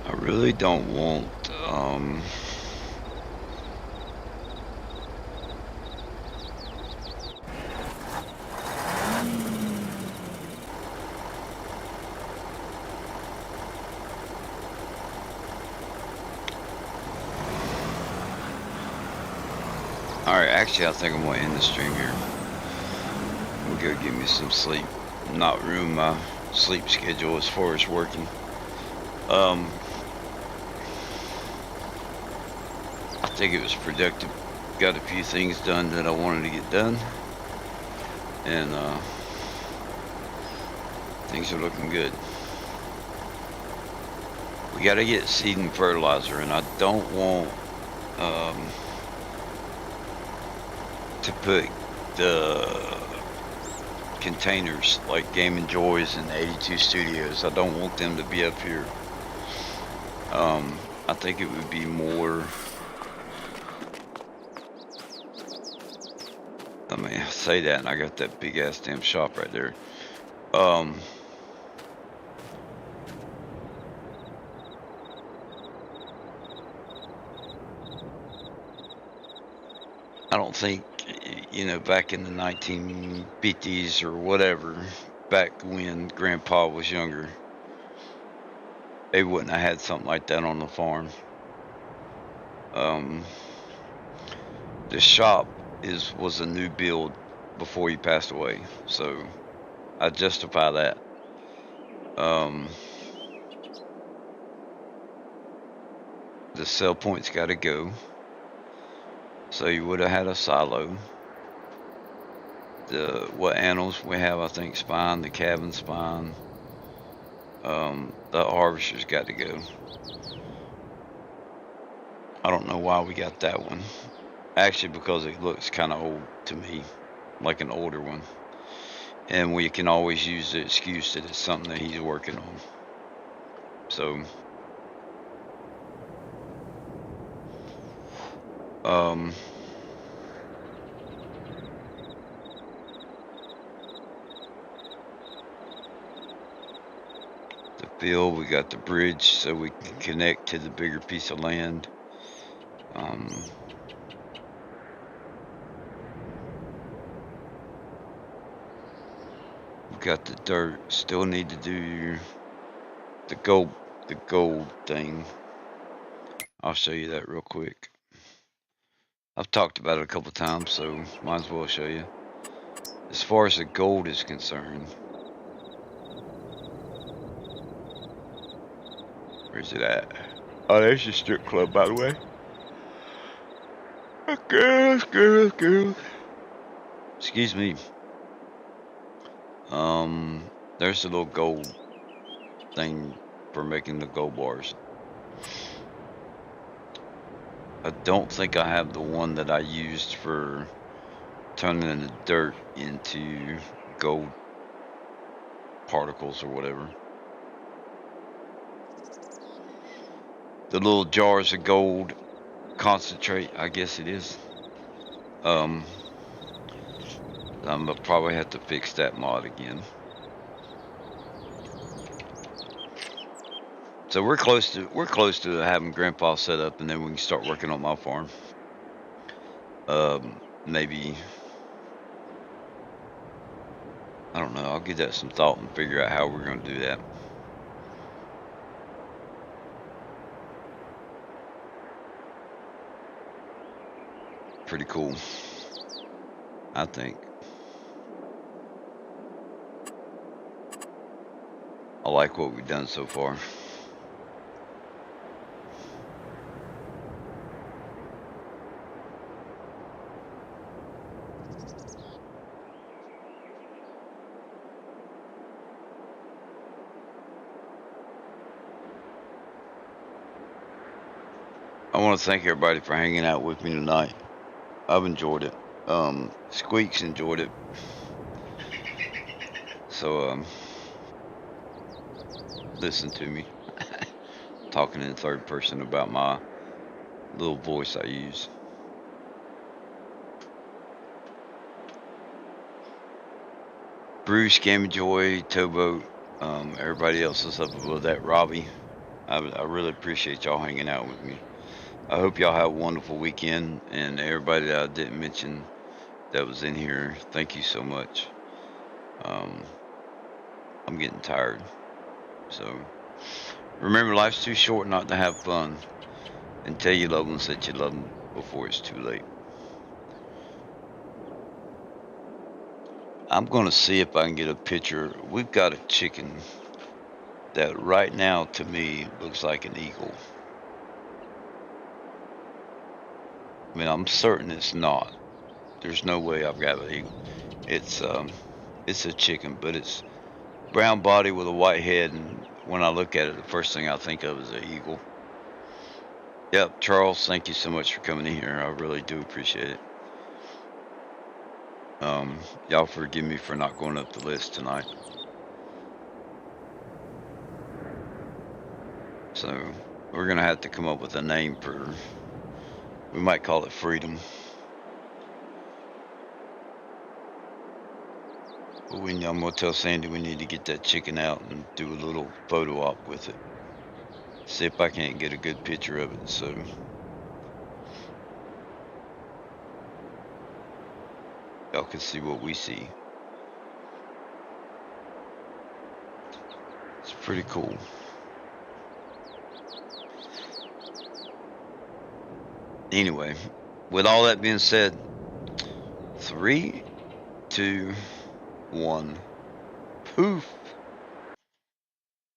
I really don't want, Alright, actually I think I'm gonna end the stream here. We'll go get me some sleep. Not ruin my sleep schedule as far as working. I think it was productive. Got a few things done that I wanted to get done, and things are looking good. We got to get seed and fertilizer, and I don't want to put the containers like Game and Joys and 82 Studios. I don't want them to be up here. I think it would be more. I mean, I say that, and I got that big ass damn shop right there. I don't think, you know, back in the 1950s or whatever, back when Grandpa was younger, they wouldn't have had something like that on the farm. The shop was a new build before he passed away, so I justify that. The sell point's got to go, so you would have had a silo. What animals we have, I think, spine, the cabin spine. The harvester's got to go. I don't know why we got that one. Actually, because it looks kind of old to me, like an older one. And we can always use the excuse that it's something that he's working on. So, the field, we got the bridge so we can connect to the bigger piece of land. We got the dirt. Still need to do the gold thing. I'll show you that real quick. I've talked about it a couple times, so might as well show you. As far as the gold is concerned, where's it at? Oh, there's the strip club, by the way. Girls. Excuse me. There's the little gold thing for making the gold bars. I don't think I have the one that I used for turning the dirt into gold particles or whatever. The little jars of gold concentrate, I guess it is. I'm gonna probably have to fix that mod again. So we're close to having Grandpa set up, and then we can start working on my farm. Maybe, I don't know. I'll give that some thought and figure out how we're gonna do that. Pretty cool, I think. I like what we've done so far. I want to thank everybody for hanging out with me tonight. I've enjoyed it. Squeaks enjoyed it. So, listen to me. Talking in third person about my little voice I use. Bruce, Game Joy, Towboat, everybody else is up above that, Robbie. I really appreciate y'all hanging out with me. I hope y'all have a wonderful weekend, and everybody that I didn't mention that was in here, thank you so much. I'm getting tired. So, remember, life's too short not to have fun. And tell your loved ones that you love them before it's too late. I'm going to see if I can get a picture. We've got a chicken that right now, to me, looks like an eagle. I mean, I'm certain it's not. There's no way I've got an eagle. It's a chicken, but it's brown body with a white head, and when I look at it, the first thing I think of is an eagle. Yep, Charles, thank you so much for coming in here. I really do appreciate it. Y'all forgive me for not going up the list tonight. So we're gonna have to come up with a name for. We might call it Freedom. But I'm gonna tell Sandy we need to get that chicken out and do a little photo op with it. See if I can't get a good picture of it. So y'all can see what we see. It's pretty cool. Anyway, with all that being said, 3, 2, 1, poof.